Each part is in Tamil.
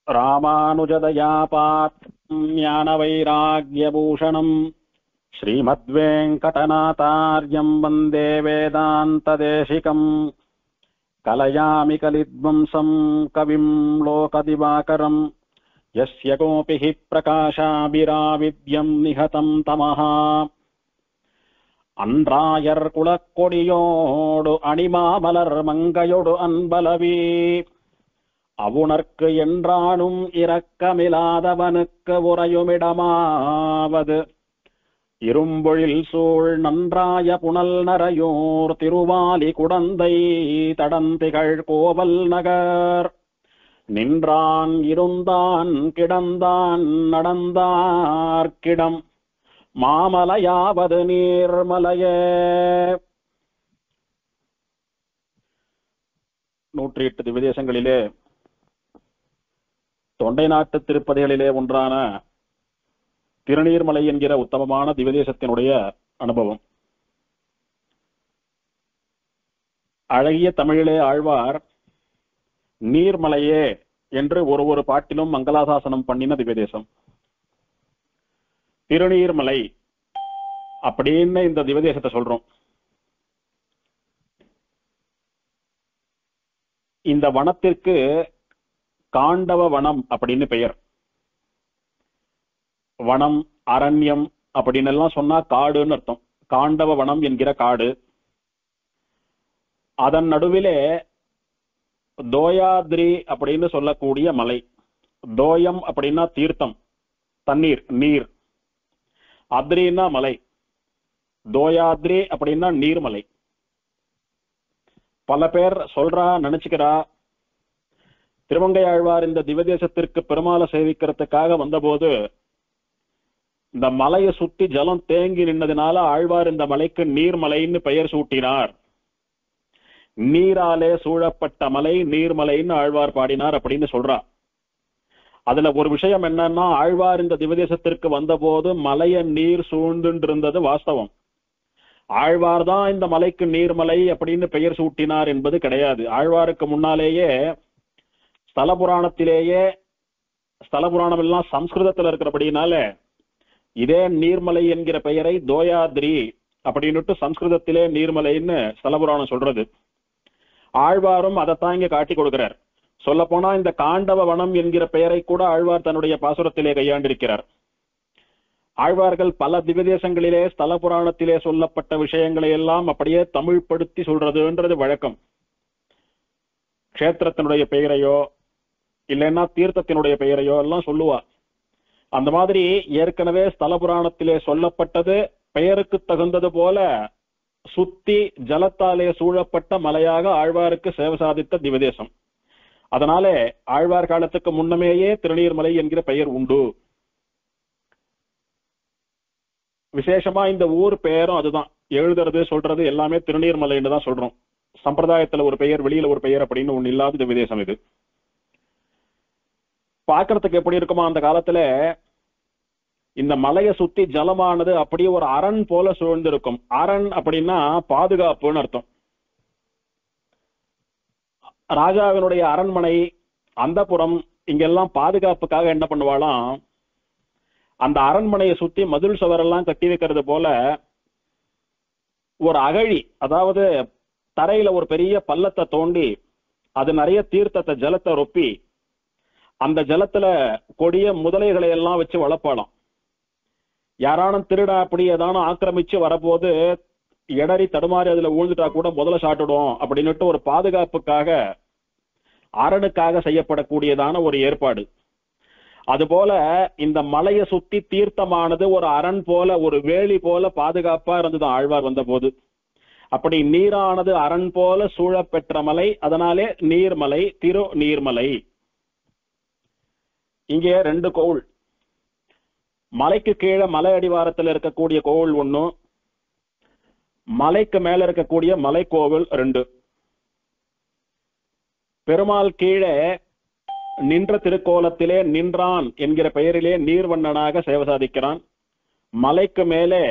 ராமானுஜதயா பாத்ரம் ஞானவைராக்யபூஷணம் ஸ்ரீமத்வேங்கடநாதார்யம் வந்தே வேதாந்ததேசிகம். கலயாமி கலித்வம்சம் கவிம் லோகதிவாகரம் யஸ்ய கோபிஹி பிரகாசாபிராவித்யம் நிஹதம் தமஹா. அன்றாயர் குலக்கொடியோடு அணிமாமலர் மங்கையொடு அன்பலவி அவுணர்க்கு என்றானும் இரக்கமிலாதவனுக்கு உறையுமிடமாவது இரும்பொழில் சூழ் நன்றாய புனல் நரையூர் திருவாலி குடந்தை தடந்திகள் கோவல் நகர். நின்றான் இருந்தான் கிடந்தான் நடந்தார்க்கிடம் மாமலையாவது நீர்மலையே. 108 திவ்யதேசங்களிலே தொண்டை நாட்டு திருப்பதிகளிலே ஒன்றான திருநீர்மலை என்கிற உத்தமமான திவ்யதேசத்தினுடைய அனுபவம். அழகிய தமிழிலே ஆழ்வார் நீர்மலையே என்று ஒரு பாட்டிலும் மங்களாசாசனம் பண்ணின திவ்யதேசம் திருநீர்மலை அப்படின்னு இந்த திவ்யதேசத்தை சொல்றோம். இந்த வனத்திற்கு காண்டவ வனம் அப்படின்னு பெயர். வனம் அரண்யம் அப்படின்னு எல்லாம் சொன்னா காடுன்னு அர்த்தம். காண்டவ வனம் என்கிற காடு. அதன் நடுவிலே தோயாத்ரி அப்படின்னு சொல்லக்கூடிய மலை. தோயம் அப்படின்னா தீர்த்தம், தண்ணீர், நீர். அத்ரின்னா மலை. தோயாத்ரி அப்படின்னா நீர்மலை. பல பேர் சொல்றா, நினைச்சுக்கிறா, திருமங்கையாழ்வார் இந்த திவ்யதேசத்திற்கு பெருமாளை சேவிக்கிறதுக்காக வந்தபோது இந்த மலையை சுத்தி ஜலம் தேங்கி நின்னதுனால ஆழ்வார் இந்த மலைக்கு நீர்மலைன்னு பெயர் சூட்டினார். நீராலே சூழப்பட்ட மலை நீர்மலைன்னு ஆழ்வார் பாடினார் அப்படின்னு சொல்றா. அதுல ஒரு விஷயம் என்னன்னா, ஆழ்வார் இந்த திவ்யதேசத்திற்கு வந்தபோது மலைய நீர் சூழ்ந்து இருந்தது வாஸ்தவம். ஆழ்வார் தான் இந்த மலைக்கு நீர்மலை அப்படின்னு பெயர் சூட்டினார் என்பது கிடையாது. ஆழ்வாருக்கு முன்னாலேயே ஸ்தலபுராணம் எல்லாம் சம்ஸ்கிருதத்துல இருக்கிறபடினால இதே நீர்மலை என்கிற பெயரை தோயாத்ரி அப்படின்னுட்டு சம்ஸ்கிருதத்திலே நீர்மலைன்னு ஸ்தலபுராணம் சொல்றது. ஆழ்வாரும் அதைத்தான் இங்க காட்டி கொடுக்கிறார். சொல்ல போனா இந்த காண்டவ வனம் என்கிற பெயரை கூட ஆழ்வார் தன்னுடைய பாசுரத்திலே கையாண்டிருக்கிறார். ஆழ்வார்கள் பல திவ்யதேசங்களிலே ஸ்தல புராணத்திலே சொல்லப்பட்ட விஷயங்களை எல்லாம் அப்படியே தமிழ்படுத்தி சொல்றதுன்றது வழக்கம். க்ஷேத்திரத்தினுடைய பெயரையோ இல்லைன்னா தீர்த்தத்தினுடைய பெயரையோ எல்லாம் சொல்லுவா. அந்த மாதிரி ஏற்கனவே ஸ்தல புராணத்திலே சொல்லப்பட்டது பெயருக்கு தகுந்தது போல சுத்தி ஜலத்தாலே சூழப்பட்ட மலையாக ஆழ்வாருக்கு சேவை சாதித்த திவ்யதேசம். அதனாலே ஆழ்வார் காலத்துக்கு முன்னமேயே திருநீர்மலை என்கிற பெயர் உண்டு. விசேஷமா இந்த ஊர் பெயரும் அதுதான். எழுதுறது சொல்றது எல்லாமே திருநீர்மலைன்னு தான் சொல்றோம். சம்பிரதாயத்துல ஒரு பெயர், வெளியில ஒரு பெயர் அப்படின்னு ஒண்ணு இல்லாத திவ்யதேசம் இது. பார்க்கறதுக்கு எப்படி இருக்குமா, அந்த காலத்துல இந்த மலையை சுத்தி ஜலமானது அப்படியே ஒரு அரண் போல சூழ்ந்திருக்கும். அரண் அப்படின்னா பாதுகாப்புன்னு அர்த்தம். ராஜாவினுடைய அரண்மனை, அந்தப்புறம் இங்கெல்லாம் பாதுகாப்புக்காக என்ன பண்ணுவாளாம், அந்த அரண்மனையை சுத்தி மதில் சுவரெல்லாம் கட்டி வைக்கிறது போல ஒரு அகழி, அதாவது தரையில ஒரு பெரிய பள்ளத்தை தோண்டி அது நிறைய தீர்த்தத்தை ஜலத்தை ரொப்பி அந்த ஜலத்துல கொடிய முதலைகளை எல்லாம் வச்சு வளர்ப்பாளாம். யாரானும் திருடா அப்படி ஏதானும் ஆக்கிரமிச்சு வரபோது இடறி தடுமாறி அதுல ஊழ்ந்துட்டா கூட முதல்ல சாட்டுடும் அப்படின்னுட்டு ஒரு பாதுகாப்புக்காக அரணுக்காக செய்யப்படக்கூடியதான ஒரு ஏற்பாடு. அதுபோல இந்த மலையை சுத்தி தீர்த்தமானது ஒரு அரண் போல, ஒரு வேலி போல பாதுகாப்பா இருந்தது ஆழ்வார் வந்த போது. அப்படி நீரானது அரண் போல சூழப்பெற்ற மலை, அதனாலே நீர்மலை, திரு நீர்மலை. இங்கே 2 கோவில். மலைக்கு கீழே மலை அடிவாரத்தில் இருக்கக்கூடிய கோவில் ஒண்ணு, மலைக்கு மேல இருக்கக்கூடிய மலை கோவில் 2. பெருமாள் கீழே நின்ற திருக்கோலத்திலே நின்றான் என்கிற பெயரிலே நீர்வண்ணனாக சேவை சாதிக்கிறான். மலைக்கு மேலே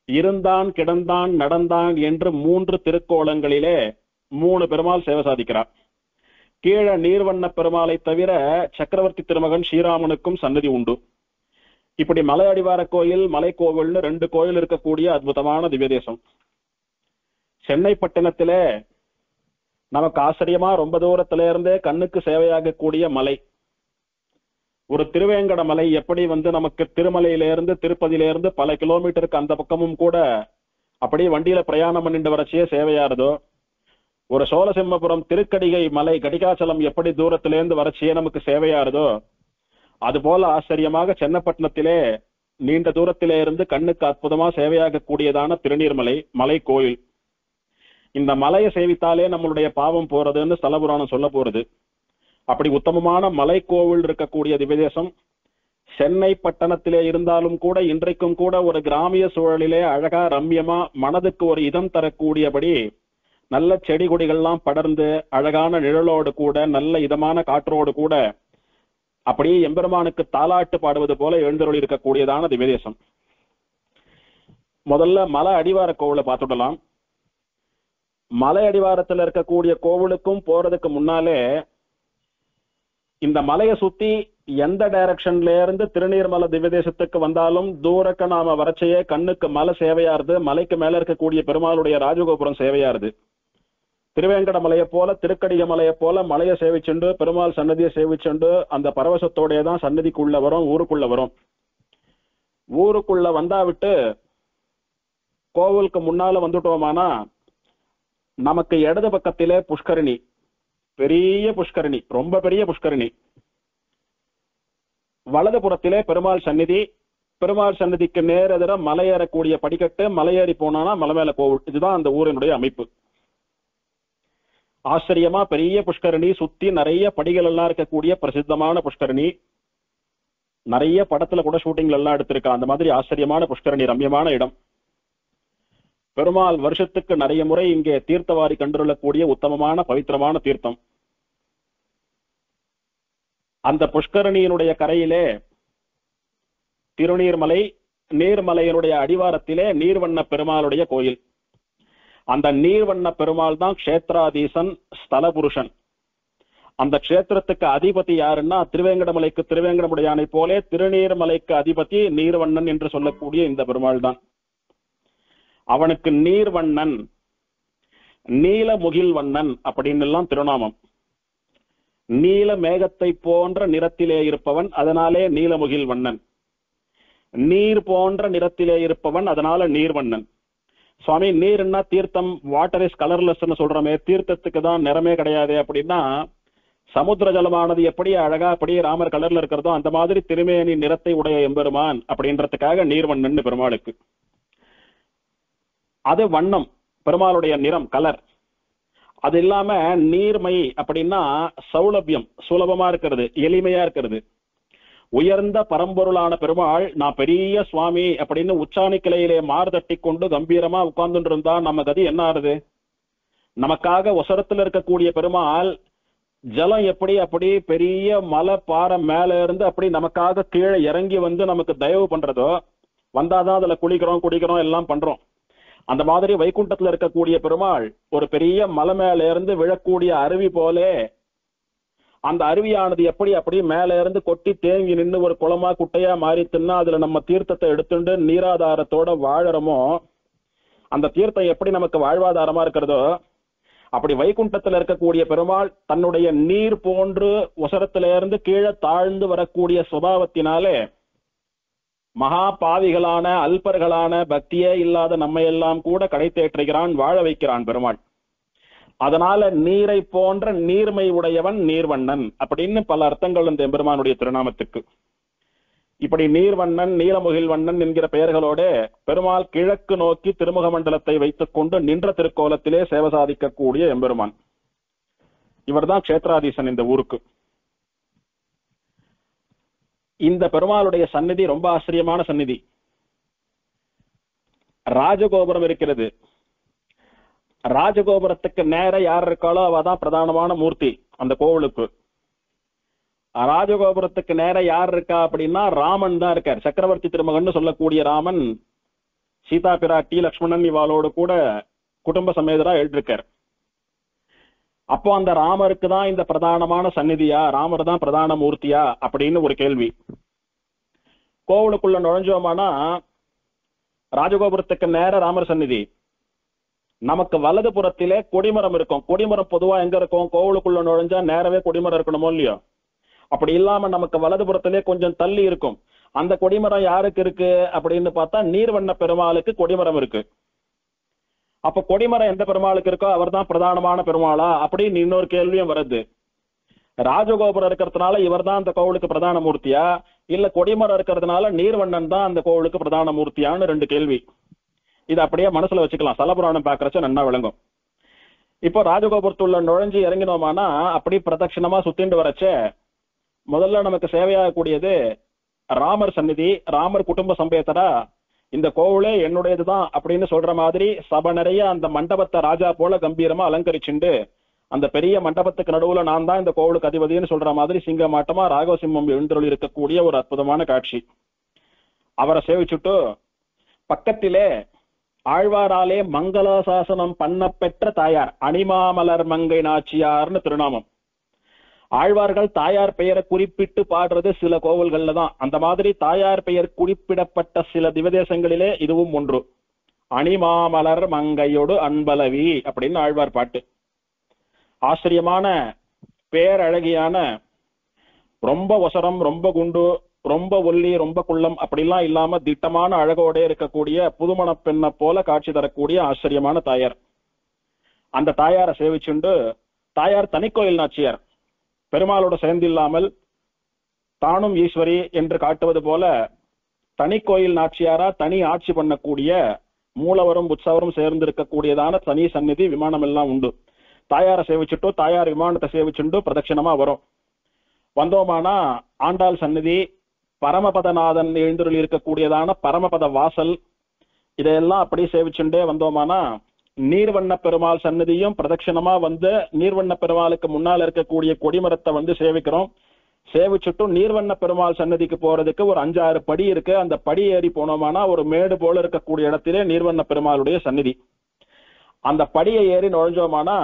இருந்தான் கிடந்தான் நடந்தான் என்று 3 திருக்கோலங்களிலே 3 பெருமாள் சேவை சாதிக்கிறார். கீழே நீர்வண்ண பெருமாளை தவிர சக்கரவர்த்தி திருமகன் ஸ்ரீராமனுக்கும் சன்னதி உண்டு. இப்படி மலை அடிவார கோயில், மலை கோவில்னு 2 கோயில் இருக்கக்கூடிய அற்புதமான திவ்யதேசம். சென்னை பட்டணத்திலே நமக்கு ஆச்சரியமா ரொம்ப தூரத்தில இருந்தே கண்ணுக்கு சேவையாகக்கூடிய மலை ஒரு திருவேங்கட மலை. எப்படி நமக்கு திருமலையிலிருந்து திருப்பதியிலிருந்து பல கிலோமீட்டருக்கு அந்த பக்கமும் கூட அப்படியே வண்டியில பிரயாணம் பண்ணிட்டு வரச்சியே சேவையாருதோ, ஒரு சோழசிம்மபுரம் திருக்கடிகை மலை கடிகாச்சலம் எப்படி தூரத்திலேருந்து வரச்சியே நமக்கு சேவையாருதோ, அது போல ஆச்சரியமாக சென்னப்பட்டினத்திலே நீண்ட தூரத்திலே இருந்து கண்ணுக்கு அற்புதமா சேவையாக கூடியதான திருநீர்மலை மலை கோயில். இந்த மலையை சேவித்தாலே நம்மளுடைய பாவம் போறதுன்னு ஸ்தல புராணம் சொல்ல போறது. அப்படி உத்தமமான மலை கோவில் இருக்கக்கூடிய திவ்யதேசம் சென்னை பட்டணத்திலே இருந்தாலும் கூட இன்றைக்கும் கூட ஒரு கிராமிய சூழலிலே அழகா ரம்யமா மனதுக்கு ஒரு இதம் தரக்கூடியபடி நல்ல செடி கொடிகள்லாம் படர்ந்து அழகான நிழலோடு கூட நல்ல இதமான காற்றோடு கூட அப்படியே எம்பெருமானுக்கு தாலாட்டு பாடுவது போல எழுந்தருளி இருக்கக்கூடியதான திவ்யதேசம். முதல்ல மலை அடிவார கோவிலை பார்த்துடலாம். மலை அடிவாரத்தில் இருக்கக்கூடிய கோவிலுக்கும் போறதுக்கு முன்னாலே இந்த மலையை சுத்தி எந்த டைரக்ஷன்ல இருந்து திருநீர்மலை திவ்யதேசத்துக்கு வந்தாலும் தூரக்க நாம வரச்சையே கண்ணுக்கு மலை சேவையாருது. மலைக்கு மேல இருக்கக்கூடிய பெருமாளுடைய ராஜகோபுரம் சேவையாருது. திருவேங்கட மலையை போல திருக்கடிக மலையை போல மலையை சேவிச்சுண்டு பெருமாள் சன்னதியை சேவிச்சுண்டு அந்த பரவசத்தோடைய தான் சன்னதிக்குள்ள வரும், ஊருக்குள்ள வரும். ஊருக்குள்ள வந்தா விட்டு கோவிலுக்கு முன்னால வந்துட்டோமானா நமக்கு இடது பக்கத்திலே புஷ்கரணி, பெரிய புஷ்கரணி, ரொம்ப பெரிய புஷ்கரணி. வலது புறத்திலே பெருமாள் சந்நிதி. பெருமாள் சன்னதிக்கு நேரெதிர மலையேறக்கூடிய படிக்கட்டு. மலையேறி போனானா மலை மேல கோவில். இதுதான் அந்த ஊரினுடைய அமைப்பு. ஆச்சரியமா பெரிய புஷ்கரணி, சுத்தி நிறைய படிகள் எல்லாம் இருக்கக்கூடிய பிரசித்தமான புஷ்கரணி. நிறைய படத்துல கூட ஷூட்டிங்ல எல்லாம் எடுத்திருக்காங்க. அந்த மாதிரி ஆச்சரியமான புஷ்கரணி, ரம்யமான இடம். பெருமாள் வருஷத்துக்கு நிறைய முறை இங்கே தீர்த்தவாரி கண்டுள்ளக்கூடிய உத்தமமான பவித்திரமான தீர்த்தம். அந்த புஷ்கரணியினுடைய கரையிலே திருநீர்மலை, நீர்மலையினுடைய அடிவாரத்திலே நீர்வண்ண பெருமாளுடைய கோயில். அந்த நீர்வண்ண பெருமாள் தான் க்ஷேத்ராதீசன், ஸ்தல புருஷன். அந்த க்ஷேத்திரத்துக்கு அதிபதி யாருன்னா திருவேங்கடமலைக்கு திருவேங்கடமுடையானை போலே திருநீர்மலைக்கு அதிபதி நீர்வண்ணன் என்று சொல்லக்கூடிய இந்த பெருமாள் தான். அவனுக்கு நீர்வண்ணன், நீலமுகில்வண்ணன் அப்படின்னு எல்லாம் திருநாமம். நீல மேகத்தை போன்ற நிறத்திலே இருப்பவன், அதனாலே நீலமுகில்வண்ணன். நீர் போன்ற நிறத்திலே இருப்பவன், அதனால நீர்வண்ணன். சுவாமி நீர்னா தீர்த்தம், வாட்டர் இஸ் கலர்லெஸ் சொல்றமே, தீர்த்தத்துக்கு தான் நிறமே கிடையாது அப்படின்னா, சமுத்திர ஜலமானது எப்படி அழகா அப்படியே ராமர் கலர்ல இருக்கிறதோ அந்த மாதிரி திருமேனி நிறத்தை உடைய எம்பெருமான் அப்படின்றதுக்காக நீர்வண்ணன் பெருமாளுக்கு. அது வண்ணம், பெருமாளுடைய நிறம், கலர். அது இல்லாம நீர்மை அப்படின்னா சௌலபியம், சுலபமா இருக்கிறது, எளிமையா இருக்கிறது. உயர்ந்த பரம்பொருளான பெருமாள் நான் பெரிய சுவாமி அப்படின்னு உச்சாணி கிளையிலே மார்தட்டி கொண்டு கம்பீரமா உட்கார்ந்து இருந்தா நம்ம கதி என்ன ஆறுது? நமக்காக ஒசரத்துல இருக்கக்கூடிய பெருமாள் ஜலம் எப்படி அப்படி பெரிய மலை பாறை மேல இருந்து அப்படி நமக்காக கீழே இறங்கி வந்து நமக்கு தயவு பண்றதோ, வந்தாதான் அதுல குளிக்கிறோம் எல்லாம் பண்றோம். அந்த மாதிரி வைகுண்டத்துல இருக்கக்கூடிய பெருமாள் ஒரு பெரிய மலை மேல இருந்து விழக்கூடிய அருவி போலே, அந்த அருவியானது எப்படி அப்படி மேல இருந்து கொட்டி தேங்கி நின்று ஒரு குளமா குட்டையா மாறித்துன்னா அதுல நம்ம தீர்த்தத்தை எடுத்துட்டு நீராதாரத்தோட வாழறோமோ, அந்த தீர்த்தம் எப்படி நமக்கு வாழ்வாதாரமா இருக்கிறதோ, அப்படி வைகுண்டத்துல இருக்கக்கூடிய பெருமாள் தன்னுடைய நீர் போன்று உசரத்தில இருந்து கீழே தாழ்ந்து வரக்கூடிய சுபாவத்தினாலே மகா பாவிகளான அல்பர்களான பக்தியே இல்லாத நம்ம எல்லாம் கூட கடை தேற்றுகிறான், வாழ வைக்கிறான் பெருமாள். அதனால நீரை போன்ற நீர்மை உடையவன் நீர்வண்ணன் அப்படின்னு பல அர்த்தங்கள் இந்த எம்பெருமானுடைய திருநாமத்துக்கு. இப்படி நீர்வண்ணன், நீலமுகில்வண்ணன் என்கிற பெயர்களோட பெருமாள் கிழக்கு நோக்கி திருமுக மண்டலத்தை வைத்துக் கொண்டு நின்ற திருக்கோலத்திலே சேவை சாதிக்கக்கூடிய எம்பெருமான். இவர்தான் க்ஷேத்ராதீசன் இந்த ஊருக்கு. இந்த பெருமாளுடைய சந்நிதி ரொம்ப ஆச்சரியமான சந்நிதி. ராஜகோபுரம் இருக்கிறது. ராஜகோபுரத்துக்கு நேர யார் இருக்காளோ அவதான் பிரதானமான மூர்த்தி அந்த கோவிலுக்கு. ராஜகோபுரத்துக்கு நேர யார் இருக்கா அப்படின்னா ராமன் தான் இருக்கார். சக்கரவர்த்தி திருமகன் சொல்லக்கூடிய ராமன் சீதா பிராட்டி லக்ஷ்மணன் இவாளோடு கூட குடும்ப சமேதரா எழுதிருக்கார். அப்போ அந்த ராமருக்கு தான் இந்த பிரதானமான சந்நிதியா, ராமர் தான் பிரதான மூர்த்தியா அப்படின்னு ஒரு கேள்வி. கோவிலுக்குள்ள நுழைஞ்சோமானா ராஜகோபுரத்துக்கு நேர ராமர் சந்நிதி. நமக்கு வலது புறத்திலே கொடிமரம் இருக்கும். கொடிமரம் பொதுவா எங்க இருக்கும்? கோவிலுக்குள்ள நுழைஞ்சா நேரவே கொடிமரம் இருக்கணுமோ இல்லையோ? அப்படி இல்லாம நமக்கு வலது புறத்திலே கொஞ்சம் தள்ளி இருக்கும். அந்த கொடிமரம் யாருக்கு இருக்கு அப்படின்னு பார்த்தா நீர்வண்ண பெருமாளுக்கு கொடிமரம் இருக்கு. அப்ப கொடிமரம் எந்த பெருமாளுக்கு இருக்கோ அவர் தான் பிரதானமான பெருமாளா அப்படின்னு இன்னொரு கேள்வியும் வருது. ராஜகோபுரம் இருக்கிறதுனால இவர் தான் அந்த கோவிலுக்கு பிரதான மூர்த்தியா, இல்ல கொடிமரம் இருக்கிறதுனால நீர்வண்ணன் தான் அந்த கோவிலுக்கு பிரதான மூர்த்தியான்னு ரெண்டு கேள்வி. இது அப்படியே மனசுல வச்சுக்கலாம், சலபுராணம் பாக்குறச்ச நன்னா விளங்கும். இப்போ ராஜகோபுரத்துள்ள நுழைஞ்சு இறங்கினோமானா அப்படி பிரதட்சிணமா சுத்திண்டு வரச்ச முதல்ல நமக்கு சேவையாகக்கூடியது ராமர் சந்நிதி. ராமர் குடும்ப சம்பேதரா இந்த கோவிலே என்னுடையதுதான் அப்படின்னு சொல்ற மாதிரி சபை நிறைய அந்த மண்டபத்தை ராஜா போல கம்பீரமா அலங்கரிச்சுண்டு அந்த பெரிய மண்டபத்துக்கு நடுவுல நான் தான் இந்த கோவிலுக்கு அதிபதினு சொல்ற மாதிரி சிங்கமாட்டமா ராகவசிம்மம் எழுந்தருளி இருக்கக்கூடிய ஒரு அற்புதமான காட்சி. அவரை சேவிச்சுட்டு பக்கத்திலே ஆழ்வாராலே மங்களாசாசனம் பண்ண பெற்ற தாயார் அணிமாமலர் மங்கை நாச்சியார்னு திருநாமம். ஆழ்வார்கள் தாயார் பெயரை குறிப்பிட்டு பாடுறது சில கோவில்கள்ல தான். அந்த மாதிரி தாயார் பெயர் குறிப்பிடப்பட்ட சில திவதேசங்களிலே இதுவும் ஒன்று. அணிமாமலர் மங்கையோடு அன்பலவி அப்படின்னு ஆழ்வார் பாட்டு. ஆச்சரியமான பேரழகியான, ரொம்ப ஒசரம், ரொம்ப குண்டு, ரொம்ப ஒல்லி, ரொம்ப குள்ளம் அப்படிலாம் இல்லாம திட்டமான அழகோட இருக்கக்கூடிய புதுமண பெண்ணை போல காட்சி தரக்கூடிய ஆச்சரியமான தாயார். அந்த தாயாரை சேவிச்சுண்டு தாயார் தனிக்கோயில் நாச்சியார். பெருமாளோட சேர்ந்து இல்லாமல் தானும் ஈஸ்வரி என்று காட்டுவது போல தனி கோயில் நாச்சியாரா தனி ஆட்சி பண்ணக்கூடிய மூலவரும் உற்சவரும் சேர்ந்து இருக்கக்கூடியதான தனி சந்நிதி விமானம் எல்லாம் உண்டு. தாயாரை சேவிச்சுட்டோ தாயார் விமானத்தை சேவிச்சுண்டு பிரதட்சிணமா வரும். வந்தோமானா ஆண்டாள் சந்நிதி, பரமபதநாதன் எழுந்தருள் இருக்கக்கூடியதான பரமபத வாசல், இதையெல்லாம் அப்படி சேவிச்சுண்டே வந்தோமானா நீர்வண்ண பெருமாள் சன்னதியும் பிரதட்சிணமா வந்து நீர்வண்ண பெருமாளுக்கு முன்னால் இருக்கக்கூடிய கொடிமரத்தை வந்து சேவிக்கிறோம். சேவிச்சுட்டும் நீர்வண்ண பெருமாள் சன்னதிக்கு போறதுக்கு ஒரு 5-6 படி இருக்கு. அந்த படி ஏறி போனோமானா ஒரு மேடு போல இருக்கக்கூடிய இடத்திலே நீர்வண்ண பெருமாளுடைய சந்நிதி. அந்த படியை ஏறி நுழைஞ்சோமானா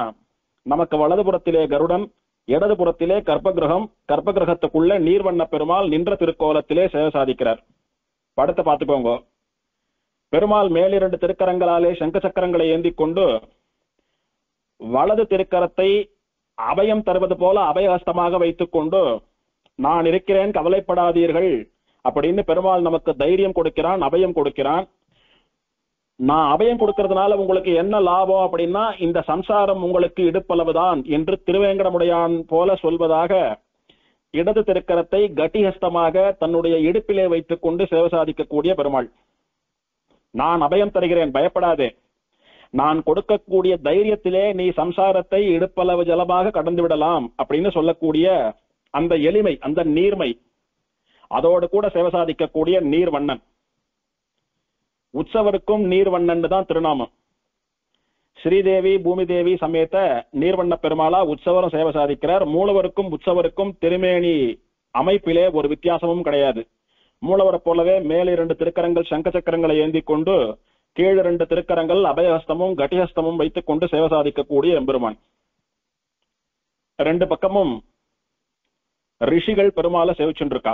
நமக்கு வலதுபுறத்திலே கருடன், இடதுபுறத்திலே கர்ப்பகிரகம், கர்ப்பகிரகத்துக்குள்ள நீர்வண்ண பெருமாள் நின்ற திருக்கோலத்திலே சேவை சாதிக்கிறார். படத்தை பார்த்துக்கோங்க. பெருமாள் மேலிரண்டு திருக்கரங்களாலே சங்க சக்கரங்களை ஏந்தி கொண்டு வலது திருக்கரத்தை அபயம் தருவது போல அபயஹஸ்தமாக வைத்துக் கொண்டு நான் இருக்கிறேன் கவலைப்படாதீர்கள் அப்படின்னு பெருமாள் நமக்கு தைரியம் கொடுக்கிறான், அபயம் கொடுக்கிறான். நான் அபயம் கொடுக்கறதுனால உங்களுக்கு என்ன லாபம் அப்படின்னா இந்த சம்சாரம் உங்களுக்கு இடுப்பளவுதான் என்று திருவேங்கடமுடையான் போல சொல்வதாக இடது திருக்கரத்தை கட்டிஹஸ்தமாக தன்னுடைய இடுப்பிலே வைத்துக் கொண்டு சேவை சாதிக்கக்கூடிய பெருமாள். நான் அபயம் தருகிறேன், பயப்படாதே, நான் கொடுக்கக்கூடிய தைரியத்திலே நீ சம்சாரத்தை இடுப்பளவு ஜலமாக கடந்து விடலாம் அப்படின்னு சொல்லக்கூடிய அந்த எளிமை, அந்த நீர்மை, அதோடு கூட சேவை சாதிக்கக்கூடிய நீர்வண்ணன். உற்சவருக்கும் நீர்வண்ணன் தான் திருநாமம். ஸ்ரீதேவி பூமிதேவி சமேத நீர்வண்ண பெருமாளா உற்சவரும் சேவை சாதிக்கிறார். மூலவருக்கும் உற்சவருக்கும் திருமேனி அமைப்பிலே ஒரு வித்தியாசமும் கிடையாது. மூலவரை போலவே மேல் 2 திருக்கரங்கள் சங்க சக்கரங்களை ஏந்தி கொண்டு கீழ் 2 திருக்கரங்கள் அபயஹஸ்தமும் கட்டிஹஸ்தமும் வைத்துக் கொண்டு சேவை சாதிக்கக்கூடிய எம்பெருமான். 2 பக்கமும் ரிஷிகள் பெருமாளை சேவிச்சுட்டு இருக்கா.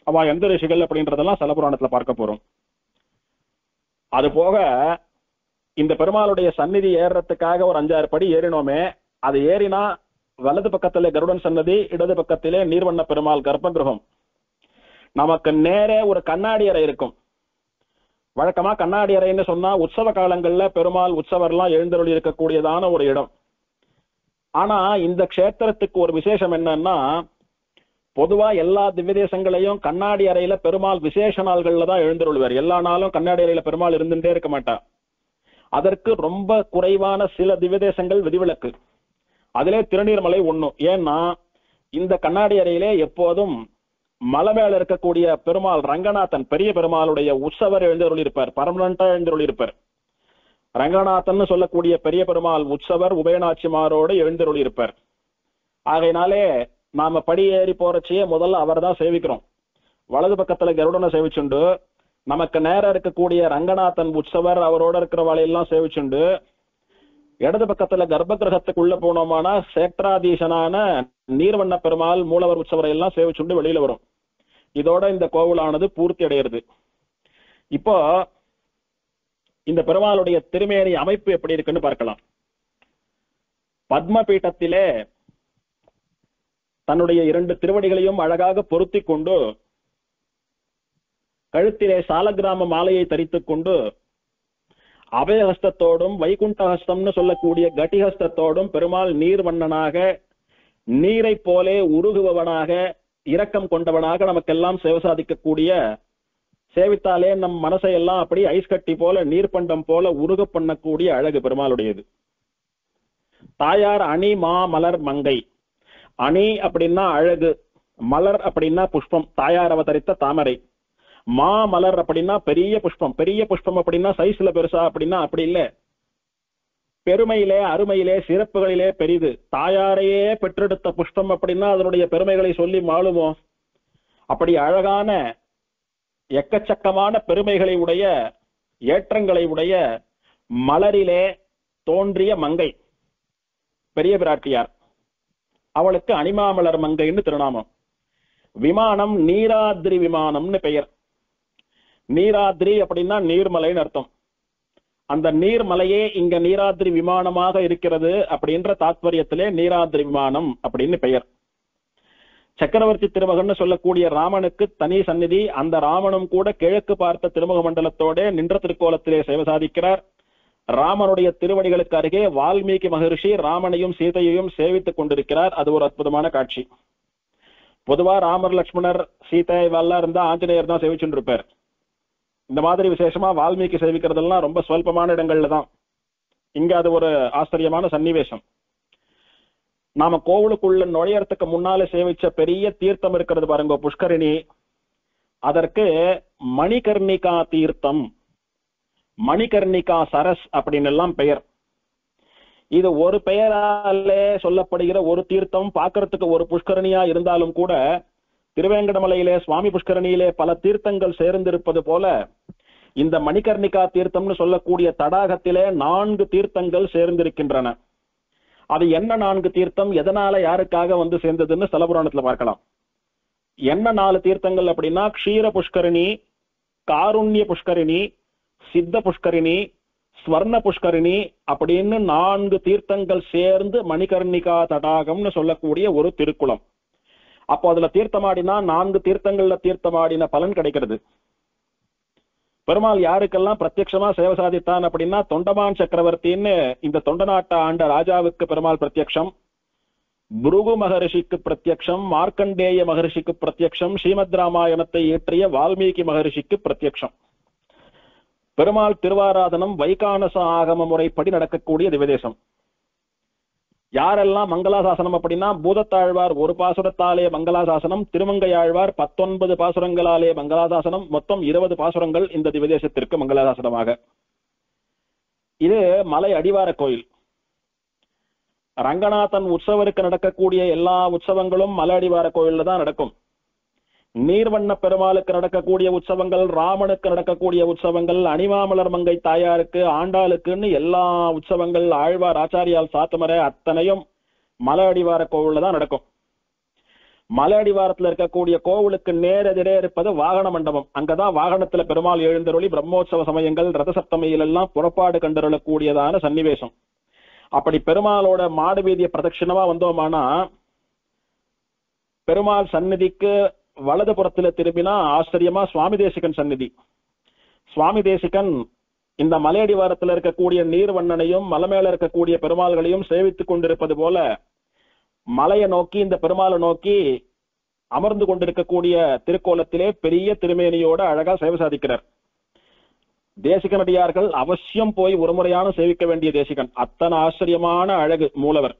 அவ எந்த ரிஷிகள் அப்படின்றதெல்லாம் சலபுராணத்துல பார்க்க போறோம். அது போக இந்த பெருமாளுடைய சந்நிதி ஏறுறதுக்காக ஒரு 5-6 படி ஏறினோமே, அது ஏறினா வலது பக்கத்திலே கருடன் சன்னதி, இடது பக்கத்திலே நீர்வண்ண பெருமாள் கர்ப்பகிரகம். நமக்கு நேரே ஒரு கண்ணாடி அறை இருக்கும். வழக்கமா கண்ணாடி அறைன்னு சொன்னா உற்சவ காலங்கள்ல பெருமாள் உற்சவர்லாம் எழுந்தருளி இருக்கக்கூடியதான ஒரு இடம். ஆனா இந்த க்ஷேத்திரத்துக்கு ஒரு விசேஷம் என்னன்னா, பொதுவா எல்லா திவ்யதேசங்களையும் கண்ணாடி அறையில பெருமாள் விசேஷ நாள்கள்ல தான் எழுந்தருள்வார். எல்லா நாளும் கண்ணாடி அறையில பெருமாள் இருந்துட்டே இருக்க மாட்டா. அதற்கு ரொம்ப குறைவான சில திவ்யதேசங்கள் விதிவிலக்கு. அதிலே திருநீர்மலை ஒண்ணு. ஏன்னா இந்த கண்ணாடி அறையிலே எப்போதும் மலை மேல இருக்கக்கூடிய பெருமாள் ரங்கநாதன் பெரிய பெருமாளுடைய உற்சவர் எழுந்தருளி இருப்பார், பர்மனண்டா எழுந்தருளி இருப்பார். ரங்கநாதன் சொல்லக்கூடிய பெரிய பெருமாள் உற்சவர் உபயநாச்சிமாரோடு எழுந்தருளி இருப்பார். ஆகையினாலே நாம படி ஏறி போறச்சே முதல்ல அவர் தான் சேவிக்கிறோம். வலது பக்கத்துல கருடனை சேவிச்சுண்டு நமக்கு நேரம் இருக்கக்கூடிய ரங்கநாதன் உற்சவர் அவரோட இருக்கிற வாழையெல்லாம் சேவிச்சுண்டு இடது பக்கத்துல கர்ப்ப கிரகத்துக்குள்ள போனோமானா சேக்ராதீசனான நீர்வண்ண பெருமாள் மூலவர் உற்சவரை எல்லாம் சேவிச்சுண்டு வெளியில வரும். இதோட இந்த கோவிலானது பூர்த்தி அடைகிறது. இப்போ இந்த பெருமாளுடைய திருமேனி அமைப்பு எப்படி இருக்குன்னு பார்க்கலாம். பத்ம பீட்டத்திலே தன்னுடைய 2 திருவடிகளையும் அழகாக பொருத்தி கொண்டு கழுத்திலே சாலக்கிராம மாலையை தரித்துக் கொண்டு அபயஹஸ்தத்தோடும் வைகுண்டஹஸ்தம்னு சொல்லக்கூடிய கட்டிஹஸ்தத்தோடும் பெருமாள் நீர்வண்ணனாக நீரை போலே உருகுபவனாக இரக்கம் கொண்டவனாக நமக்கெல்லாம் சேவை சாதிக்கக்கூடிய, சேவித்தாலே நம் மனசை எல்லாம் அப்படி ஐஸ் கட்டி போல நீர்பண்டம் போல உருக பண்ணக்கூடிய அழகு பெருமாளுடையது. தாயார் அணி மா மலர் மங்கை. அணி அப்படின்னா அழகு, மலர் அப்படின்னா புஷ்பம், தாயார் அவதரித்த தாமரை. மா மலர் அப்படின்னா பெரிய புஷ்பம். பெரிய புஷ்பம் அப்படின்னா சைஸ்ல பெருசா அப்படின்னா அப்படி இல்ல, பெருமையிலே அருமையிலே சிறப்புகளிலே பெரிது. தாயாரையே பெற்றெடுத்த புஷ்பம் அப்படின்னா அதனுடைய பெருமைகளை சொல்லி மாளுமோ? அப்படி அழகான எக்கச்சக்கமான பெருமைகளை உடைய ஏற்றங்களை உடைய மலரிலே தோன்றிய மங்கை பெரிய பிராட்டியார். அவளுக்கு அணிமாமலர் மங்கைன்னு திருநாமம். விமானம் நீராத்ரி விமானம்னு பெயர். நீராத்ரி அப்படின்னா நீர்மலைன்னு அர்த்தம். அந்த நீர்மலையே இங்க நீராத்ரி விமானமாக இருக்கிறது அப்படின்ற தாத்பரியத்திலே நீராத்ரி விமானம் அப்படின்னு பெயர். சக்கரவர்த்தி திருமகன் சொல்லக்கூடிய ராமனுக்கு தனி சந்நிதி. அந்த ராமனும் கூட கிழக்கு பார்த்த திருமுக மண்டலத்தோட நின்ற திருக்கோலத்திலே சேவை சாதிக்கிறார். ராமனுடைய திருவடிகளுக்கு அருகே வால்மீகி மகரிஷி ராமனையும் சீதையையும் சேவித்துக் கொண்டிருக்கிறார். அது ஒரு அற்புதமான காட்சி. பொதுவா ராமர் லட்சுமணர் சீதை இவெல்லாம் இருந்தா ஆஞ்சநேயர் தான் சேவிச்சுட்டு இருப்பார். இந்த மாதிரி விசேஷமா வால்மீகி சேவிக்கிறதெல்லாம் ரொம்ப ஸ்வல்பமான இடங்கள்ல தான். இங்க அது ஒரு ஆச்சரியமான சன்னிவேசம். நாம கோவிலுக்குள்ள நுழையறதுக்கு முன்னால சேவிச்ச பெரிய தீர்த்தம் இருக்கிறது பாருங்க, புஷ்கரிணி. அதற்கு மணிகர்ணிகா தீர்த்தம், மணிகர்ணிகா சரஸ் அப்படின்னு எல்லாம் பெயர். இது ஒரு பெயராலே சொல்லப்படுகிற ஒரு தீர்த்தம். பார்க்கறதுக்கு ஒரு புஷ்கரணியா இருந்தாலும் கூட திருவேங்கடமலையிலே சுவாமி புஷ்கரணியிலே பல தீர்த்தங்கள் சேர்ந்திருப்பது போல இந்த மணிகர்ணிகா தீர்த்தம்னு சொல்லக்கூடிய தடாகத்திலே 4 தீர்த்தங்கள் சேர்ந்திருக்கின்றன. அது என்ன 4 தீர்த்தம், எதனால யாருக்காக வந்து சேர்ந்ததுன்னு ஸ்தலபுராணத்துல பார்க்கலாம். என்ன 4 தீர்த்தங்கள் அப்படின்னா, க்ஷீர புஷ்கரிணி, காருண்ய புஷ்கரிணி, சித்த புஷ்கரிணி, ஸ்வர்ண புஷ்கரிணி அப்படின்னு 4 தீர்த்தங்கள் சேர்ந்து மணிகர்ணிகா தடாகம்னு சொல்லக்கூடிய ஒரு திருக்குளம். அப்போ அதுல தீர்த்தமாடினா 4 தீர்த்தங்கள்ல தீர்த்தமாடின பலன் கிடைக்கிறது. பெருமாள் யாருக்கெல்லாம் பிரத்யட்சமா சேவை சாதித்தான் அப்படின்னா, தொண்டமான் சக்கரவர்த்தின்னு இந்த தொண்ட நாட்ட ஆண்ட ராஜாவுக்கு பெருமாள் பிரத்யக்ஷம், புருகு மகரிஷிக்கு பிரத்யக்ஷம், மார்க்கண்டேய மகரிஷிக்கு பிரத்யக்ஷம், ஸ்ரீமத் ராமாயணத்தை இயற்றிய வால்மீகி மகரிஷிக்கு பிரத்யக்ஷம். பெருமாள் திருவாராதனம் வைகானச ஆகம முறைப்படி நடக்கக்கூடிய திவதேசம். யாரெல்லாம் மங்களாசாசனம் அப்படின்னா, பூதத்தாழ்வார் 1 பாசுரத்தாலே மங்களாசாசனம், திருமங்கையாழ்வார் 19 பாசுரங்களாலே மங்களாசாசனம், மொத்தம் 20 பாசுரங்கள் இந்த திவதேசத்திற்கு மங்களாசாசனமாக. இது மலை அடிவார கோயில். ரங்கநாதன் உற்சவருக்கு நடக்கக்கூடிய எல்லா உற்சவங்களும் மலை அடிவார கோயில்ல தான் நடக்கும். நீர்வண்ண பெருமாளுக்கு நடக்கக்கூடிய உற்சவங்கள், ராமனுக்கு நடக்கக்கூடிய உற்சவங்கள், அணிமாமலர் மங்கை தாயாருக்கு, ஆண்டாளுக்குன்னு எல்லா உற்சவங்கள், ஆழ்வார் ஆச்சாரியால் சாத்தமரை அத்தனையும் மலை அடிவார கோவில்ல தான் நடக்கும். மலை அடிவாரத்துல இருக்கக்கூடிய கோவிலுக்கு நேரெதிரே இருப்பது வாகன மண்டபம். அங்கதான் வாகனத்துல பெருமாள் எழுந்தருளி பிரம்மோற்சவ சமயங்கள் ரத சப்தமியில் எல்லாம் புறப்பாடு கண்டருளக்கூடியதான சன்னிவேசம். அப்படி பெருமாளோட மாடு வீதிய பிரதட்சிணமா வந்தோமானா, பெருமாள் சந்நிதிக்கு வலது புறத்துல திரும்பினா ஆச்சரியமா சுவாமி தேசிகன் சந்நிதி. சுவாமி தேசிகன் இந்த மலையடிவாரத்தில் இருக்கக்கூடிய நீர்வண்ணனையும் மலை மேல இருக்கக்கூடிய பெருமாள்களையும் சேவித்துக் கொண்டிருப்பது போல மலையை நோக்கி இந்த பெருமாளை நோக்கி அமர்ந்து கொண்டிருக்கக்கூடிய திருக்கோலத்திலே பெரிய திருமேனியோட அழகா சேவை சாதிக்கிறார். தேசிகனடியார்கள் அவசியம் போய் ஒரு முறையான சேவிக்க வேண்டிய தேசிகன். அத்தனை ஆச்சரியமான அழகு மூலவர்.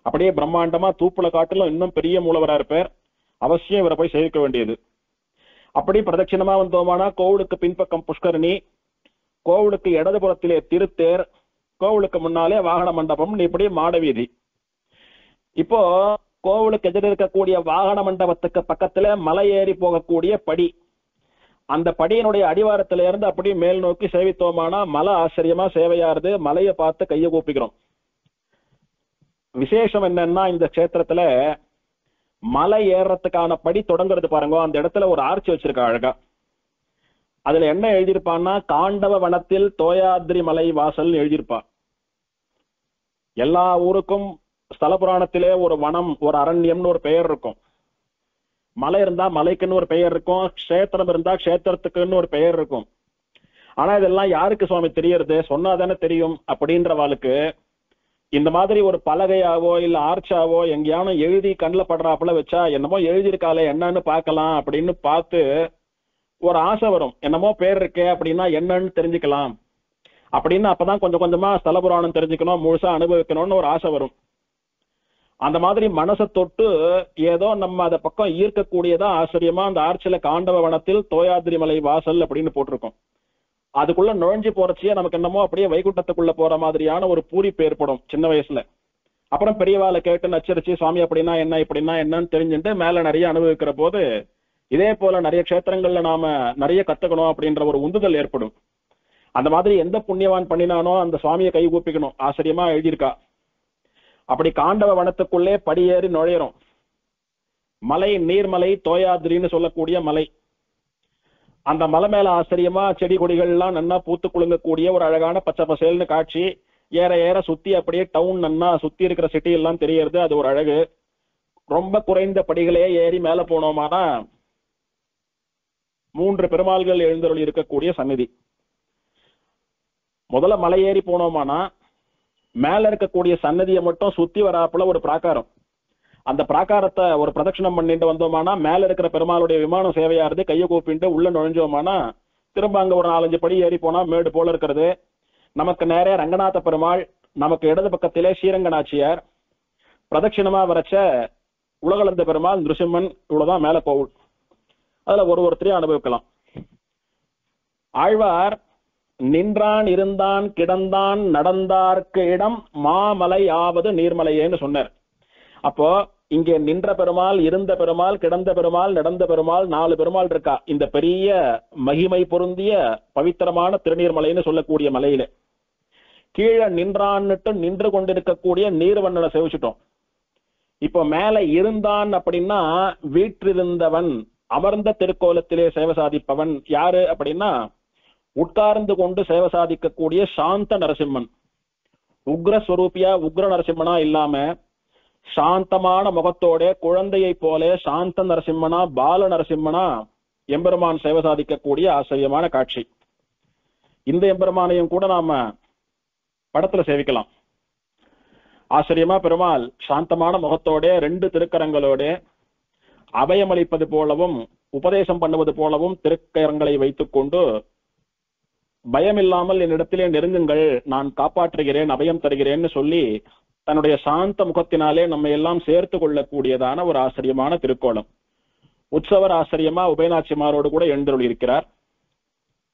அப்படியே பிரம்மாண்டமா தூப்புல காட்டிலும் இன்னும் பெரிய மூலவரா இருப்பார். அவசியம் இவரை போய் சேவிக்க வேண்டியது. அப்படி பிரதட்சிணமா வந்தோமானா கோவிலுக்கு பின்பக்கம் புஷ்கரணி, கோவிலுக்கு இடதுபுறத்திலே திருத்தேர், கோவிலுக்கு முன்னாலே வாகன மண்டபம், இப்படி மாடவீதி. இப்போ கோவிலுக்கு எதிர இருக்கக்கூடிய வாகன மண்டபத்துக்கு பக்கத்துல மலை ஏறி போகக்கூடிய படி. அந்த படியினுடைய அடிவாரத்தில இருந்து அப்படியே மேல் நோக்கி சேவித்தோமானா மலை ஆச்சரியமா சேவையாருது. மலையை பார்த்து கையை கூப்பிக்கிறோம். விசேஷம் என்னன்னா இந்த கஷேத்திரத்துல மலை ஏறத்துக்கான படி தொடங்குறது பாருங்க. அந்த இடத்துல ஒரு ஆர்ச்சி வச்சிருக்கா அழகா. அதுல என்ன எழுதியிருப்பான்னா, காண்டவ வனத்தில் தோயாத்ரி மலை வாசல் எழுதியிருப்பா. எல்லா ஊருக்கும் ஸ்தல புராணத்திலே ஒரு வனம், ஒரு அரண்யம்னு ஒரு பெயர் இருக்கும். மலை இருந்தா மலைக்குன்னு ஒரு பெயர் இருக்கும், கஷேத்திரம் இருந்தா கஷேத்திரத்துக்குன்னு ஒரு பெயர் இருக்கும். ஆனா இதெல்லாம் யாருக்கு சுவாமி தெரியறது? சொன்னாதானே தெரியும் அப்படின்றவாளுக்கு இந்த மாதிரி ஒரு பலகையாவோ இல்ல ஆர்ச்சாவோ எங்கேயானும் எழுதி கண்ணில் படுறாப்புல வச்சா என்னமோ எழுதியிருக்காளே என்னன்னு பார்க்கலாம் அப்படின்னு பார்த்து ஒரு ஆசை வரும். என்னமோ பேர் இருக்கே அப்படின்னா என்னன்னு தெரிஞ்சுக்கலாம் அப்படின்னு. அப்பதான் கொஞ்சம் கொஞ்சமா ஸ்தல புராணம் தெரிஞ்சுக்கணும், முழுசா அனுபவிக்கணும்னு ஒரு ஆசை வரும். அந்த மாதிரி மனசை தொட்டு ஏதோ நம்ம அதை பக்கம் ஈர்க்கக்கூடியதா ஆச்சரியமா அந்த ஆர்ச்சில காண்டவ வனத்தில் தோயாத்ரி மலை வாசல் அப்படின்னு போட்டிருக்கோம். அதுக்குள்ள நுழைஞ்சு போறச்சியே நமக்கு என்னமோ அப்படியே வைகுண்டத்துக்குள்ள போற மாதிரியான ஒரு பூரிப்பு ஏற்படும் சின்ன வயசுல. அப்புறம் பெரியவாளை கேட்டு நச்சரிச்சு சுவாமி அப்படின்னா என்ன இப்படின்னா என்னன்னு தெரிஞ்சுட்டு மேல நிறைய அனுபவிக்கிற போது இதே போல நிறைய க்ஷேத்திரங்கள்ல நாம நிறைய கத்துக்கணும் அப்படின்ற ஒரு உந்துதல் ஏற்படும். அந்த மாதிரி எந்த புண்ணியவான் பண்ணினானோ அந்த சுவாமியை கை கூப்பிக்கணும். ஆச்சரியமா எழுதியிருக்கா. அப்படி காண்டவ வனத்துக்குள்ளே படியேறி நுழையிறோம். மலை நீர்மலை தோயாத்ரின்னு சொல்லக்கூடிய மலை. அந்த மலை மேல ஆச்சரியமா செடி கொடிகள் எல்லாம் நன்னா பூத்து குலுங்கக்கூடிய ஒரு அழகான பச்சை பசேல்னு காட்சி. ஏற ஏற சுத்தி அப்படியே டவுன் நன்னா சுத்தி இருக்கிற சிட்டி எல்லாம் தெரியறது. அது ஒரு அழகு. ரொம்ப குறைந்த படிகளே ஏறி மேல போனோமானா 3 பெருமாள்கள் எழுந்தருளி இருக்கக்கூடிய சந்நிதி. முதல்ல மலை ஏறி போனோமானா மேல இருக்கக்கூடிய சன்னதியை மட்டும் சுத்தி வராப்புல ஒரு பிராகாரம். அந்த பிராகாரத்தை ஒரு பிரதட்சணம் பண்ணிட்டு வந்தோமானா மேல இருக்கிற பெருமாளுடைய விமானம் சேவையாருது. கையை கூப்பிட்டு உள்ள நுழைஞ்சோமானா திரும்ப அங்க ஒரு 4-5 படி ஏறி போனா மேடு போல இருக்கிறது. நமக்கு நேரே ரங்கநாத பெருமாள், நமக்கு இடது பக்கத்திலே ஸ்ரீரங்கநாச்சியார், பிரதட்சிணமா வரைச்ச உலகளந்த பெருமாள் நிருசிம்மன். இவ்வளவுதான் மேல போகும். அதுல ஒருத்தரையும் அனுபவிக்கலாம். ஆழ்வார் நின்றான் இருந்தான் கிடந்தான் நடந்தார்க்கு இடம் மாமலை ஆவது நீர்மலையேன்னு சொன்னார். அப்போ இங்கே நின்ற பெருமாள், இருந்த பெருமாள், கிடந்த பெருமாள், நடந்த பெருமாள், 4 பெருமாள் இருக்கா இந்த பெரிய மகிமை பொருந்திய பவித்திரமான திருநீர்மலைன்னு சொல்லக்கூடிய மலையில. கீழே நின்றான்னுட்டு நின்று கொண்டிருக்கக்கூடிய நீர்வண்ணனை சேவிச்சுட்டோம். இப்போ மேல இருந்தான் அப்படின்னா வீற்றிருந்தவன், அமர்ந்த திருக்கோலத்திலே சேவை சாதிப்பவன் யாரு அப்படின்னா உட்கார்ந்து கொண்டு சேவை சாதிக்கக்கூடிய சாந்த நரசிம்மன். உக்ரஸ்வரூபியா உக்ர நரசிம்மனா இல்லாம சாந்தமான முகத்தோட குழந்தையை போல சாந்த நரசிம்மனா பால நரசிம்மனா எம்பெருமான் சேவை சாதிக்கக்கூடிய ஆச்சரியமான காட்சி. இந்த எம்பெருமானையும் கூட நாம படத்துல சேவிக்கலாம். ஆச்சரியமா பெருமாள் சாந்தமான முகத்தோட 2 திருக்கரங்களோட அபயமளிப்பது போலவும் உபதேசம் பண்ணுவது போலவும் திருக்கரங்களை வைத்துக் கொண்டு பயமில்லாமல் என்னிடத்திலே நெருங்குங்கள், நான் காப்பாற்றுகிறேன், அபயம் தருகிறேன்னு சொல்லி தன்னுடைய சாந்த முகத்தினாலே நம்ம எல்லாம் சேர்த்து கொள்ளக்கூடியதான ஒரு ஆச்சரியமான திருக்கோலம். உற்சவர் ஆச்சரியமா உபயநாச்சிமாரோடு கூட எழுந்தருளி இருக்கிறார்.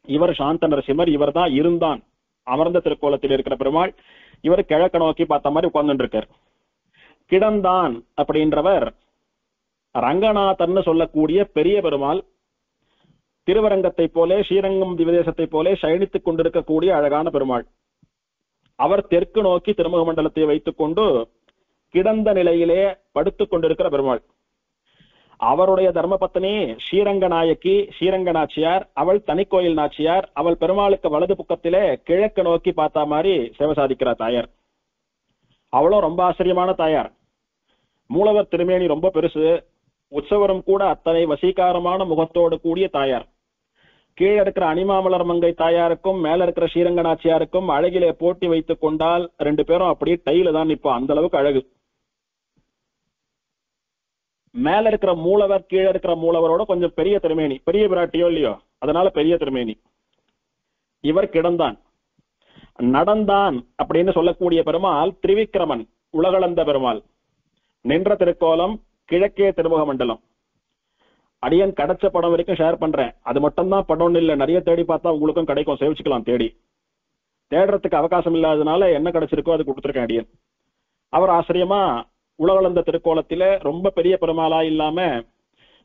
இவர் சாந்த நரசிம்மர். இவர் தான் இருந்தான் அமர்ந்த திருக்கோலத்தில் இருக்கிற பெருமாள். இவர் கிழக்க நோக்கி பார்த்த மாதிரி உட்கார்ந்து இருக்கார். கிடந்தான் அப்படின்றவர் ரங்கநாதன் சொல்லக்கூடிய பெரிய பெருமாள். திருவரங்கத்தை போலே ஸ்ரீரங்கம் திவதேசத்தை போலே சயனித்துக் கொண்டிருக்கக்கூடிய அழகான பெருமாள். அவர் தெற்கு நோக்கி திருமுக மண்டலத்தை வைத்துக் கொண்டு கிடந்த நிலையிலே படுத்துக் கொண்டிருக்கிற பெருமாள். அவருடைய தர்மபத்னி ஸ்ரீரங்க நாயக்கி ஸ்ரீரங்க நாச்சியார், அவள் தனிக்கோயில் நாச்சியார். அவள் பெருமாளுக்கு வலது பக்கத்திலே கிழக்கு நோக்கி பார்த்த மாதிரி சேவை சாதிக்கிறார் தாயார். அவளும் ரொம்ப ஆச்சரியமான தாயார். மூலவர் திருமேனி ரொம்ப பெருசு. உற்சவரும் கூட அத்தனை வசீகாரமான முகத்தோடு கூடிய தாயார். கீழே இருக்கிற அணிமாமலர் மங்கை தாயாருக்கும் மேல இருக்கிற ஸ்ரீரங்க நாச்சியாருக்கும் அழகிலே போட்டி வைத்துக் கொண்டால் 2 பேரும் அப்படியே டைல தான் நிற்பா. அந்த அளவுக்கு அழகு. மேல இருக்கிற மூலவர் கீழே இருக்கிற மூலவரோட கொஞ்சம் பெரிய திருமேனி, பெரிய பிராட்டியோ இல்லையோ அதனால பெரிய திருமேனி. இவர் கிடந்தான். நடந்தான் அப்படின்னு சொல்லக்கூடிய பெருமாள் திரிவிக்கிரமன், உலகளந்த பெருமாள். நின்ற திருக்கோலம் கிழக்கே திருமுக மண்டலம். அடியன் கிடைச்ச படம் வரைக்கும் ஷேர் பண்றேன். அது மட்டும்தான் படம்னு இல்லை, நிறைய தேடி பார்த்தா உங்களுக்கும் கிடைக்கும், சேவிச்சுக்கலாம். தேடுறதுக்கு அவகாசம் இல்லாததுனால என்ன கிடைச்சிருக்கோ அது கொடுத்துருக்கேன் அடியன். அவர் ஆச்சரியமா உலகளந்த திருக்கோலத்தில ரொம்ப பெரிய பெருமாளா இல்லாம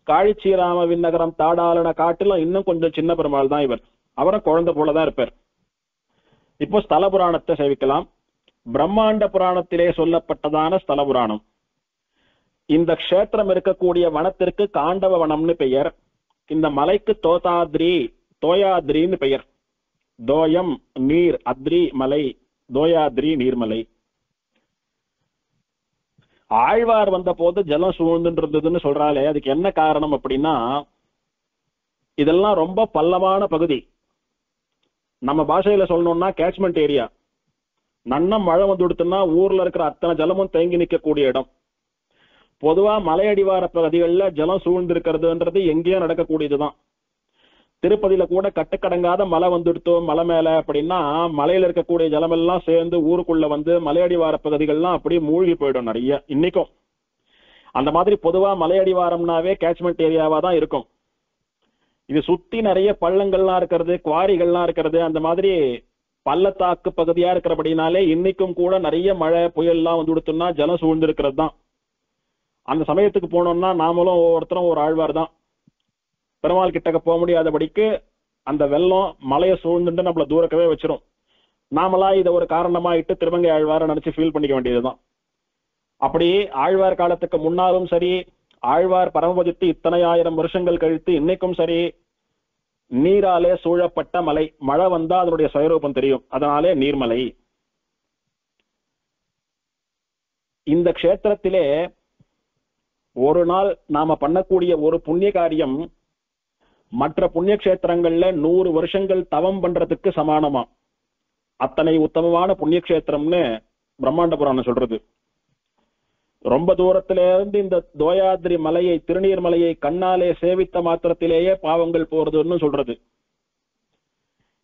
காழிச்சீராம விண்ணகரம் தாடாளன காட்டிலும் இன்னும் கொஞ்சம் சின்ன பெருமாள் தான் இவர். அவரும் குழந்தை போலதான் இருப்பார். இப்போ ஸ்தல புராணத்தை சேவிக்கலாம். பிரம்மாண்ட புராணத்திலே சொல்லப்பட்டதான ஸ்தல புராணம். இந்த க்ஷேத்திரம் இருக்கக்கூடிய வனத்திற்கு காண்டவ வனம்னு பெயர். இந்த மலைக்கு தோயாத்ரின்னு பெயர். தோயம் நீர், அத்ரி மலை, தோயாத்ரி நீர்மலை. ஆழ்வார் வந்த போது ஜலம் சூழ்ந்துன்றதுன்னு சொல்றாலே அதுக்கு என்ன காரணம் அப்படின்னா, இதெல்லாம் ரொம்ப பள்ளமான பகுதி. நம்ம பாஷையில சொல்லணும்னா கேட்ச்மெண்ட் ஏரியா. நன்னம் மழை வந்து கொடுத்தோம்னா ஊர்ல இருக்கிற அத்தனை ஜலமும் தேங்கி நிற்கக்கூடிய இடம். பொதுவா மலையடிவார பகுதிகளில் ஜலம் சூழ்ந்திருக்கிறதுன்றது எங்கேயும் நடக்கக்கூடியதுதான். திருப்பதியில கூட கட்டுக்கடங்காத மழை வந்துடுத்தோம் மலை மேல அப்படின்னா மலையில இருக்கக்கூடிய ஜலமெல்லாம் சேர்ந்து ஊருக்குள்ள வந்து மலையடிவார பகுதிகள்லாம் அப்படியே மூழ்கி போயிடும் நிறைய. இன்னைக்கும் அந்த மாதிரி பொதுவா மலையடிவாரம்னாவே கேட்ச்மெண்ட் ஏரியாவா தான் இருக்கும். இது சுத்தி நிறைய பள்ளங்கள்லாம் இருக்கிறது, குவாரிகள்லாம் இருக்கிறது. அந்த மாதிரி பள்ளத்தாக்கு பகுதியா இருக்கிறபடினாலே இன்னைக்கும் கூட நிறைய மழை புயல்லாம் வந்து கொடுத்தோம்னா ஜலம் சூழ்ந்திருக்கிறது தான். அந்த சமயத்துக்கு போனோம்னா நாமளும் ஒவ்வொருத்தரும் ஒரு ஆழ்வார் தான். பெருமாள் கிட்டக்க போக முடியாதபடிக்கு அந்த வெள்ளம் மலையை சூழ்ந்துட்டு நம்மள தூரக்கவே வச்சிரும். நாமளா இதை ஒரு காரணமாயிட்டு திருமங்கை ஆழ்வாரை நினைச்சு ஃபீல் பண்ணிக்க வேண்டியதுதான். அப்படி ஆழ்வார் காலத்துக்கு முன்னாலும் சரி, ஆழ்வார் பரமபதித்து இத்தனை ஆயிரம் வருஷங்கள் கழித்து இன்னைக்கும் சரி, நீராலே சூழப்பட்ட மலை. மழை வந்தா அதனுடைய சுயரூபம் தெரியும், அதனாலே நீர்மலை. இந்த க்ஷேத்திரத்திலே ஒரு நாள் நாம பண்ணக்கூடிய ஒரு புண்ணிய காரியம் மற்ற புண்ணிய கஷேத்திரங்கள்ல 100 வருஷங்கள் தவம் பண்றதுக்கு சமானமா. அத்தனை உத்தமமான புண்ணிய கஷேத்திரம்னு பிரம்மாண்ட புராணம் சொல்றது. ரொம்ப தூரத்தில இருந்து இந்த தோயாத்ரி மலையை, திருநீர் மலையை கண்ணாலே சேவித்த மாத்திரத்திலேயே பாவங்கள் போறதுன்னு சொல்றது.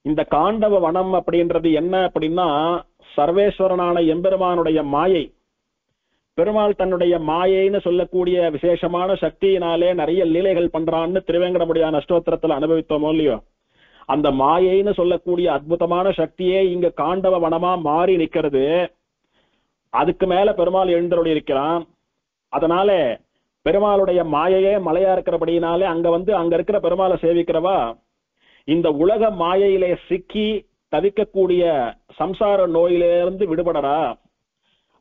இந்த காண்டவ வனம் அப்படின்றது என்ன அப்படின்னா, சர்வேஸ்வரனான எம்பெருமானுடைய மாயை. பெருமாள் தன்னுடைய மாயைன்னு சொல்லக்கூடிய விசேஷமான சக்தியினாலே நிறைய லீலைகள் பண்றான்னு திருவேங்கடமுடியான அஷ்டோத்திரத்துல அனுபவித்தோமோ இல்லையோ, அந்த மாயைன்னு சொல்லக்கூடிய அற்புதமான சக்தியே இங்க காண்டவ வனமா மாறி நிக்கிறது. அதுக்கு மேல பெருமாள் எழுந்தருளி இருக்கிறான். அதனால பெருமாளுடைய மாயையே மலையா இருக்கிறபடினாலே அங்க இருக்கிற பெருமாளை சேவிக்கிறவா இந்த உலக மாயையிலே சிக்கி தவிக்கக்கூடிய சம்சார நோயிலிருந்து விடுபடறா.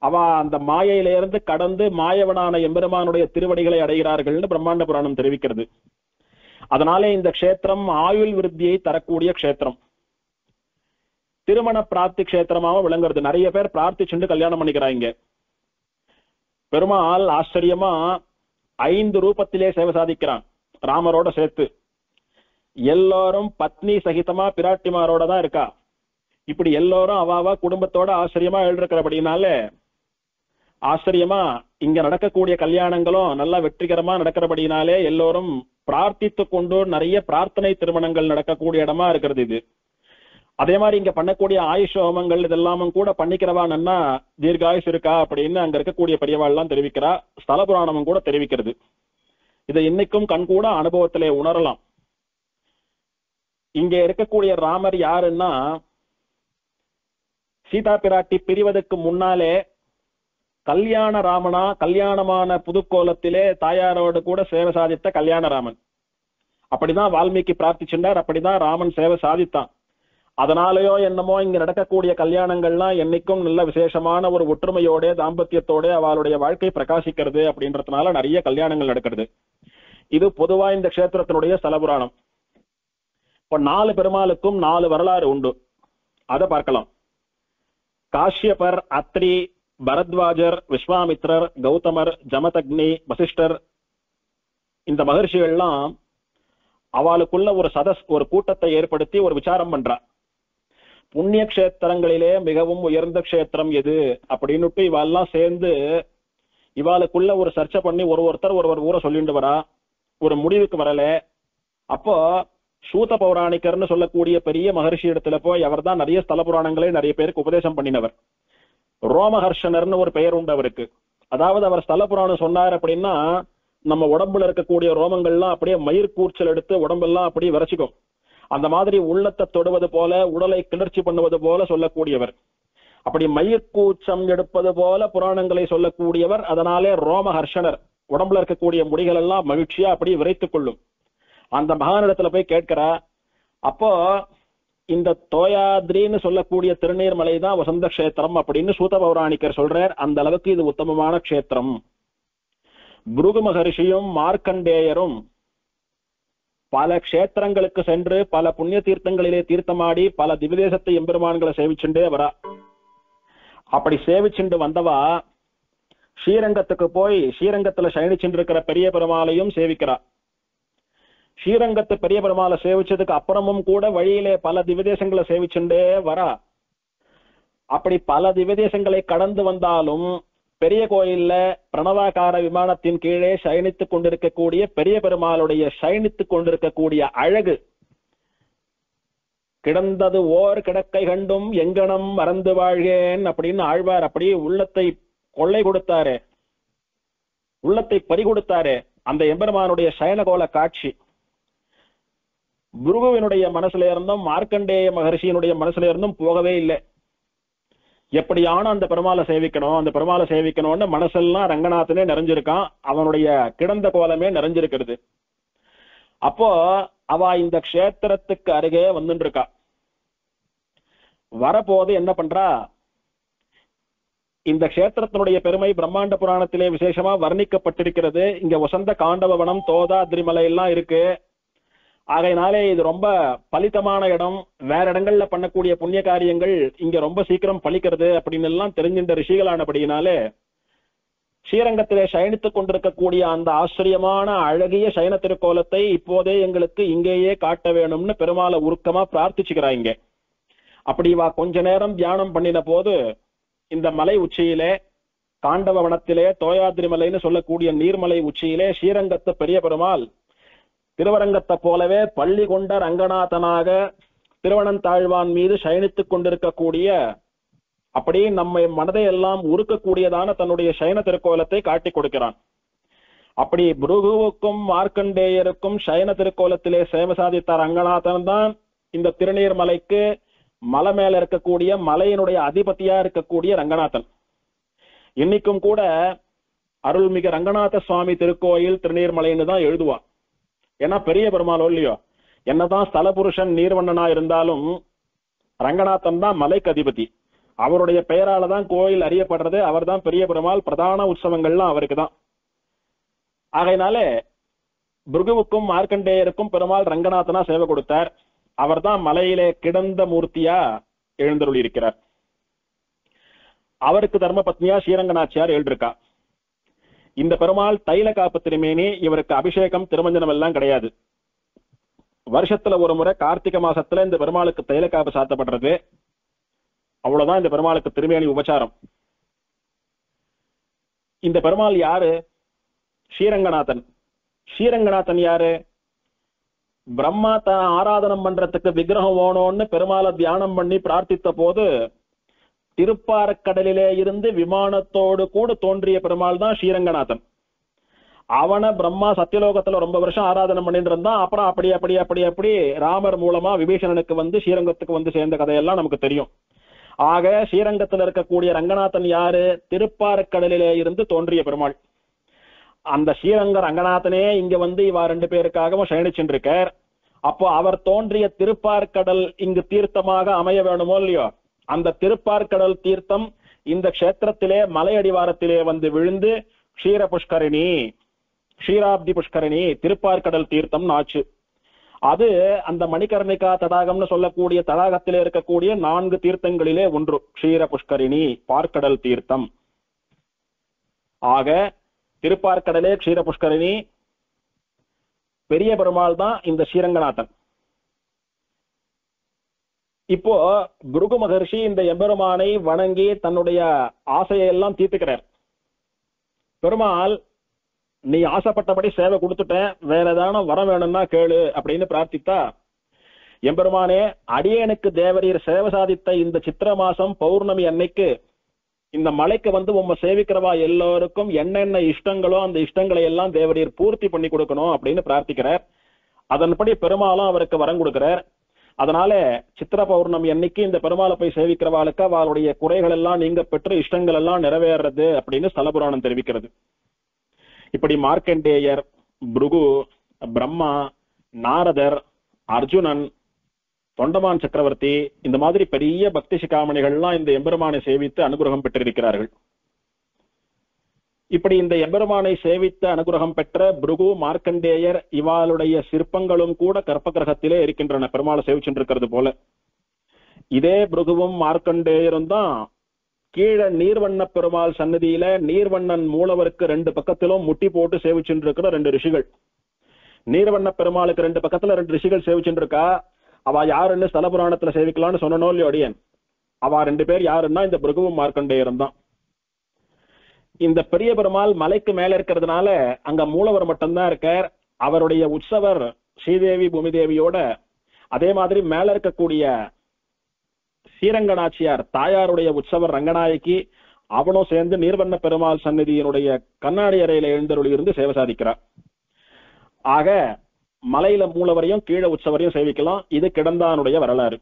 அவ அந்த மாயையிலிருந்து கடந்து மாயவனான எம்பெருமானுடைய திருவடிகளை அடைகிறார்கள்னு பிரம்மாண்ட புராணம் தெரிவிக்கிறது. அதனாலே இந்த க்ஷேத்திரம் ஆயுள் விருத்தியை தரக்கூடிய க்ஷேத்திரம், திருமண பிராப்தி க்ஷேத்திரமாக விளங்குறது. நிறைய பேர் பிரார்த்திச்சுண்டு கல்யாணம் பண்ணிக்கிறாங்க. பெருமாள் ஆச்சரியமா 5 ரூபத்திலே சேவை சாதிக்கிறான் ராமரோட சேர்த்து. எல்லாரும் பத்னி சகிதமா பிராட்டிமாரோட தான் இருக்கா. இப்படி எல்லாரும் அவாவா குடும்பத்தோட ஆச்சரியமா எழுதிருக்கிறபடினால ஆச்சரியமா இங்க நடக்கக்கூடிய கல்யாணங்களும் நல்லா வெற்றிகரமா நடக்கிறபடினாலே எல்லோரும் பிரார்த்தித்து கொண்டு நிறைய பிரார்த்தனை திருமணங்கள் நடக்கக்கூடிய இடமா இருக்கிறது இது. அதே மாதிரி இங்க பண்ணக்கூடிய ஆயுஷ் ஹோமங்கள் இதெல்லாமும் கூட பண்ணிக்கிறவா நன்னா தீர்காயுஷ் இருக்கா அப்படின்னு அங்க இருக்கக்கூடிய பெரியவாள்லாம் தெரிவிக்கிறா. ஸ்தல புராணமும் கூட தெரிவிக்கிறது. இதை இன்னைக்கும் கண்கூட அனுபவத்திலே உணரலாம். இங்க இருக்கக்கூடிய ராமர் யாருன்னா, சீதா பிராட்டி பிரிவதற்கு முன்னாலே கல்யாண ராமனா, கல்யாணமான புதுக்கோலத்திலே தாயாரோடு கூட சேவை சாதித்த கல்யாணராமன். அப்படிதான் வால்மீகி பிரார்த்திச்சுட்டார், அப்படிதான் ராமன் சேவை சாதித்தான். அதனாலயோ என்னமோ இங்க நடக்கக்கூடிய கல்யாணங்கள்லாம் என்னைக்கும் நல்ல விசேஷமான ஒரு ஒற்றுமையோட தாம்பத்தியத்தோட அவளுடைய வாழ்க்கை பிரகாசிக்கிறது அப்படின்றதுனால நிறைய கல்யாணங்கள் நடக்கிறது. இது பொதுவா இந்த க்ஷேத்திரத்தினுடைய ஸ்தலபுராணம். இப்ப 4 பெருமாளுக்கும் 4 வரலாறு உண்டு, அதை பார்க்கலாம். காஷ்யபர், அத்ரி, பரத்வாஜர், விஸ்வாமித்ரர், கௌதமர், ஜமதக்னி, வசிஷ்டர், இந்த மகர்ஷிகள்லாம் அவளுக்குள்ள ஒரு ஒரு கூட்டத்தை ஏற்படுத்தி ஒரு விசாரம் பண்றா. புண்ணிய கஷேத்திரங்களிலே மிகவும் உயர்ந்த க்ஷேத்திரம் எது அப்படின்னுட்டு இவாள்லாம் சேர்ந்து இவாளுக்குள்ள ஒரு சர்ச்சை பண்ணி ஒருத்தர் ஊரை சொல்லிட்டு வரா. ஒரு முடிவுக்கு வரல. அப்போ சூத பௌராணிகர்னு சொல்லக்கூடிய பெரிய மகர்ஷி இடத்துல போய் அவர் தான் நிறைய ஸ்தல புராணங்களை நிறைய பேருக்கு உபதேசம் பண்ணினவர். ரோமஹர்ஷனர்னு ஒரு பெயர் உண்டு அவருக்கு. அதாவது அவர் ஸ்தல புராணம் சொன்னார் அப்படின்னா நம்ம உடம்புல இருக்கக்கூடிய ரோமங்கள்லாம் அப்படியே மயிர் கூர்ச்சல் எடுத்து உடம்பெல்லாம் அப்படியே விரைச்சிக்கும். அந்த மாதிரி உள்ளத்தை தொடுவது போல, உடலை கிளர்ச்சி பண்ணுவது போல சொல்லக்கூடியவர். அப்படி மயிர் கூச்சம் எடுப்பது போல புராணங்களை சொல்லக்கூடியவர். அதனாலே ரோமஹர்ஷனர் உடம்புல இருக்கக்கூடிய முடிகள் எல்லாம் மகிழ்ச்சியா அப்படியே விரைத்துக் கொள்ளும். அந்த மகானிடத்துல போய் கேட்கிறா. அப்போ இந்த தோயாத்ரின்னு சொல்லக்கூடிய திருநீர்மலை தான் வசந்த கஷேத்திரம் அப்படின்னு சூத பௌராணிக்கர் சொல்றார். அந்த அளவுக்கு இது உத்தமமான கஷேத்திரம். புருகு மகரிஷியும் மார்க்கண்டேயரும் பல கஷேத்திரங்களுக்கு சென்று பல புண்ணிய தீர்த்தங்களிலே தீர்த்தமாடி பல திவ்யதேசத்தை எம்பெருமான்களை சேவிச்சுண்டே வரா. அப்படி சேவிச்சுண்டு வந்தவா ஸ்ரீரங்கத்துக்கு போய் ஸ்ரீரங்கத்துல சயனிச்சுட்டு இருக்கிற பெரிய பெருமாளையும் சேவிக்கிறா. ஸ்ரீரங்கத்து பெரிய பெருமாளை சேவிச்சதுக்கு அப்புறமும் கூட வழியிலே பல திவ்யதேசங்களை சேவிச்சுண்டே வரா. அப்படி பல திவ்யதேசங்களை கடந்து வந்தாலும் பெரிய கோயில்ல பிரணவாகார விமானத்தின் கீழே சயனித்துக் கொண்டிருக்கக்கூடிய பெரிய பெருமாளுடைய சயனித்துக் கொண்டிருக்கக்கூடிய அழகு, கிடந்தது ஓர் கிடக்கை கண்டும் எங்கனம் மறந்து வாழ்கேன் அப்படின்னு ஆழ்வார் அப்படியே உள்ளத்தை கொள்ளை கொடுத்தாரு, உள்ளத்தை பறி கொடுத்தாரு. அந்த எம்பெருமானுடைய சயனகோல காட்சி புருகுவினுடைய மனசுல இருந்தும் மார்க்கண்டேய மகர்ஷியினுடைய மனசுல இருந்தும் போகவே இல்லை. எப்படியான அந்த பெருமாளை சேவிக்கணும், அந்த பெருமாளை சேவிக்கணும்னு மனசெல்லாம் ரங்கநாதனே நிறைஞ்சிருக்கான். அவனுடைய கிடந்த கோலமே நிறைஞ்சிருக்கிறது. அப்போ அவ இந்த கஷேத்திரத்துக்கு அருகே வந்துட்டு இருக்கா. வரப்போது என்ன பண்றா, இந்த கஷேத்திரத்தினுடைய பெருமை பிரம்மாண்ட புராணத்திலே விசேஷமா வர்ணிக்கப்பட்டிருக்கிறது. இங்க வசந்த காண்டவவனம், தோதாத்ரிமலை எல்லாம் இருக்கு. ஆகையினாலே இது ரொம்ப பலிதமான இடம். வேற இடங்கள்ல பண்ணக்கூடிய புண்ணிய காரியங்கள் இங்க ரொம்ப சீக்கிரம் பலிக்கிறது அப்படின்னு எல்லாம் தெரிஞ்சின்ற ரிஷிகளானபடியினாலே ஸ்ரீரங்கத்திலே சயனித்துக் கொண்டிருக்கக்கூடிய அந்த ஆச்சரியமான அழகிய சயன திருக்கோலத்தை இப்போதே எங்களுக்கு இங்கேயே காட்ட வேணும்னு பெருமாளை உருக்கமா பிரார்த்திச்சுக்கிறாங்க. அப்படி வா கொஞ்ச நேரம் தியானம் பண்ணின போது இந்த மலை உச்சியிலே, காண்டவவனத்திலே தோயாத்ரிமலைன்னு சொல்லக்கூடிய நீர்மலை உச்சியிலே ஸ்ரீரங்கத்து பெரிய பெருமாள் திருவரங்கத்தை போலவே பள்ளி கொண்ட ரங்கநாதனாக திருவனந்தாழ்வான் மீது சயனித்துக் கொண்டிருக்கக்கூடிய, அப்படியே நம்ம மனதை எல்லாம் உருக்கக்கூடியதான தன்னுடைய சயன திருக்கோலத்தை காட்டி கொடுக்கிறான். அப்படி புருகுவுக்கும் மார்க்கண்டேயருக்கும் சயன திருக்கோலத்திலே சேவை சாதித்த ரங்கநாதன் தான் இந்த திருநீர்மலைக்கு மலை மேல இருக்கக்கூடிய மலையினுடைய அதிபதியா இருக்கக்கூடிய ரங்கநாதன். இன்னைக்கும் கூட அருள்மிகு ரங்கநாத சுவாமி திருக்கோயில் திருநீர்மலைன்னு தான் எழுதுவான். ஏன்னா பெரிய பெருமாளோ இல்லையோ, என்னதான் ஸ்தல புருஷன் நீர்வண்ணனா இருந்தாலும் ரங்கநாதன் தான் மலைக்கு அதிபதி. அவருடைய பெயரால தான் கோயில் அறியப்படுறது. அவர் தான் பெரிய பெருமாள். பிரதான உற்சவங்கள்லாம் அவருக்கு தான். ஆகையினாலே புருகுவுக்கும் மார்க்கண்டேயருக்கும் பெருமாள் ரங்கநாதனா சேவை கொடுத்தார். அவர் தான் மலையிலே கிடந்த மூர்த்தியா எழுந்தருளி இருக்கிறார். அவருக்கு தர்ம பத்னியா ஸ்ரீரங்கநாச்சியார் எழுதிருக்கா. இந்த பெருமாள் தைல காப்பு திருமேனி. இவருக்கு அபிஷேகம் திருமஞ்சனம் எல்லாம் கிடையாது. வருஷத்துல ஒரு முறை கார்த்திகை மாசத்துல இந்த பெருமாளுக்கு தைல காப்பு சாத்தப்படுறது. அவ்வளவுதான் இந்த பெருமாளுக்கு திருமேனி உபச்சாரம். இந்த பெருமாள் யாரு? ஸ்ரீரங்கநாதன். ஸ்ரீரங்கநாதன் யாரு? பிரம்மா தான் ஆராதனம் பண்றதுக்கு விக்கிரகம் வேணும்னு பெருமாளை தியானம் பண்ணி பிரார்த்தித்த போது திருப்பாரக்கடலிலே இருந்து விமானத்தோடு கூட தோன்றிய பெருமாள் தான் ஸ்ரீரங்கநாதன். அவனை பிரம்மா சத்தியலோகத்துல ரொம்ப வருஷம் ஆராதனை பண்ணிட்டு இருந்தான். அப்புறம் அப்படி அப்படி அப்படி அப்படி ராமர் மூலமா விபீஷணனுக்கு வந்து ஸ்ரீரங்கத்துக்கு வந்து சேர்ந்த கதையெல்லாம் நமக்கு தெரியும். ஆக ஸ்ரீரங்கத்துல இருக்கக்கூடிய ரங்கநாதன் யாரு? திருப்பாரக்கடலிலே இருந்து தோன்றிய பெருமாள். அந்த ஸ்ரீரங்க ரங்கநாதனே இங்க வந்து இவா ரெண்டு பேருக்காகவும் சயனிச்சுருக்கார். அப்போ அவர் தோன்றிய திருப்பார்கடல் இங்கு தீர்த்தமாக அமைய வேணுமோ இல்லையோ, அந்த திருப்பார்கடல் தீர்த்தம் இந்த கஷேத்திரத்திலே மலையடிவாரத்திலே வந்து விழுந்து க்ஷீர புஷ்கரணி, க்ஷீராப்தி புஷ்கரணி, திருப்பார்கடல் தீர்த்தம் ஆச்சு. அது அந்த மணிகர்ணிகா தடாகம்னு சொல்லக்கூடிய தடாகத்திலே இருக்கக்கூடிய 4 தீர்த்தங்களிலே ஒன்று க்ஷீர புஷ்கரிணி, பார்க்கடல் தீர்த்தம். ஆக திருப்பார்கடலே க்ஷீர புஷ்கரிணி. பெரிய பெருமாள் தான் இந்த ஸ்ரீரங்கநாதன். இப்போ புருகு மகர்ஷி இந்த எம்பெருமானை வணங்கி தன்னுடைய ஆசையெல்லாம் தீர்த்துக்கிறார். பெருமாள், நீ ஆசைப்பட்டபடி சேவை கொடுத்துட்டேன், வேற ஏதான வரம் வேணும்னா கேளு அப்படின்னு பிரார்த்தித்தா, எம்பெருமானே, அடியேனுக்கு தேவரீர் சேவை சாதித்த இந்த சித்திர மாசம் பௌர்ணமி அன்னைக்கு இந்த மலைக்கு வந்து உம்ம சேவிக்கிறவா எல்லோருக்கும் என்னென்ன இஷ்டங்களோ அந்த இஷ்டங்களை எல்லாம் தேவரீர் பூர்த்தி பண்ணி கொடுக்கணும் அப்படின்னு பிரார்த்திக்கிறார். அதன்படி பெருமாளும் அவருக்கு வரம் கொடுக்கிறார். அதனால சித்திர பௌர்ணமி அன்னைக்கு இந்த பெருமாளை போய் சேவிக்கிறவாளுக்கு அவளுடைய குறைகள் எல்லாம் நீங்க பெற்று இஷ்டங்கள் எல்லாம் நிறைவேறது அப்படின்னு ஸ்தல புராணம் தெரிவிக்கிறது. இப்படி மார்க்கண்டேயர், பிருகு, பிரம்மா, நாரதர், அர்ஜுனன், தொண்டமான் சக்கரவர்த்தி, இந்த மாதிரி பெரிய பக்தி சிகாமணிகள்லாம் இந்த எம்பெருமானை சேவித்து அனுகிரகம் பெற்றிருக்கிறார்கள். இப்படி இந்த எம்பெருமானை சேவித்த அனுகிரகம் பெற்ற பிருகு, மார்க்கண்டேயர் இவாளுடைய சிற்பங்களும் கூட கற்ப கிரகத்திலே இருக்கின்றன, பெருமாளை சேவிச்சுருக்கிறது போல. இதே பிருகுவும் மார்க்கண்டேயரும் தான் கீழே நீர்வண்ண பெருமாள் சன்னதியில நீர்வண்ணன் மூலவருக்கு 2 பக்கத்திலும் முட்டி போட்டு சேவிச்சுருக்கிற 2 ரிஷிகள். நீர்வண்ண பெருமாளுக்கு 2 பக்கத்துல 2 ரிஷிகள் சேவிச்சுருக்கா. அவ யாருன்னு ஸ்தல புராணத்துல சேவிக்கலாம்னு சொன்னனோ இல்லையோ அடியன். அவ 2 பேர் யாருன்னா இந்த பிருகுவும் மார்க்கண்டேயரும் தான். இந்த பெரிய பெருமாள் மலைக்கு மேல இருக்கிறதுனால அங்க மூலவர் மட்டும்தான் இருக்கார். அவருடைய உற்சவர் ஸ்ரீதேவி பூமிதேவியோட, அதே மாதிரி மேல இருக்கக்கூடிய ஸ்ரீரங்கநாச்சியார் தாயாருடைய உற்சவர் ரங்கநாயகி அவனும் சேர்ந்து நீர்வண்ண பெருமாள் சன்னதியினுடைய கண்ணாடி அறையில எழுந்தருளி இருந்து சேவை சாதிக்கிறார். ஆக மலையில மூலவரையும் கீழே உற்சவரையும் சேவிக்கலாம். இது கிடந்தானுடைய வரலாறு.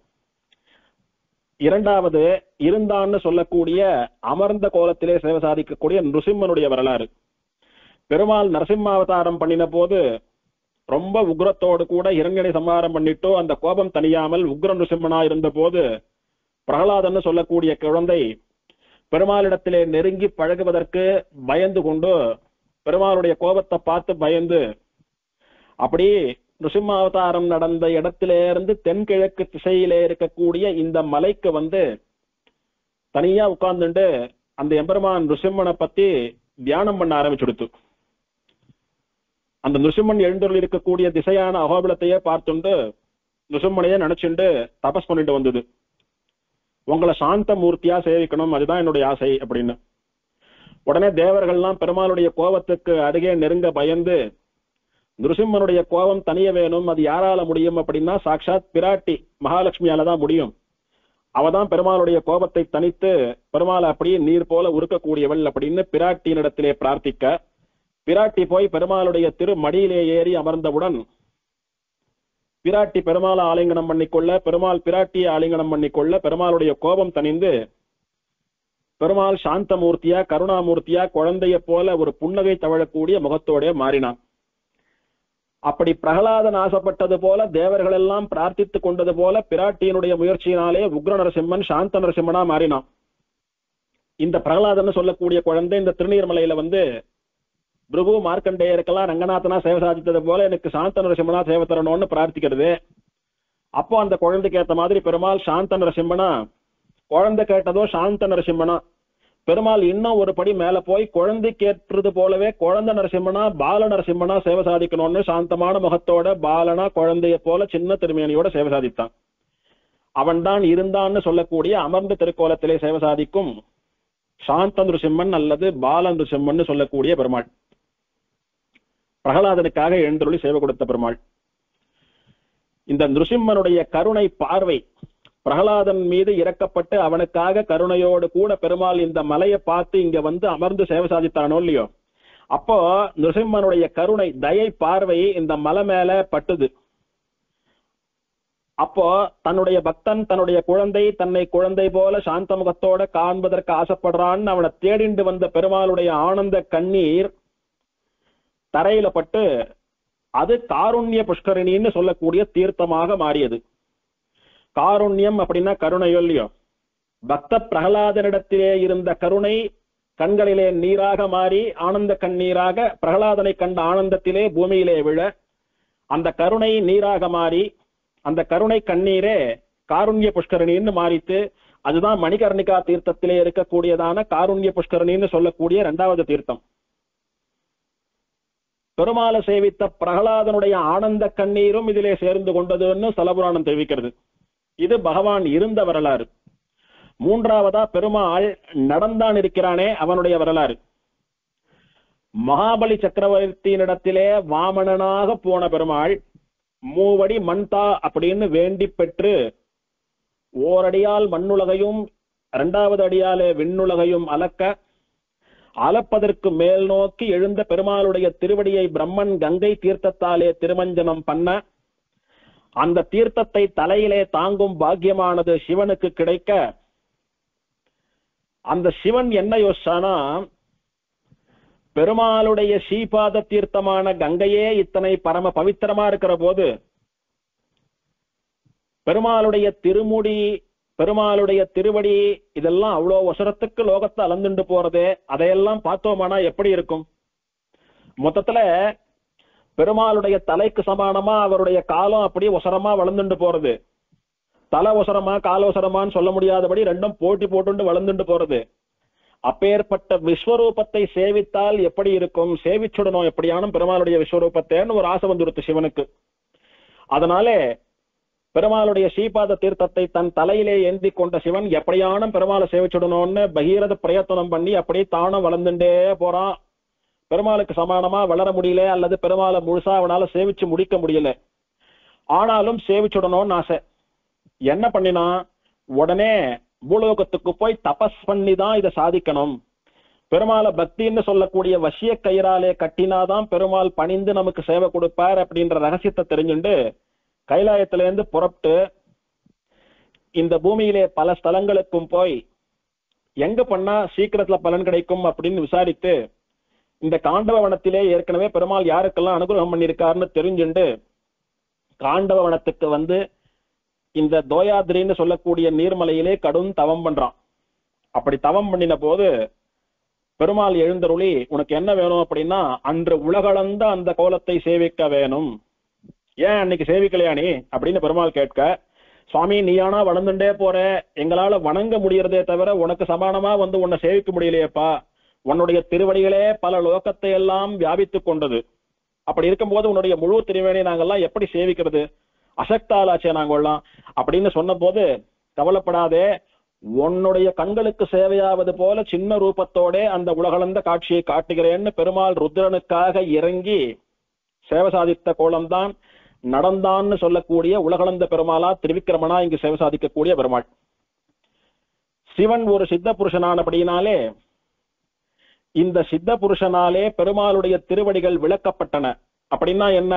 இரண்டாவது, இருந்தான்னு சொல்லக்கூடிய அமர்ந்த கோலத்திலே சேவை சாதிக்கக்கூடிய நிருசிம்மனுடைய வரலாறு. பெருமாள் நரசிம்மாவதாரம் பண்ணின போது ரொம்ப உக்ரத்தோடு கூட இரண்யனை சம்ஹாரம் பண்ணிட்டோ அந்த கோபம் தனியாமல் உக்ர நிருசிம்மனா இருந்த போது பிரகலாதன்னு சொல்லக்கூடிய குழந்தை பெருமாளிடத்திலே நெருங்கி பழகுவதற்கு பயந்து கொண்டு பெருமாளுடைய கோபத்தை பார்த்து பயந்து அப்படி நிருசிம்மாவதாரம் நடந்த இடத்திலிருந்து தென்கிழக்கு திசையிலே இருக்கக்கூடிய இந்த மலைக்கு வந்து தனியா உட்கார்ந்துட்டு அந்த எம்பெருமான் நிருசிம்மனை பத்தி தியானம் பண்ண ஆரம்பிச்சுடுத்து. அந்த நிருசிம்மன் எழுந்தருள் இருக்கக்கூடிய திசையான அகோபிலத்தையே பார்த்துண்டு நிருசிம்மனையே நினைச்சுண்டு தபஸ் பண்ணிட்டு வந்தது. உங்களை சாந்த மூர்த்தியா சேவிக்கணும், அதுதான் என்னுடைய ஆசை அப்படின்னு. உடனே தேவர்கள்லாம் பெருமாளுடைய கோபத்துக்கு அருகே நெருங்க பயந்து, நிருசிம்மனுடைய கோபம் தனிய வேணும், அது யாரால முடியும் அப்படின்னா சாட்சாத் பிராட்டி மகாலட்சுமியால தான் முடியும். அவதான் பெருமாளுடைய கோபத்தை தனித்து பெருமாளை அப்படியே நீர் போல உருக்கக்கூடியவள் அப்படின்னு பிராட்டியினிடத்திலே பிரார்த்திக்க, பிராட்டி போய் பெருமாளுடைய திருமடியிலே ஏறி அமர்ந்தவுடன் பிராட்டி பெருமாளை ஆலிங்கனம் பண்ணிக்கொள்ள, பெருமாள் பிராட்டியை ஆலிங்கனம் பண்ணிக்கொள்ள பெருமாளுடைய கோபம் தனிந்து பெருமாள் சாந்த மூர்த்தியா கருணாமூர்த்தியா குழந்தைய போல ஒரு புன்னகை தவழக்கூடிய முகத்தோட மாறினான். அப்படி பிரகலாதன் ஆசைப்பட்டது போல தேவர்கள் எல்லாம் பிரார்த்தித்துக் கொண்டது போல பிராட்டியினுடைய முயற்சியினாலே உக்ர நரசிம்மன் சாந்த நரசிம்மனா மாறினான். இந்த பிரகலாதன் சொல்லக்கூடிய குழந்தை இந்த திருநீர்மலையில வந்து பிருகு மார்க்கண்டேயருக்கெல்லாம் ரங்கநாதனா சேவை சாதித்தது போல எனக்கு சாந்த நரசிம்மனா சேவை தரணும்னு பிரார்த்திக்கிறது. அப்போ அந்த குழந்தைக்கு ஏற்ற மாதிரி பெருமாள் சாந்த நரசிம்மனா, குழந்தை கேட்டதோ சாந்த நரசிம்மனா, பெருமாள் இன்னும் ஒரு படி மேல போய் குழந்தை கேட்டது போலவே குழந்தை நரசிம்மனா பால நரசிம்மனா சேவை சாதிக்கணும்னு சாந்தமான முகத்தோட பாலனா குழந்தைய போல சின்ன திருமேனியோட சேவை சாதித்தான். அவன் தான் இருந்தான்னு சொல்லக்கூடிய அமர்ந்த திருக்கோலத்திலே சேவை சாதிக்கும் சாந்த நிருசிம்மன் அல்லது பால நிருசிம்மன் சொல்லக்கூடிய பெருமாள். பிரகலாதனுக்காக எழுந்தருளி சேவை கொடுத்த பெருமாள். இந்த நிருசிம்மனுடைய கருணை பார்வை பிரகலாதன் மீது இறக்கப்பட்டு அவனுக்காக கருணையோடு கூட பெருமாள் இந்த மலையை பார்த்து இங்க வந்து அமர்ந்து சேவை சாதித்தானோ இல்லையோ, அப்போ நிருசிம்மனுடைய கருணை தயை பார்வை இந்த மலை மேல பட்டுது. அப்போ தன்னுடைய பக்தன் தன்னுடைய குழந்தை தன்னை குழந்தை போல சாந்த முகத்தோட காண்பதற்கு ஆசைப்படுறான்னு அவனை தேடிண்டு வந்த பெருமாளுடைய ஆனந்த கண்ணீர் தரையில பட்டு அது காருண்ய புஷ்கரிணின்னு சொல்லக்கூடிய தீர்த்தமாக மாறியது. காருண்யம் அப்படின்னா கருணையோ இல்லையோ, பக்த பிரகலாதனிடத்திலே இருந்த கருணை கண்களிலே நீராக மாறி ஆனந்த கண்ணீராக பிரகலாதனை கண்ட ஆனந்தத்திலே பூமியிலே விழ அந்த கருணை நீராக மாறி அந்த கருணை கண்ணீரே காருண்ய புஷ்கரணின்னு மாறித்து. அதுதான் மணிகர்ணிகா தீர்த்தத்திலே இருக்கக்கூடியதான காருண்ய புஷ்கரணின்னு சொல்லக்கூடிய 2வது தீர்த்தம். பெருமாளை சேவித்த பிரகலாதனுடைய ஆனந்த கண்ணீரும் இதிலே சேர்ந்து கொண்டதுன்னு ஸ்தலபுராணம் தெரிவிக்கிறது. இது பகவான் இருந்த வரலாறு. 3வதா பெருமாள் நடந்தான் இருக்கிறானே அவனுடைய வரலாறு. மகாபலி சக்கரவர்த்தியினிடத்திலே வாமனனாக போன பெருமாள் மூவடி மண்தா அப்படின்னு வேண்டி பெற்று ஓரடியால் மண்ணுலகையும் 2வது அடியாலே விண்ணுலகையும் அளப்பதற்கு மேல் நோக்கி எழுந்த பெருமாளுடைய திருவடியை பிரம்மன் கங்கை தீர்த்தத்தாலே திருமஞ்சனம் பண்ண அந்த தீர்த்தத்தை தலையிலே தாங்கும் பாக்கியமானது சிவனுக்கு கிடைக்க அந்த சிவன் என்ன யோசிச்சானா, பெருமாளுடைய ஸ்ரீபாத தீர்த்தமான கங்கையே இத்தனை பரம பவித்திரமா இருக்கிற போது பெருமாளுடைய திருமுடி, பெருமாளுடைய திருவடி இதெல்லாம் அவ்வளவு ஒசரத்துக்கு லோகத்தை அளந்துண்டு போறது, அதையெல்லாம் பார்த்தோமானா எப்படி இருக்கும்? மொத்தத்துல பெருமாளுடைய தலைக்கு சமானமா அவருடைய காலம் அப்படியே ஒசரமா வளர்ந்துட்டு போறது. தலை ஒசரமா கால ஒசரமான்னு சொல்ல முடியாதபடி ரெண்டும் போட்டி போட்டு வளர்ந்துட்டு போறது. அப்பேற்பட்ட விஸ்வரூபத்தை சேவித்தால் எப்படி இருக்கும்? சேவிச்சுடணும் எப்படியானும் பெருமாளுடைய விஸ்வரூபத்தைன்னு ஒரு ஆசை வந்துடுத்து சிவனுக்கு. அதனால பெருமாளுடைய ஸ்ரீபாத தீர்த்தத்தை தன் தலையிலே ஏந்தி கொண்ட சிவன் எப்படியானும் பெருமாளை சேவிச்சுடணும்னு பகீரத பிரயத்தனம் பண்ணி அப்படியே தானும் வளர்ந்துட்டே போறான். பெருமாளுக்கு சமானமா வளர முடியல, அல்லது பெருமாளை முழுசா அவனால சேவிச்சு முடிக்க முடியல. ஆனாலும் சேவிச்சுடணும்னு ஆசை. என்ன பண்ணினா, உடனே பூலோகத்துக்கு போய் தபஸ் பண்ணி தான் இதை சாதிக்கணும். பெருமாளை பக்தின்னு சொல்லக்கூடிய வசிய கயிறாலே கட்டினாதான் பெருமாள் பணிந்து நமக்கு சேவை கொடுப்பார் அப்படின்ற ரகசியத்தை தெரிஞ்சுண்டு கைலாயத்திலேருந்து புறப்பட்டு இந்த பூமியிலே பல ஸ்தலங்களுக்கும் போய் எங்க பண்ணா சீக்கிரத்துல பலன் கிடைக்கும் அப்படின்னு விசாரித்து இந்த காண்டவவனத்திலே ஏற்கனவே பெருமாள் யாருக்கெல்லாம் அனுகிரகம் பண்ணியிருக்காருன்னு தெரிஞ்சுண்டு காண்டவவனத்துக்கு வந்து இந்த தோயாதிரின்னு சொல்லக்கூடிய நீர்மலையிலே கடும் தவம் பண்றான். அப்படி தவம் பண்ணின போது பெருமாள் எழுந்தருளி, உனக்கு என்ன வேணும் அப்படின்னா, அன்று உலகளந்த அந்த கோலத்தை சேவிக்க வேணும். ஏன் அன்னைக்கு சேவிக்கலையா நீ அப்படின்னு பெருமாள் கேட்க, சுவாமி நீயானா வளர்ந்துட்டே போற, எங்களால வணங்க முடியறதே தவிர உனக்கு சமானமா வந்து உன்னை சேவிக்க முடியலையேப்பா. உன்னுடைய திருவடிகளே பல லோகத்தை எல்லாம் வியாபித்து கொண்டது. அப்படி இருக்கும்போது உன்னுடைய முழு திருவேணி நாங்கெல்லாம் எப்படி சேவிக்கிறது? அசக்தாலாச்சே நாங்கெல்லாம் அப்படின்னு சொன்ன போது, கவலைப்படாதே, உன்னுடைய கண்களுக்கு சேவையாவது போல சின்ன ரூபத்தோட அந்த உலகளந்த காட்சியை காட்டுகிறேன்னு பெருமாள் ருத்ரனுக்காக இறங்கி சேவை சாதித்த கோலம்தான் நடந்தான்னு சொல்லக்கூடிய உலகளந்த பெருமாளா திருவிக்கிரமனா இங்கு சேவை சாதிக்கக்கூடிய பெருமாள். சிவன் ஒரு சித்த புருஷனானபடியினாலே இந்த சித்த புருஷனாலே பெருமாளுடைய திருவடிகள் விளக்கப்பட்டன. அப்படின்னா என்ன?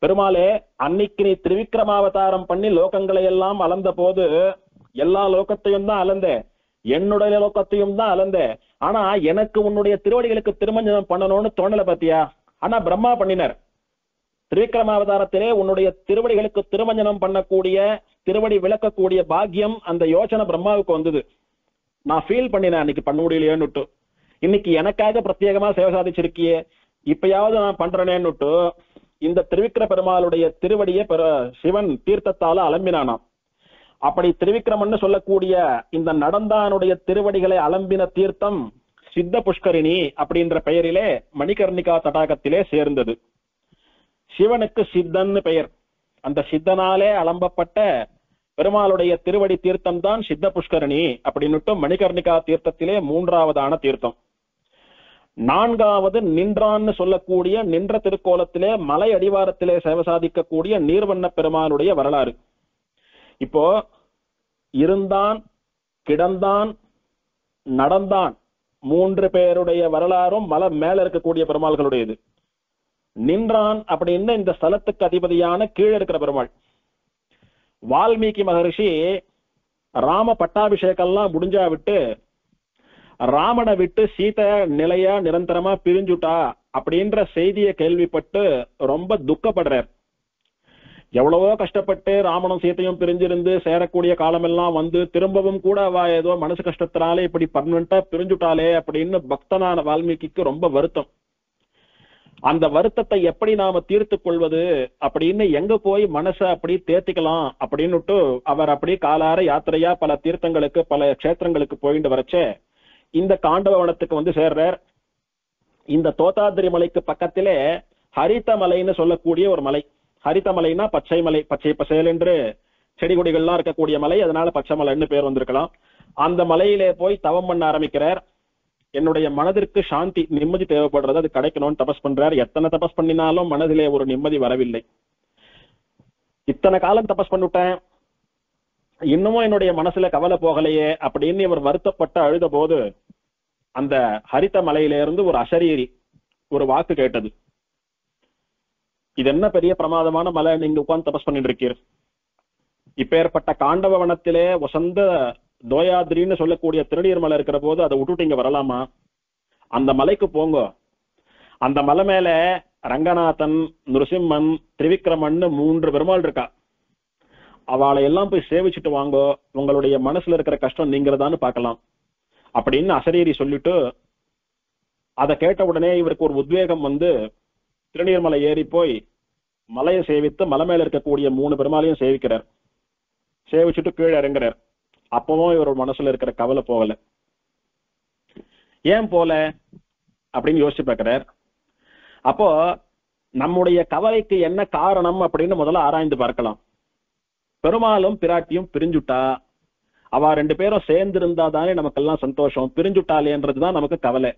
பெருமாளே, அன்னைக்கு நீ திருவிக்கிரமாவதாரம் பண்ணி லோகங்களை எல்லாம் அளந்த போது எல்லா லோகத்தையும் தான் அளந்த, என்னுடைய லோகத்தையும் தான் அளந்த. ஆனா எனக்கு உன்னுடைய திருவடிகளுக்கு திருமஞ்சனம் பண்ணணும்னு தோணல பாத்தியா? ஆனா பிரம்மா பண்ணினர். திருவிக்கிரமாவதாரத்திலே உன்னுடைய திருவடிகளுக்கு திருமஞ்சனம் பண்ணக்கூடிய, திருவடி விளக்கக்கூடிய பாக்கியம் அந்த யோசனை பிரம்மாவுக்கு வந்தது. நான் ஃபீல் பண்ணினேன் அன்னைக்கு பண்ண முடியலையேன்னுட்டு. இன்னைக்கு எனக்காக பிரத்யேகமா சேவை சாதிச்சிருக்கியே, இப்பயாவது நான் பண்றேனேன்னுட்டு இந்த திருவிக்கிர பெருமாளுடைய திருவடியை சிவன் தீர்த்தத்தால அலம்பினானாம். அப்படி திருவிக்கிரமன்னு சொல்லக்கூடிய இந்த நடந்தானுடைய திருவடிகளை அலம்பின தீர்த்தம் சித்த புஷ்கரிணி அப்படின்ற பெயரிலே மணிகர்ணிகா தடாகத்திலே சேர்ந்தது. சிவனுக்கு சித்தன்னு பெயர். அந்த சித்தனாலே அலம்பப்பட்ட பெருமாளுடைய திருவடி தீர்த்தம் தான் சித்த புஷ்கரணி அப்படின்னுட்டு மணிகர்ணிகா தீர்த்தத்திலே மூன்றாவதான தீர்த்தம். நான்காவது நின்றான்னு சொல்லக்கூடிய நின்ற திருக்கோலத்திலே மலை அடிவாரத்திலே சேவை சாதிக்கக்கூடிய நீர்வண்ண பெருமாளுடைய வரலாறு. இப்போ இருந்தான், கிடந்தான், நடந்தான் மூன்று பேருடைய வரலாறும் மலை மேல இருக்கக்கூடிய பெருமாள்களுடையது. நின்றான் அப்படின்னு இந்த ஸ்தலத்துக்கு அதிபதியான கீழே இருக்கிற பெருமாள். வால்மீகி மகரிஷி ராம பட்டாபிஷேகம்லாம் முடிஞ்சா விட்டு ராமனை விட்டு சீதை நிலையா நிரந்தரமா பிரிஞ்சுட்டா அப்படின்ற செய்தியை கேள்விப்பட்டு ரொம்ப துக்கப்படுறார். எவ்வளவோ கஷ்டப்பட்டு ராமனும் சீத்தையும் பிரிஞ்சிருந்து சேரக்கூடிய காலமெல்லாம் வந்து திரும்பவும் கூட அவ ஏதோ மனசு கஷ்டத்தினாலே இப்படி பர்மனண்டா பிரிஞ்சுட்டாலே அப்படின்னு பக்தனான வால்மீகிக்கு ரொம்ப வருத்தம். அந்த வருத்தத்தை எப்படி நாம தீர்த்து கொள்வது அப்படின்னு எங்க போய் மனசை அப்படி தேர்த்திக்கலாம் அப்படின்னுட்டு அவர் அப்படி காலார யாத்திரையா பல தீர்த்தங்களுக்கு பல கஷேத்திரங்களுக்கு போயிட்டு வரச்சே இந்த காண்டவவனத்துக்கு வந்து சேர்றார். இந்த தோத்தாதிரி மலைக்கு பக்கத்திலே ஹரித மலைன்னு சொல்லக்கூடிய ஒரு மலை. ஹரித மலைனா பச்சை மலை, பச்சை பசேல் என்று செடி கொடிகள்லாம் இருக்கக்கூடிய மலை, அதனால பச்சை மலைன்னு பேர் வந்திருக்கலாம். அந்த மலையிலே போய் தவம் பண்ண ஆரம்பிக்கிறார். என்னுடைய மனதிற்கு சாந்தி நிம்மதி தேவைப்படுறது, அது கிடைக்கணும்னு தபஸ் பண்றார். எத்தனை தபஸ் பண்ணினாலும் மனதிலே ஒரு நிம்மதி வரவில்லை. இத்தனை காலம் தபஸ் பண்ணிவிட்டேன், இன்னமும் என்னுடைய மனசுல கவலை போகலையே அப்படின்னு இவர் வருத்தப்பட்டு அழுத போது அந்த ஹரித மலையிலிருந்து ஒரு அசரீரி ஒரு வாக்கு கேட்டது. இது என்ன பெரிய பிரமாதமான மலை, நீங்க உட்கார்ந்து தபஸ் பண்ணிட்டு இருக்கீர். இப்பேற்பட்ட காண்டவவனத்திலே வசந்த தோயாதிரின்னு சொல்லக்கூடிய திருநீர் மலை இருக்கிற போது அதை விட்டுட்டு இங்க வரலாமா? அந்த மலைக்கு போங்க, அந்த மலை மேல ரங்கநாதன், நிருசிம்மன், திரிவிக்ரமன் 3 பெருமாள் இருக்கா. அவளை எல்லாம் போய் சேவிச்சுட்டு வாங்கோ, உங்களுடைய மனசுல இருக்கிற கஷ்டம் நீங்கிறதான்னு பார்க்கலாம் அப்படின்னு அசரீரி சொல்லிட்டு, அதை கேட்ட உடனே இவருக்கு ஒரு உத்வேகம் வந்து திருநீர்மலை ஏறி போய் மலையை சேவித்து மலை மேல இருக்கக்கூடிய 3 பெருமாளையும் சேவிக்கிறார். சேவிச்சுட்டு கீழே இறங்குறார். அப்பவும் இவரோட மனசுல இருக்கிற கவலை போகல. ஏன் போல அப்படின்னு யோசிச்சு பார்க்கிறார். அப்போ நம்முடைய கவலைக்கு என்ன காரணம் அப்படின்னு முதல்ல ஆராய்ந்து பார்க்கலாம். பெருமாளும் பிராட்டியும் பிரிஞ்சுட்டா, அவ 2 பேரும் சேர்ந்து இருந்தா தானே நமக்கெல்லாம் சந்தோஷம். பிரிஞ்சுட்டாலேன்றதுதான் நமக்கு கவலை.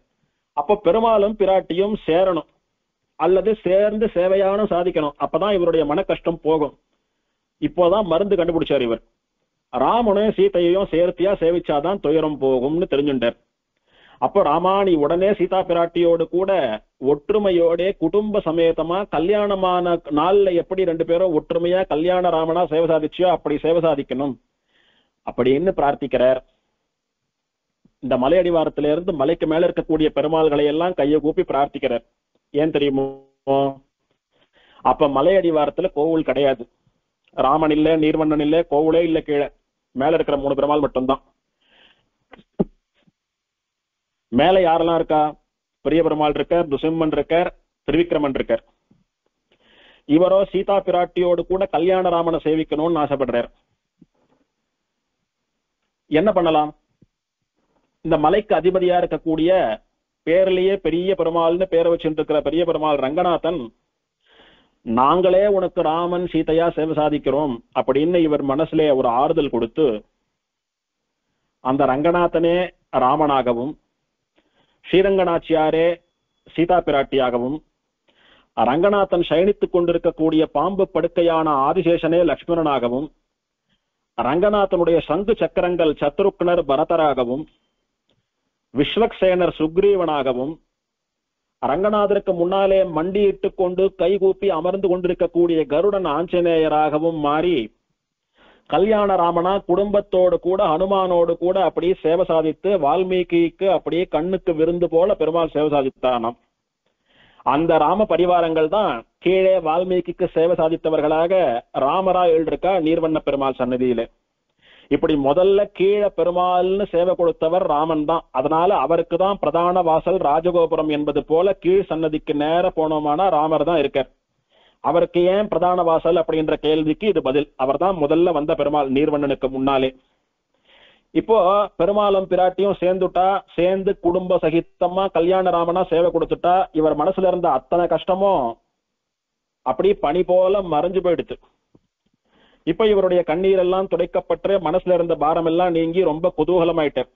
அப்போ பெருமாளும் பிராட்டியும் சேரணும், அல்லது சேர்ந்து சேவையான சாதிக்கணும். அப்பதான் இவருடைய மன கஷ்டம் போகும். இப்போதான் மருந்து கண்டுபிடிச்சார் இவர். ராமனையும் சீதையையும் சேர்த்தியா சேவிச்சாதான் துயரம் போகும்னு தெரிஞ்சுட்டார். அப்போ ராமா, நீ உடனே சீதா பிராட்டியோடு கூட ஒற்றுமையோட குடும்ப சமேதமா கல்யாணமான நாள்ல எப்படி 2 பேரும் ஒற்றுமையா கல்யாண ராமனா சேவை சாதிச்சியோ அப்படி சேவை சாதிக்கணும் அப்படின்னு பிரார்த்திக்கிறார். இந்த மலை அடிவாரத்தில இருந்து மலைக்கு மேல இருக்கக்கூடிய பெருமாள்களை எல்லாம் கையை கூப்பி பிரார்த்திக்கிறார். ஏன் தெரியுமோ? அப்ப மலை அடிவாரத்துல கோவில் கிடையாது. ராமன் இல்ல, நீர்வண்ணன் இல்ல, கோவிலே இல்ல. கீழே மேல இருக்கிற 3 பெருமாள் மட்டும்தான். மேல யாரெல்லாம் இருக்கா? பெரிய பெருமாள் இருக்கார், நிருசிம்மன் இருக்கார், திரிவிக்ரமன் இருக்கார். இவரோ சீதா பிராட்டியோடு கூட கல்யாண ராமனை சேவிக்கணும்னு ஆசைப்படுறார். என்ன பண்ணலாம்? இந்த மலைக்கு அதிபதியா இருக்கக்கூடிய பேர்லயே பெரிய பெருமாள்னு பேரை வச்சுட்டு இருக்கிற பெரிய பெருமாள் ரங்கநாதன், நாங்களே உனக்கு ராமன் சீதையா சேவை சாதிக்கிறோம் அப்படின்னு இவர் மனசுல ஒரு ஆறுதல் கொடுத்து, அந்த ரங்கநாதனே ராமனாகவும், ஸ்ரீரங்கநாச்சியாரே சீதா பிராட்டியாகவும், ரங்கநாதன் சயனித்துக் கொண்டிருக்கக்கூடிய பாம்பு படுக்கையான ஆதிசேஷனே லக்ஷ்மணனாகவும், ரங்கநாதனுடைய சங்கு சக்கரங்கள் சத்ருக்னர் பரதராகவும், விஸ்வக்சேனர் சுக்ரீவனாகவும், ரங்கநாதருக்கு முன்னாலே மண்டியிட்டு கொண்டு கைகூப்பி அமர்ந்து கொண்டிருக்கக்கூடிய கருடன் ஆஞ்சநேயராகவும் மாறி கல்யாண ராமனா குடும்பத்தோடு கூட ஹனுமானோடு கூட அப்படியே சேவை சாதித்து வால்மீகிக்கு அப்படியே கண்ணுக்கு விருந்து போல பெருமாள் சேவை சாதித்தானாம். அந்த ராம பரிவாரங்கள் தான் கீழே வால்மீகிக்கு சேவை சாதித்தவர்களாக ராமரா எழுதிருக்கா நீர்வண்ண பெருமாள் சன்னதியில. இப்படி முதல்ல கீழே பெருமாள்னு சேவை கொடுத்தவர் ராமன் தான். அதனால அவருக்கு தான் பிரதான வாசல் ராஜகோபுரம் என்பது போல கீழ் சன்னதிக்கு நேர போனோமானா ராமர் தான் இருக்கார். அவருக்கு ஏன் பிரதான வாசல் அப்படின்ற கேள்விக்கு இது பதில். அவர் தான் முதல்ல வந்த பெருமாள் நீர்வண்ணனுக்கு முன்னாலே. இப்போ பெருமாளும் பிராட்டியும் சேர்ந்துட்டா, சேர்ந்து குடும்ப சகித்தமா கல்யாண ராமனா சேவை கொடுத்துட்டா, இவர் மனசுல இருந்த அத்தனை கஷ்டமும் அப்படி பனி போல மறைஞ்சு போயிடுச்சு. இப்ப இவருடைய கண்ணீர் எல்லாம் துடைக்கப்பட்டு மனசுல இருந்த பாரம் எல்லாம் நீங்கி ரொம்ப குதூகலமாயிட்டார்.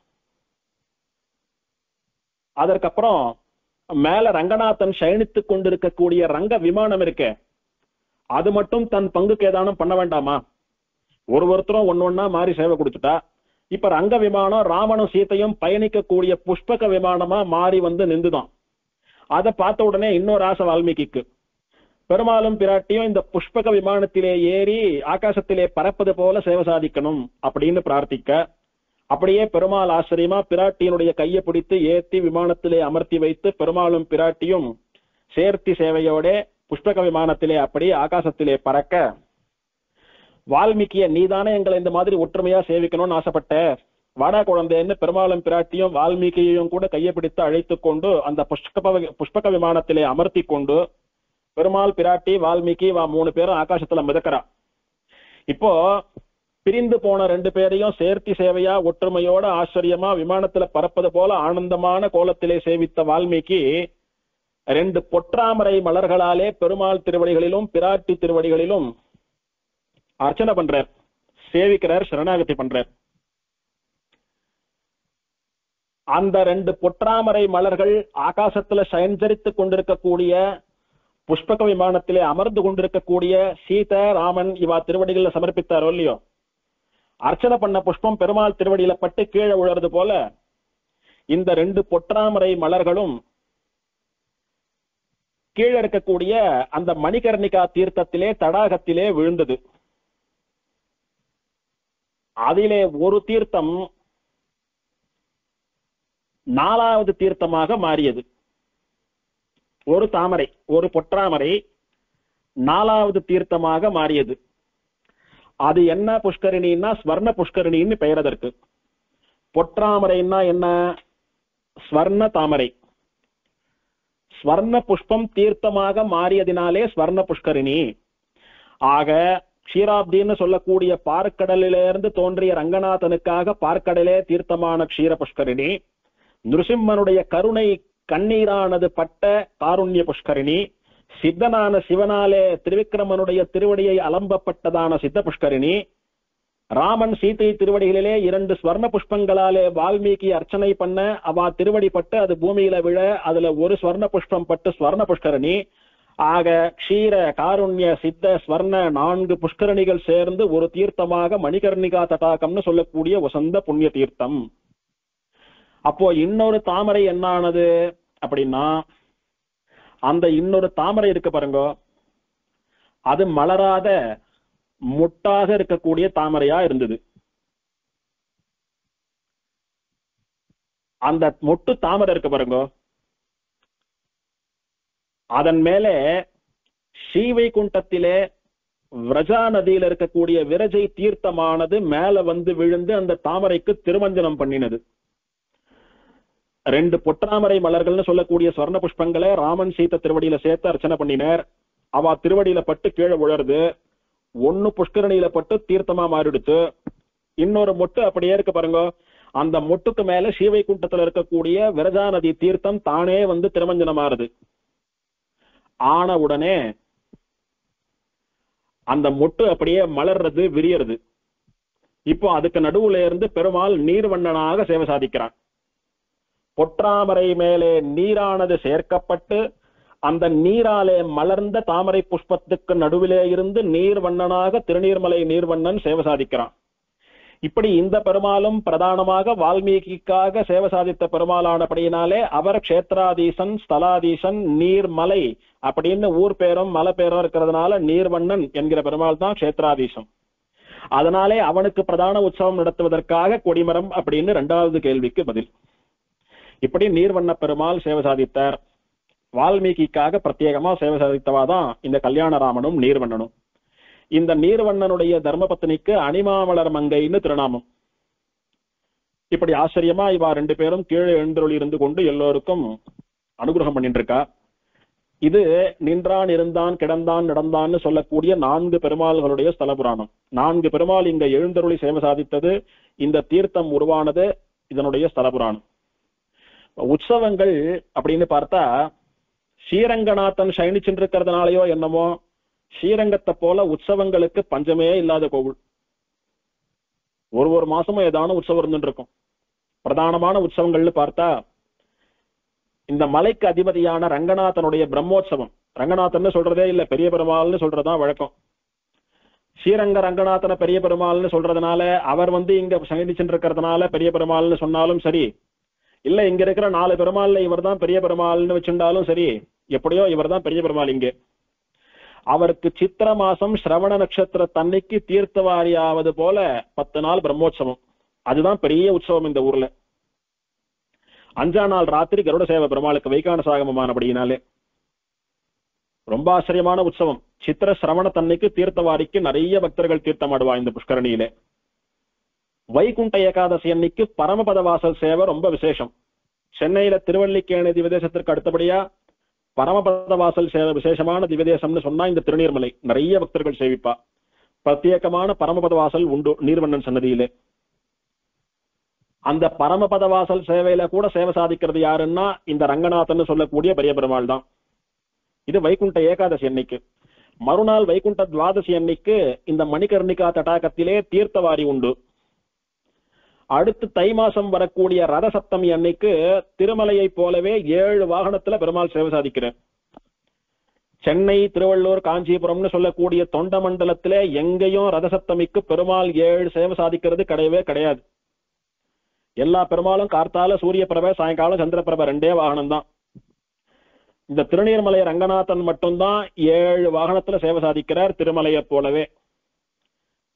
அதற்கப்புறம் மேல ரங்கநாதன் சயனித்துக் கொண்டிருக்கக்கூடிய ரங்க விமானம் இருக்கே, அது மட்டும் தன் பங்குக்கு ஏதானும் பண்ண வேண்டாமா? ஒருத்தரும் ஒன்னொன்னா மாறி சேவை கொடுத்துட்டா, இப்ப ரங்க விமானம் ராமனும் சீத்தையும் பயணிக்கக்கூடிய புஷ்பக விமானமா மாறி வந்து நின்றுதான். அதை பார்த்த உடனே இன்னொரு ஆசை வால்மீகிக்கு. பெருமாளும் பிராட்டியும் இந்த புஷ்பக விமானத்திலே ஏறி ஆகாசத்திலே பறப்பது போல சேவை சாதிக்கணும் அப்படின்னு பிரார்த்திக்க, அப்படியே பெருமாள் ஆச்சரியமா பிராட்டியினுடைய கையை பிடித்து ஏத்தி விமானத்திலே அமர்த்தி வைத்து பெருமாளும் பிராட்டியும் சேர்த்தி சேவையோட புஷ்பக விமானத்திலே அப்படியே ஆகாசத்திலே பறக்க, வால்மீகிய நீதானே எங்களை இந்த மாதிரி ஒற்றுமையா சேவிக்கணும்னு ஆசைப்பட்ட, வாடா குழந்தைன்னு பெருமாளும் பிராட்டியும் வால்மீகியையும் கூட கையை பிடித்து அழைத்து கொண்டு அந்த புஷ்பக விமானத்திலே அமர்த்தி கொண்டு பெருமாள் பிராட்டி வால்மீகி 3 பேரும் ஆகாசத்துல மிதக்கிறா. இப்போ பிரிந்து போன 2 பேரையும் சேர்த்தி சேவையா ஒற்றுமையோட ஆச்சரியமா விமானத்துல பறப்பது போல ஆனந்தமான கோலத்திலே சேவித்த வால்மீகி 2 பொற்றாமரை மலர்களாலே பெருமாள் திருவடிகளிலும் பிராட்டி திருவடிகளிலும் அர்ச்சனை பண்றார், சேவிக்கிறார், சரணாகதி பண்றார். அந்த 2 பொற்றாமரை மலர்கள் ஆகாசத்துல சஞ்சரித்துக் கொண்டிருக்கக்கூடிய புஷ்பக விமானத்திலே அமர்ந்து கொண்டிருக்கக்கூடிய சீதா ராமன் இவா திருவடிகளில் சமர்ப்பித்தாரோ இல்லையோ, அர்ச்சனை பண்ண புஷ்பம் பெருமாள் திருவடியில பட்டு கீழே விழுறது போல இந்த 2 பொற்றாமரை மலர்களும் கீழே இருக்கக்கூடிய அந்த மணிகர்ணிகா தீர்த்தத்திலே தடாகத்திலே விழுந்தது. அதிலே ஒரு தீர்த்தம் 4வது தீர்த்தமாக மாறியது. ஒரு தாமரை, ஒரு பொற்றாமரை 4வது தீர்த்தமாக மாறியது. அது என்ன புஷ்கரிணின்னா ஸ்வர்ண புஷ்கரிணின்னு பெயர் அதற்கு. பொற்றாமரைன்னா என்ன? ஸ்வர்ண தாமரை. ஸ்வர்ண புஷ்பம் தீர்த்தமாக மாறியதினாலே ஸ்வர்ண புஷ்கரிணி. ஆக க்ஷீராப்தின்னு சொல்லக்கூடிய பார்க்கடலிலிருந்து தோன்றிய ரங்கநாதனுக்காக பார்க்கடலே தீர்த்தமான க்ஷீர புஷ்கரிணி, நிருசிம்மனுடைய கருணை கண்ணீரானது பட்ட காருண்ய புஷ்கரிணி, சித்தனான சிவனாலே திருவிக்கிரமனுடைய திருவடியை அலம்பப்பட்டதான சித்த புஷ்கரிணி, ராமன் சீதை திருவடிகளிலே 2 ஸ்வர்ண புஷ்பங்களாலே வால்மீகி அர்ச்சனை பண்ண அவா திருவடி பட்டு அது பூமியில விழ அதுல ஒரு ஸ்வர்ண புஷ்பம் பட்டு ஸ்வர்ண புஷ்கரணி. ஆக க்ஷீர காருண்ய சித்த ஸ்வர்ண 4 புஷ்கரணிகள் சேர்ந்து ஒரு தீர்த்தமாக மணிகர்ணிகா தடாகம்னு சொல்லக்கூடிய வசந்த புண்ணிய தீர்த்தம். அப்போ இன்னொரு தாமரை என்ன ஆனது அப்படின்னா, அந்த இன்னொரு தாமரை இருக்கு பாருங்க, அது மலராத முட்டாக இருக்கக்கூடிய தாமரையா இருந்தது. அந்த மொட்டு தாமரை இருக்கு பாருங்க, அதன் மேலே ஸ்ரீவைகுண்டத்திலே விரஜா நதியில் இருக்கக்கூடிய விரஜை தீர்த்தமானது மேல வந்து விழுந்து அந்த தாமரைக்கு திருமஞ்சனம் பண்ணினது. 2 பொற்றாமரை மலர்கள்னு சொல்லக்கூடிய ஸ்வர்ண புஷ்பங்களை ராமன் சீத திருவடியில சேர்த்து அர்ச்சனை பண்ணினார். அவ திருவடியில பட்டு கீழே விழருது. 1 புஷ்கரணியில பட்டு தீர்த்தமா மாறிடுச்சு. இன்னொரு மொட்டு அப்படியே இருக்கு பாருங்க, அந்த மொட்டுக்கு மேல ஸ்ரீவைகுண்டத்துல இருக்கக்கூடிய விரஜா நதி தீர்த்தம் தானே வந்து திருமஞ்சனம் ஆறுது. ஆன உடனே அந்த மொட்டு அப்படியே மலர்றது, விரியறது. இப்போ அதுக்கு நடுவுல இருந்து பெருமாள் நீர்வண்ணனாக சேவை சாதிக்கிறான். பொற்றாமரை மேலே நீரானது சேர்க்கப்பட்டு அந்த நீராலே மலர்ந்த தாமரை புஷ்பத்துக்கு நடுவிலே இருந்து நீர்வண்ணனாக திருநீர்மலை நீர்வண்ணன் சேவை சாதிக்கிறான். இப்படி இந்த பெருமாளும் பிரதானமாக வால்மீகிக்காக சேவை சாதித்த பெருமாளானபடியினாலே அவர் க்ஷேத்ராதீசன், ஸ்தலாதீசன், நீர்மலை அப்படின்னு ஊர் பேரும் மலை பேரும் இருக்கிறதுனால நீர்வண்ணன் என்கிற பெருமாள் தான் க்ஷேத்ராதீசம். அதனாலே அவனுக்கு பிரதான உற்சவம் நடத்துவதற்காக கொடிமரம் அப்படின்னு 2வது கேள்விக்கு பதில். இப்படி நீர்வண்ண பெருமாள் சேவை சாதித்தார். வால்மீகிக்காக பிரத்யேகமா சேவை சாதித்தவாதான் இந்த கல்யாணராமனும் நீர்வண்ணனும். இந்த நீர்வண்ணனுடைய தர்மபத்னிக்கு அணிமாமலர் மங்கைன்னு திருநாமம். இப்படி ஆச்சரியமா இவா 2 பேரும் கீழே எழுந்தருளி இருந்து கொண்டு எல்லோருக்கும் அனுகிரகம் பண்ணிட்டு இருக்கா. இது நின்றான், இருந்தான், கிடந்தான், நடந்தான்னு சொல்லக்கூடிய 4 பெருமாள்களுடைய ஸ்தல புராணம். 4 பெருமாள் இங்க எழுந்தருளி சேவை சாதித்தது, இந்த தீர்த்தம் உருவானது இதனுடைய ஸ்தல புராணம். உற்சவங்கள் அப்படின்னு பார்த்தா ஸ்ரீரங்கநாதன் சயனிச்சுட்டு இருக்கிறதுனாலயோ என்னமோ ஸ்ரீரங்கத்தை போல உற்சவங்களுக்கு பஞ்சமே இல்லாத கோவில். ஒரு மாசமும் ஏதான உற்சவம் இருந்துட்டு இருக்கும். பிரதானமான உற்சவங்கள்னு பார்த்தா இந்த மலைக்கு அதிபதியான ரங்கநாதனுடைய பிரம்மோற்சவம். ரங்கநாதன் சொல்றதே இல்ல, பெரிய பெருமாள்னு சொல்றதுதான் வழக்கம். ஸ்ரீரங்க ரங்கநாதன பெரிய பெருமாள்னு சொல்றதுனால அவர் இங்க சயனிச்சுட்டு இருக்கிறதுனால பெரிய பெருமாள்னு சொன்னாலும் சரி, இல்ல இங்க இருக்கிற 4 பெருமாள்ல இவர் தான் பெரிய பெருமாள்னு வச்சிருந்தாலும் சரி, எப்படியோ இவர் தான் பெரிய பெருமாள். இங்கே அவருக்கு சித்திர மாசம் சிரவண நட்சத்திர தன்னைக்கு தீர்த்தவாரியாவது போல 10 நாள் பிரம்மோற்சவம். அதுதான் பெரிய உற்சவம் இந்த ஊர்ல. 5ஆம் நாள் ராத்திரி கருட சேவை பெருமாளுக்கு வைகான சாகமமானபடியினாலே ரொம்ப ஆச்சரியமான உற்சவம். சித்திர சிரவண தன்னைக்கு தீர்த்தவாரிக்கு நிறைய பக்தர்கள் தீர்த்தமாடுவா இந்த புஷ்கரணியிலே. வைகுண்ட ஏகாதசி அன்னைக்கு பரமபத வாசல் சேவை ரொம்ப விசேஷம். சென்னையில திருவல்லிக்கேணி திவதேசத்திற்கு அடுத்தபடியா பரமபத வாசல் சேவை விசேஷமான திவதேசம்னு சொன்னா இந்த திருநீர்மலை. நிறைய பக்தர்கள் சேவிப்பா. பிரத்யேகமான பரமபத வாசல் உண்டு நீர்வண்ணன் சன்னதியிலே. அந்த பரமபத வாசல் சேவையில கூட சேவை சாதிக்கிறது யாருன்னா இந்த ரங்கநாதன் சொல்லக்கூடிய பெரிய பெருமாள் தான். இது வைகுண்ட ஏகாதசி அன்னைக்கு. மறுநாள் வைகுண்ட துவாதசி அன்னைக்கு இந்த மணிகர்ணிகா தடாகத்திலே தீர்த்தவாரி உண்டு. அடுத்து தை மாசம் வரக்கூடிய ரத சப்தமி அன்னைக்கு திருமலையை போலவே 7 வாகனத்துல பெருமாள் சேவை சாதிக்கிறார். சென்னை, திருவள்ளூர், காஞ்சிபுரம்னு சொல்லக்கூடிய தொண்ட மண்டலத்திலே எங்கேயும் ரத சப்தமிக்கு பெருமாள் 7 சேவை சாதிக்கிறது கிடையவே கிடையாது. எல்லா பெருமாளும் கார்த்தால சூரிய பிரபை, சாயங்காலம் சந்திர பிரபை 2 வாகனம் தான். இந்த திருநீர்மலை ரங்கநாதன் மட்டும்தான் 7 வாகனத்துல சேவை சாதிக்கிறார் திருமலையை போலவே.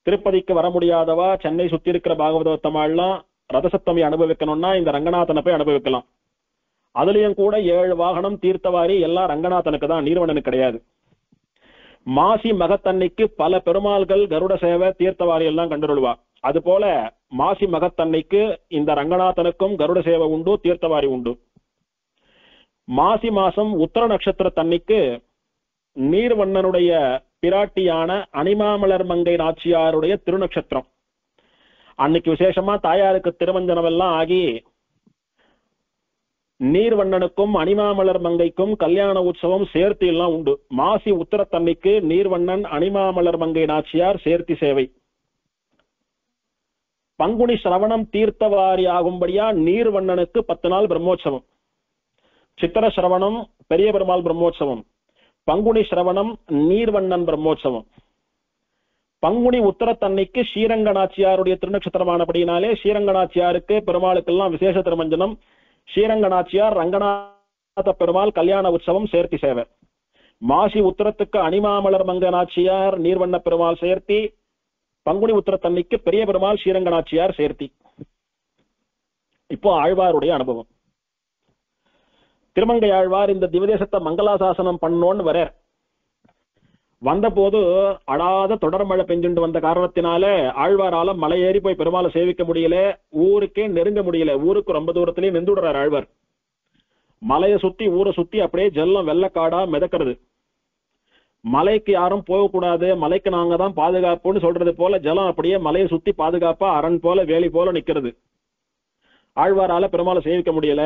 திருப்பதிக்கு வர முடியாதவா சென்னை சுத்தி இருக்கிற பாகவதோத்தமாலாம் ரதசப்தமி அனுபவிக்கணும்னா இந்த ரங்கநாதனை போய் அனுபவிக்கலாம். அதுலயும் கூட 7 வாகனம் தீர்த்தவாரி எல்லாம் ரங்கநாதனுக்கு தான், நீர்வண்ணனுக்கு கிடையாது. மாசி மகத்தன்னைக்கு பல பெருமாள்கள் கருட சேவை தீர்த்தவாரி எல்லாம் கண்டுருவா. அது போல மாசி மகத்தன்னைக்கு இந்த ரங்கநாதனுக்கும் கருட சேவை உண்டு, தீர்த்தவாரி உண்டு. மாசி மாசம் உத்தர நட்சத்திரத்தன்னைக்கு நீர்வண்ணனுடைய பிராட்டியான அணிமாமலர் மங்கை நாச்சியாருடைய திருநட்சத்திரம். அன்னைக்கு விசேஷமா தாயாருக்கு திருமஞ்சனம் எல்லாம் ஆகி நீர்வண்ணனுக்கும் அணிமாமலர் மங்கைக்கும் கல்யாண உற்சவம் சேர்த்தி எல்லாம் உண்டு. மாசி உத்தரத்தன்னைக்கு நீர்வண்ணன் அணிமாமலர் மங்கை நாச்சியார் சேர்த்தி சேவை. பங்குனி சிரவணம் தீர்த்தவாரி ஆகும்படியா நீர்வண்ணனுக்கு 10 நாள் பிரம்மோற்சவம். சித்திர சிரவணம் பெரிய பெருமாள் பிரம்மோற்சவம், பங்குனி சிரவணம் நீர்வண்ணன் பிரம்மோற்சவம். பங்குனி உத்தரத்தன்னைக்கு ஸ்ரீரங்கநாச்சியாருடைய திருநட்சத்திரமானபடினாலே ஸ்ரீரங்கநாச்சியாருக்கு பெருமாளுக்கெல்லாம் விசேஷ திருமஞ்சனம். ஸ்ரீரங்கநாச்சியார் ரங்கநாத பெருமாள் கல்யாண உற்சவம் சேர்த்தி சேவை. மாசி உத்தரத்துக்கு அணிமாமலர் மங்க நாச்சியார் நீர்வண்ண பெருமாள் சேர்த்தி. பங்குனி உத்தரத்தன்னைக்கு பெரிய பெருமாள் ஸ்ரீரங்கநாச்சியார் சேர்த்தி. இப்போ ஆழ்வாருடைய அனுபவம். திருமங்கை ஆழ்வார் இந்த திவதேசத்தை மங்களாசாசனம் பண்ணோன்னு வர வந்த போது அடாத தொடர் மழை பெஞ்சுண்டு வந்த காரணத்தினால ஆழ்வாரால மலை ஏறி போய் பெருமாளை சேவிக்க முடியல, ஊருக்கே நெருங்க முடியல. ஊருக்கு ரொம்ப தூரத்திலேயே நின்றுடுறார் ஆழ்வார். மலையை சுத்தி ஊரை சுத்தி அப்படியே ஜல்லம் வெள்ளக்காடா மிதக்கிறது. மலைக்கு யாரும் போகக்கூடாது, மலைக்கு நாங்க தான் பாதுகாப்புன்னு சொல்றது போல ஜலம் அப்படியே மலையை சுத்தி பாதுகாப்பா அரண் போல வேலி போல நிக்கிறது. ஆழ்வாரால பெருமாளை சேவிக்க முடியல.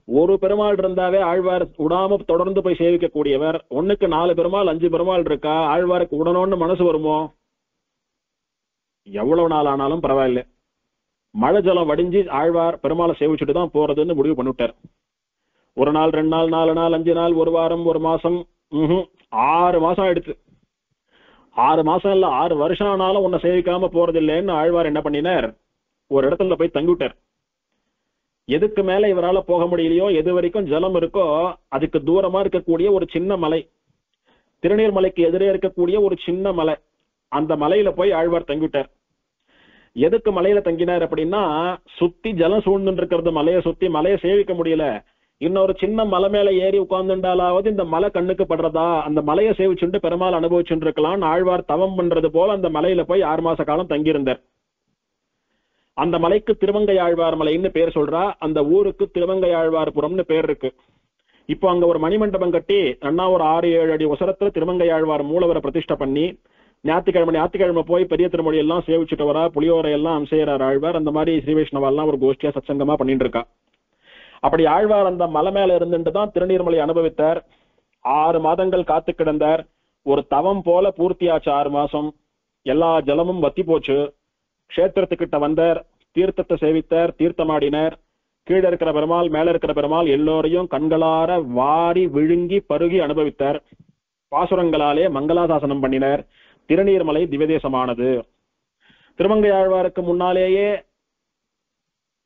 ஒரு பெருமாள் இருந்தாவே ஆழ்வார் உடாம தொடர்ந்து போய் சேவிக்க கூடியவர். 1க்கு 4 பெருமாள் 5 பெருமாள் இருக்கா, ஆழ்வாருக்கு உடனோன்னு மனசு வருமோ? எவ்வளவு நாள் ஆனாலும் பரவாயில்ல, மழை ஜலம் வடிஞ்சு ஆழ்வார் பெருமாளை சேவிச்சுட்டு தான் போறதுன்னு முடிவு பண்ணிவிட்டார். 1 நாள் 2 நாள் 4 நாள் 5 நாள் 1 வாரம் 1 மாசம் 6 மாசம் ஆயிடுச்சு. 6 மாசம் இல்ல 6 வருஷம் ஆனாலும் உன்னை சேவிக்காம போறது இல்லைன்னு ஆழ்வார் என்ன பண்ணினார், ஒரு இடத்துல போய் தங்கிவிட்டார். எதுக்கு மேல இவரால போக முடியலையோ, எது வரைக்கும் ஜலம் இருக்கோ அதுக்கு தூரமா இருக்கக்கூடிய ஒரு சின்ன மலை, திருநீர்மலைக்கு எதிரே இருக்கக்கூடிய ஒரு சின்ன மலை, அந்த மலையில போய் ஆழ்வார் தங்கிவிட்டார். எதுக்கு மலையில தங்கினார் அப்படின்னா, சுத்தி ஜலம் சூழ்ந்து இருக்கிறது மலையை சுத்தி, மலையை சேவிக்க முடியல. இன்னொரு சின்ன மலை மேல ஏறி உட்கார்ந்துட்டாலாவது இந்த மலை கண்ணுக்கு படுறதா, அந்த மலையை சேவிச்சுட்டு பெருமாள் அனுபவிச்சுட்டு இருக்கலாம். ஆழ்வார் தவம் பண்றது போல அந்த மலையில போய் 6 மாச காலம் தங்கியிருந்தார். அந்த மலைக்கு திருவங்கை ஆழ்வார் மலைன்னு பேர் சொல்றா. அந்த ஊருக்கு திருவங்கை ஆழ்வார்புரம்னு பேர் இருக்கு. இப்போ அங்க ஒரு மணிமண்டபம் கட்டி அண்ணா ஒரு 6-7 அடி உசரத்துல திருவங்கை ஆழ்வார் மூலவரை பிரதிஷ்டை பண்ணி ஞாயிற்றுக்கிழமை போய் பெரிய திருமொழி எல்லாம் சேவிச்சுட்டு வரா, புளியோரை எல்லாம் அம்சையறார் ஆழ்வார். அந்த மாதிரி ஸ்ரீ வைஷ்ணவெல்லாம் ஒரு கோஷ்டியா சத்சங்கமா பண்ணிட்டு இருக்கா. அப்படி ஆழ்வார் அந்த மலை மேல இருந்துட்டு தான் திருநீர்மலை அனுபவித்தார். 6 மாதங்கள் காத்து கிடந்தார். ஒரு தவம் போல பூர்த்தியாச்சு 6 மாசம். எல்லா ஜலமும் வத்தி போச்சு. கஷேத்திரத்துக்கிட்ட வந்தார், தீர்த்தத்தை சேவித்தார், தீர்த்தமாடினார். கீழே இருக்கிற பெருமாள் மேல இருக்கிற பெருமாள் எல்லோரையும் கண்களார வாரி விழுங்கி பருகி அனுபவித்தார். பாசுரங்களாலே மங்களாசாசனம் பண்ணினார். திருநீர்மலை திவ்யதேசமானது. திருமங்கை ஆழ்வாருக்கு முன்னாலேயே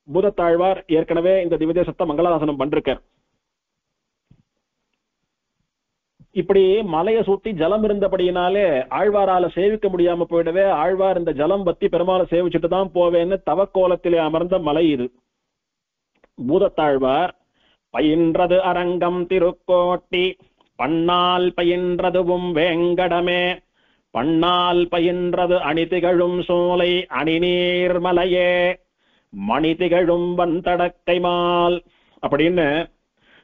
பூதத்தாழ்வார் ஏற்கனவே இந்த திவ்யதேசத்தை மங்களாசாசனம் பண்றார். இப்படி மலையை சுத்தி ஜலம் இருந்தபடியினாலே ஆழ்வாரால சேவிக்க முடியாம போயிடவே ஆழ்வார் இந்த ஜலம் பத்தி பெருமாளை சேவிச்சுட்டு தான் போவேன்னு தவக்கோலத்திலே அமர்ந்த மலை இது. பூதத்தாழ்வார் பயின்றது அரங்கம் திருக்கோட்டி, பண்ணால் பயின்றதுவும் வேங்கடமே, பண்ணால் பயின்றது அணிதிகழும் சோலை அணிநீர் மலையே, மணி திகழும் வந்தடக்கைமால் அப்படின்னு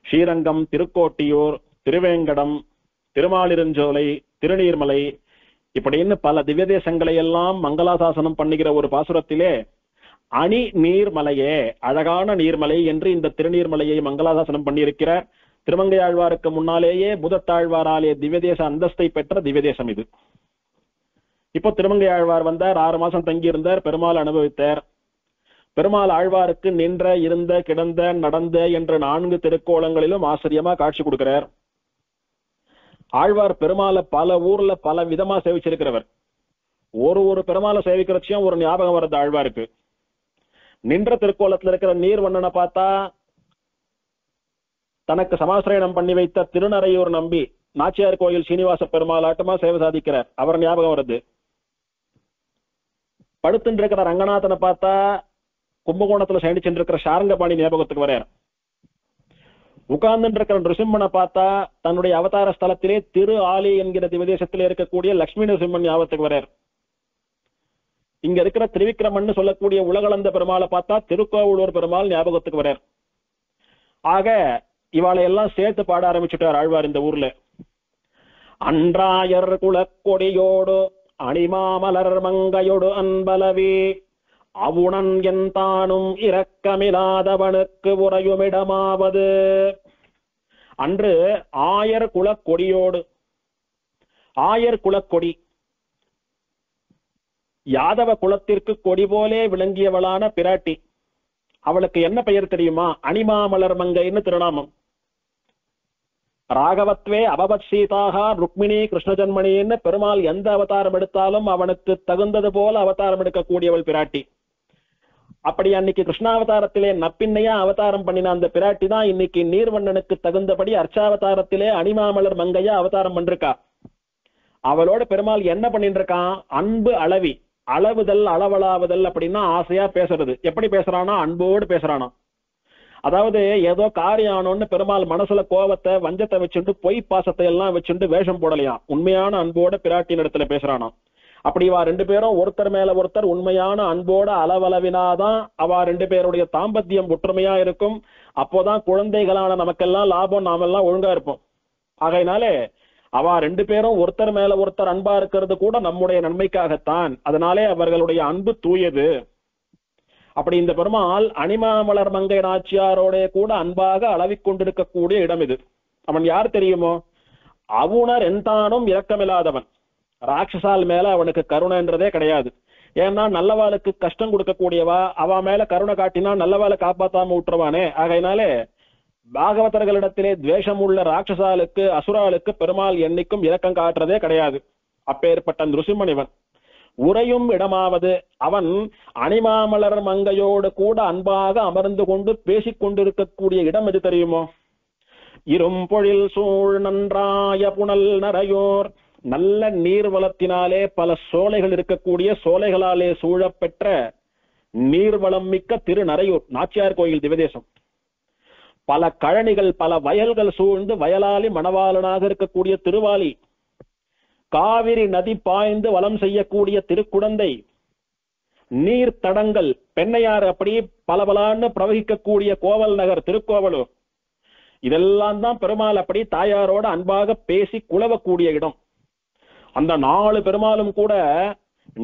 ஸ்ரீரங்கம், திருக்கோட்டியூர், திருவேங்கடம், திருமாலிருஞ்சோலை, திருநீர்மலை இப்படின்னு பல திவ்யதேசங்களை எல்லாம் மங்களாசாசனம் பண்ணுகிற ஒரு பாசுரத்திலே அணி நீர்மலையே, அழகான நீர்மலை என்று இந்த திருநீர்மலையை மங்களாசாசனம் பண்ணியிருக்கிறார். திருமங்கை ஆழ்வாருக்கு முன்னாலேயே பூதத்தாழ்வாராலே திவ்யதேச அந்தஸ்தை பெற்ற திவ்யதேசம் இது. இப்போ திருமங்கை ஆழ்வார் வந்தார், 6 மாசம் தங்கியிருந்தார், பெருமாள் அனுபவித்தார். பெருமாள் ஆழ்வாருக்கு நின்ற, இருந்த, கிடந்த, நடந்த என்ற 4 திருக்கோலங்களிலும் ஆச்சரியமா காட்சி கொடுக்கிறார். ஆழ்வார் பெருமாளை பல ஊர்ல பல விதமா சேவிச்சிருக்கிறவர். ஒரு பெருமாளை சேவிக்கிறச்சியும் ஒரு ஞாபகம் வருது ஆழ்வாருக்கு. நின்ற திருக்கோலத்துல இருக்கிற நீர்வண்ணனை பார்த்தா தனக்கு சமாசிரயணம் பண்ணி வைத்த திருநறையூர் நம்பி நாச்சியார் கோயில் சீனிவாச பெருமாள் ஆட்டமா சேவை சாதிக்கிறார், அவர் ஞாபகம் வருது. படுத்துட்டு இருக்கிற ரங்கநாதனை பார்த்தா கும்பகோணத்துல சயனிச்சுட்டு இருக்கிற சாரங்கபாணி ஞாபகத்துக்கு வர்றார். உட்கார்ந்து இருக்கிற நிருசிம்மனை பார்த்தா தன்னுடைய அவதார ஸ்தலத்திலே திரு ஆலி என்கிற திவதேசத்திலே இருக்கக்கூடிய லட்சுமி நரசிம்மன் ஞாபகத்துக்கு வரார். இங்க இருக்கிற திரிவிக்ரமன் சொல்லக்கூடிய உலகளந்த பெருமாளை பார்த்தா திருக்கோவலூர் பெருமாள் ஞாபகத்துக்கு வரார். ஆக இவாளை எல்லாம் சேர்த்து பாட ஆரம்பிச்சுட்டார் ஆழ்வார் இந்த ஊர்ல. அன்றாயர் குலக்கொடியோடு அணிமாமலர் மங்கையோடு அன்பலவி அவுணன் என் தானும் இரக்கமில்லாதவனுக்கு உறையுமிடமாவது. அன்று ஆயர் குலக்கொடியோடு, ஆயர் குலக்கொடி யாதவ குலத்திற்கு கொடி போலே விளங்கியவளான பிராட்டி. அவளுக்கு என்ன பெயர் தெரியுமா? அணிமாமலர் மங்கைன்னு திருநாமம். ராகவத்வே அபவத் சீதாக ருக்மிணி கிருஷ்ண ஜன்மணின்னு பெருமாள் எந்த அவதாரம் எடுத்தாலும் அவனுக்கு தகுந்தது போல அவதாரம் எடுக்கக்கூடியவள் பிராட்டி. அப்படி அன்னைக்கு கிருஷ்ணாவதாரத்திலே நப்பின்னையா அவதாரம் பண்ணின அந்த பிராட்டி தான் இன்னைக்கு நீர்வண்ணனுக்கு தகுந்தபடி அர்ச்சாவதாரத்திலே அணிமாமலர் மங்கையா அவதாரம் பண்ணிருக்கா. அவளோட பெருமாள் என்ன பண்ணிட்டு இருக்கான்? அன்பு அளவி, அளவுதல் அளவலாவுதல் அப்படின்னா ஆசையா பேசுறது. எப்படி பேசுறானா? அன்போடு பேசுறானா. அதாவது ஏதோ காரியம் ஆனோன்னு பெருமாள் மனசுல கோபத்தை வஞ்சத்தை வச்சுட்டு பொய் பாசத்தை எல்லாம் வச்சுட்டு வேஷம் போடலையா, உண்மையான அன்போட பிராட்டியின் இடத்துல பேசுறானா. அப்படி இவா ரெண்டு பேரும் ஒருத்தர் மேல ஒருத்தர் உண்மையான அன்போட அளவளவினாதான் அவ ரெண்டு பேருடைய தாம்பத்தியம் ஒற்றுமையா இருக்கும். அப்போதான் குழந்தைகளான நமக்கெல்லாம் லாபம், நாமெல்லாம் ஒழுங்கா இருப்போம். ஆகையினாலே அவ ரெண்டு பேரும் ஒருத்தர் மேல ஒருத்தர் அன்பா இருக்கிறது கூட நம்முடைய நன்மைக்காகத்தான். அதனாலே அவர்களுடைய அன்பு தூயது. அப்படி இந்த பெருமாள் அணிமாமலர் மங்கை நாச்சியாரோட கூட அன்பாக அளவிக்கொண்டிருக்கக்கூடிய இடம் இது. அவன் யார் தெரியுமோ? அவுணர் எந்தானும் இரக்கமில்லாதவன். ராட்சசால் மேல அவனுக்கு கருணைன்றதே கிடையாது. ஏன்னா நல்லவாளுக்கு கஷ்டம் கொடுக்கக்கூடியவா, அவ மேல கருணை காட்டினா நல்லவாளை காப்பாத்தாம விட்டுருவானே. ஆகையினாலே பாகவதர்களிடத்திலே துவேஷம் உள்ள ராட்சசாலுக்கு அசுராளுக்கு பெருமாள் என்னைக்கும் இரக்கம் காட்டுறதே கிடையாது. அப்பேற்பட்ட நிருசிம்மன் இவன். உறையும் இடமாவது, அவன் அணிமாமலர் மங்கையோடு கூட அன்பாக அமர்ந்து கொண்டு பேசிக் கொண்டிருக்கக்கூடிய இடம் எது தெரியுமோ? இரும்பொழில் சூழ் நன்றாய புனல் நரையோர். நல்ல நீர்வளத்தினாலே பல சோலைகள் இருக்கக்கூடிய, சோலைகளாலே சூழப்பெற்ற நீர்வளம் மிக்க திருநரையூர் நாச்சியார் கோயில் திவதேசம். பல கழனிகள் பல வயல்கள் சூழ்ந்து வயலாளி மணவாளனாக இருக்கக்கூடிய திருவாலி. காவிரி நதி பாய்ந்து வலம் செய்யக்கூடிய திருக்குடந்தை. நீர் தடங்கள் பெண்ணையாறு அப்படி பலபலான்னு பிரவகிக்கக்கூடிய கோவல் நகர் திருக்கோவலூர். இதெல்லாம் தான் பெருமாள் அப்படி தாயாரோட அன்பாக பேசி குலவக்கூடிய இடம். அந்த 4 பெருமாளும் கூட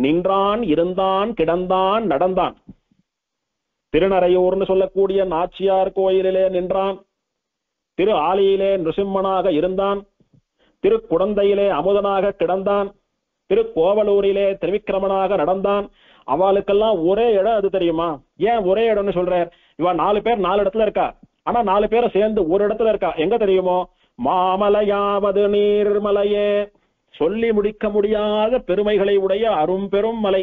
நின்றான், இருந்தான், கிடந்தான், நடந்தான். திருநரையூர்னு சொல்லக்கூடிய நாச்சியார் கோயிலிலே நின்றான். திரு ஆலியிலே நிருசிம்மனாக இருந்தான். திருக்குடந்தையிலே அமுதனாக கிடந்தான். திருக்கோவலூரிலே திரிவிக்கிரமனாக நடந்தான். அவளுக்கெல்லாம் ஒரே இடம் அது தெரியுமா? ஏன் ஒரே இடம்னு சொல்றார்? இவ 4 பேர் 4 இடத்துல இருக்கா. ஆனா 4 பேரை சேர்ந்து ஒரு இடத்துல இருக்கா. எங்க தெரியுமோ? மாமலையாவது நீர்மலையே. சொல்லி முடிக்க முடியாத பெருமைகளை உடைய அரும்பெரும் மலை.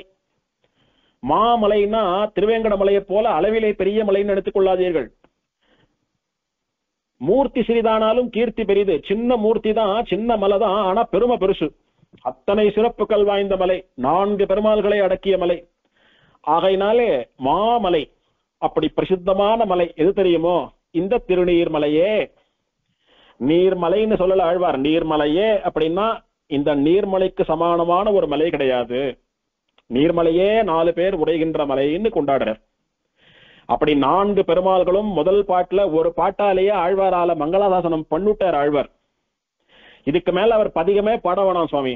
மாமலைன்னா திருவேங்கடமலையை போல அளவிலே பெரிய மலைன்னு எடுத்துக் கொள்ளாதீர்கள். மூர்த்தி சிறிதானாலும் கீர்த்தி பெரிது. சின்ன மூர்த்தி தான், சின்ன மலை தான், ஆனா பெருமை பெருசு. அத்தனை சிறப்புகள் வாய்ந்த மலை, 4 பெருமாள்களை அடக்கிய மலை. ஆகையினாலே மாமலை. அப்படி பிரசித்தமான மலை எது தெரியுமோ? இந்த திருநீர்மலையே. நீர்மலைன்னு சொல்லல ஆழ்வார். நீர்மலையே அப்படின்னா இந்த நீர்மலைக்கு சமானமான ஒரு மலை கிடையாது. நீர்மலையே 4 பேர் உரைகின்ற மலைன்னு கொண்டாடுறார். அப்படி 4 பெருமாள்களும் முதல் பாட்டுல ஒரு பாட்டாலேயே ஆழ்வாரால மங்களாதாசனம் பண்ணிட்டார் ஆழ்வார். இதுக்கு மேல அவர் பதிகமே பாட வேணாம் சுவாமி.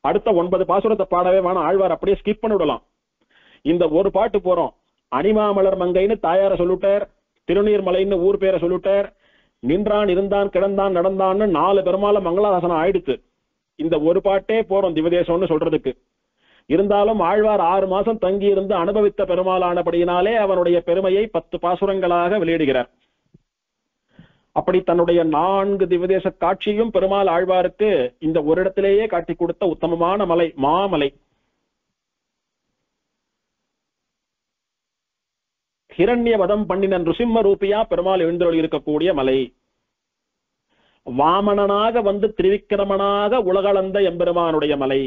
அடுத்த 9 பாசுரத்தை பாடவே வேணாம். ஆழ்வார் அப்படியே ஸ்கிப் பண்ணி விடலாம். இந்த ஒரு பாட்டு போறோம். அணிமாமலர் மங்கைன்னு தாயார சொல்லிட்டார். திருநீர்மலைன்னு ஊர் பேரை சொல்லிட்டார். நின்றான், இருந்தான், கிடந்தான், நடந்தான்னு 4 பெருமாள மங்களாதாசனம் ஆயிடுத்து. இந்த ஒரு பாட்டே போறோம் திவதேசம்னு சொல்றதுக்கு. இருந்தாலும் ஆழ்வார் 6 மாசம் தங்கி இருந்து அனுபவித்த பெருமாளானபடியினாலே அவனுடைய பெருமையை 10 பாசுரங்களாக வெளியிடுகிறார். அப்படி தன்னுடைய 4 திவதேச காட்சியும் பெருமாள் ஆழ்வாருக்கு இந்த ஒரு இடத்திலேயே காட்டி கொடுத்த உத்தமமான மலை மாமலை. ஹிரண்யவதம் பண்ணின நிருசிம்ம ரூபியா பெருமாள் எழுந்தருளி இருக்கக்கூடிய மலை. வாமனனாக வந்து திரிவிக்கிரமனாக உலகளந்த எம்பெருமானுடைய மலை.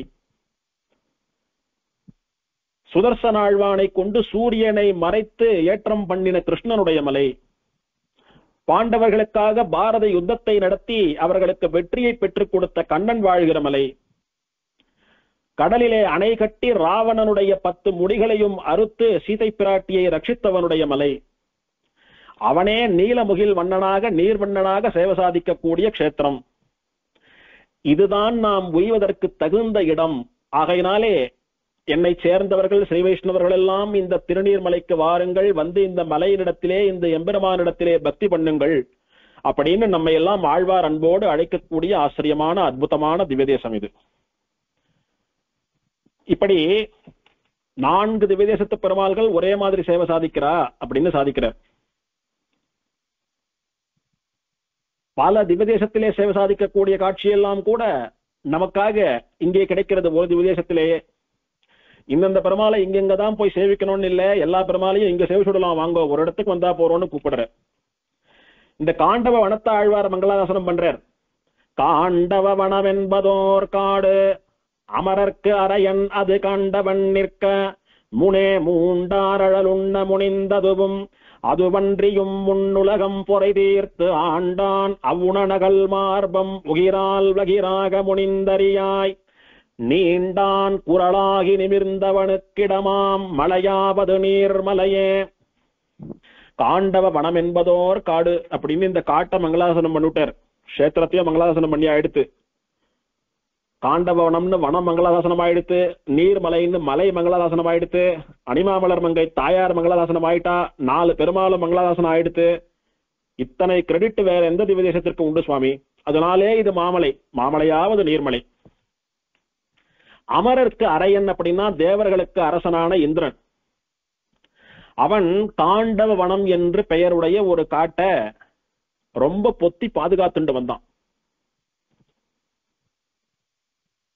சுதர்சனாழ்வானை கொண்டு சூரியனை மறைத்து ஏற்றம் பண்ணின கிருஷ்ணனுடைய மலை. பாண்டவர்களுக்காக பாரத யுத்தத்தை நடத்தி அவர்களுக்கு வெற்றியை பெற்றுக் கொடுத்த கண்ணன் வாழ்கிற மலை, கடலிலே அணை கட்டி ராவணனுடைய 10 முடிகளையும் அறுத்து சீதை பிராட்டியை ரட்சித்தவனுடைய மலை, அவனே நீலமுகில் வண்ணனாக நீர்வண்ணனாக சேவை சாதிக்கக்கூடிய க்ஷேத்திரம். இதுதான் நாம் உய்வதற்கு தகுந்த இடம். ஆகையினாலே என்னை சேர்ந்தவர்கள் ஸ்ரீ வைஷ்ணவர்கள் எல்லாம் இந்த திருநீர்மலைக்கு வாருங்கள், வந்து இந்த மலையினிடத்திலே இந்த எம்பெருமானிடத்திலே பக்தி பண்ணுங்கள் அப்படின்னு நம்ம எல்லாம் ஆழ்வார் அன்போடு அழைக்கக்கூடிய ஆச்சரியமான அற்புதமான திவ்யதேசம் இது. இப்படி 4 திவ்யதேசத்து பெருமாள்கள் ஒரே மாதிரி சேவை சாதிக்கிறா அப்படின்னு சாதிக்கிறார். பல திவ்யதேசத்திலே சேவை சாதிக்கக்கூடிய காட்சியெல்லாம் கூட நமக்காக இங்கே கிடைக்கிறது ஒரு திவ்யதேசத்திலேயே. இந்தந்த பெருமாளை இங்கதான் போய் சேவிக்கணும்னு இல்ல, எல்லா பெருமாளையும் இங்க சேவை சுடலாம், வாங்க ஒரு இடத்துக்கு வந்தா போறோம்னு கூப்பிடுற. இந்த காண்டவ வனத்த ஆழ்வார் மங்களாதாசனம் பண்றார். காண்டவ வனம் என்பதோர் காடு, அமரர்க்கு அரையன் அது காண்டவன் நிற்க, முனே மூண்டாரழல் உண்ண முனிந்ததுவும் அதுவன்றியும் முன்னுலகம் பொறை தீர்த்து ஆண்டான் அவ்வுணநகல் மார்பம் உகிரால் வகிராக முனிந்தறியாய் நீண்டான் குரலாகி நிமிர்ந்தவனுக்கிடமாம் மலையாவது நீர்மலையே. காண்டவ வனம் என்பதோர் காடு அப்படின்னு இந்த காட்டை மங்களாசனம் பண்ணிவிட்டார். கஷேத்திரத்தையும் மங்களாசனம் பண்ணி ஆயிடுத்து. காண்டவ வனம்னு வனம் மங்களாசாசனம் ஆயிடுத்து, நீர்மலைன்னு மலை மங்களாசாசனம் ஆயிடுத்து, அனிமாமலர் மங்கை தாயார் மங்களாசாசனம் ஆயிட்டா, 4 பெருமாளும் மங்களாசாசனம் ஆயிடுத்து. இத்தனை கிரெடிட் வேற எந்த திவ்யதேசத்திற்கு உண்டு சுவாமி? அதனாலே இது மாமலை, மாமலையாவது நீர்மலை. அமரருக்கு அரையன் அப்படின்னா தேவர்களுக்கு அரசனான இந்திரன். அவன் காண்டவ வனம் என்று பெயருடைய ஒரு காட்டை ரொம்ப பொத்தி பாதுகாத்துட்டு வந்தான்.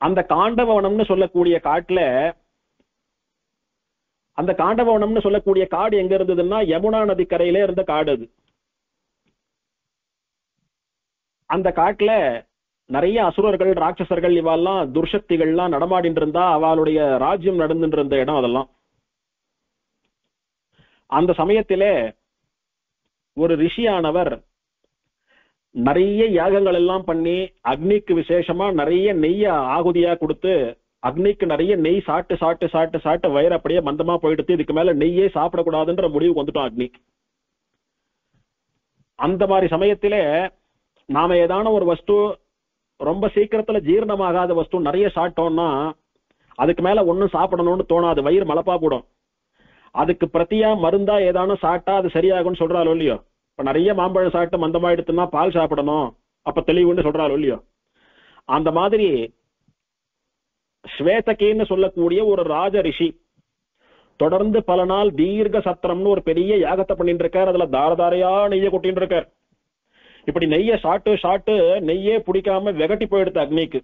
அந்த காண்டவவனம்னு சொல்லக்கூடிய காட்டுல, அந்த காண்டவவனம்னு சொல்லக்கூடிய காடு எங்க இருந்ததுன்னா யமுனா நதி கரையில இருந்த காடு அது. அந்த காட்டுல நிறைய அசுரர்கள் ராட்சசர்கள் இவெல்லாம் துர்சக்திகள்லாம் நடமாடிட்டு இருந்தா, அவளுடைய ராஜ்யம் நடந்துட்டு இருந்த இடம் அதெல்லாம். அந்த சமயத்திலே ஒரு ரிஷியானவர் நிறைய யாகங்கள் எல்லாம் பண்ணி அக்னிக்கு விசேஷமா நிறைய நெய்ய ஆகுதியா கொடுத்து, அக்னிக்கு நிறைய நெய் சாட்டு சாட்டு சாட்டு சாட்டு வயிறு அப்படியே மந்தமா போயிடுத்து. இதுக்கு மேல நெய்யே சாப்பிடக்கூடாதுன்ற முடிவுக்கு வந்துட்டோம் அக்னி. அந்த மாதிரி சமயத்திலே நாம ஏதான ஒரு வஸ்து ரொம்ப சீக்கிரத்துல ஜீரணமாகாத வஸ்து நிறைய சாப்பிட்டோம்னா அதுக்கு மேல ஒன்னும் சாப்பிடணும்னு தோணாது, வயிறு மலப்பா போடும். அதுக்கு பிரத்தியா மருந்தா ஏதானு சாப்பிட்டா அது சரியாகும்னு சொல்றாளோ இல்லையோ? இப்ப நிறைய மாம்பழம் சாப்பிட்டு மந்தமாயிடுத்துன்னா பால் சாப்பிடணும் அப்ப தெளிவுன்னு சொல்றாளோ இல்லையோ? அந்த மாதிரி ஸ்வேதகேன்னு சொல்லக்கூடிய ஒரு ராஜ ரிஷி தொடர்ந்து பல நாள் தீர்க்க சத்திரம்னு ஒரு பெரிய யாகத்தை பண்ணிட்டு இருக்கார். அதுல தாரதாரையா நெய்ய கொட்டின்னு இருக்கார். இப்படி நெய்ய சாட்டு சாட்டு நெய்யே பிடிக்காம வெகட்டி போயிடுது அக்னிக்கு.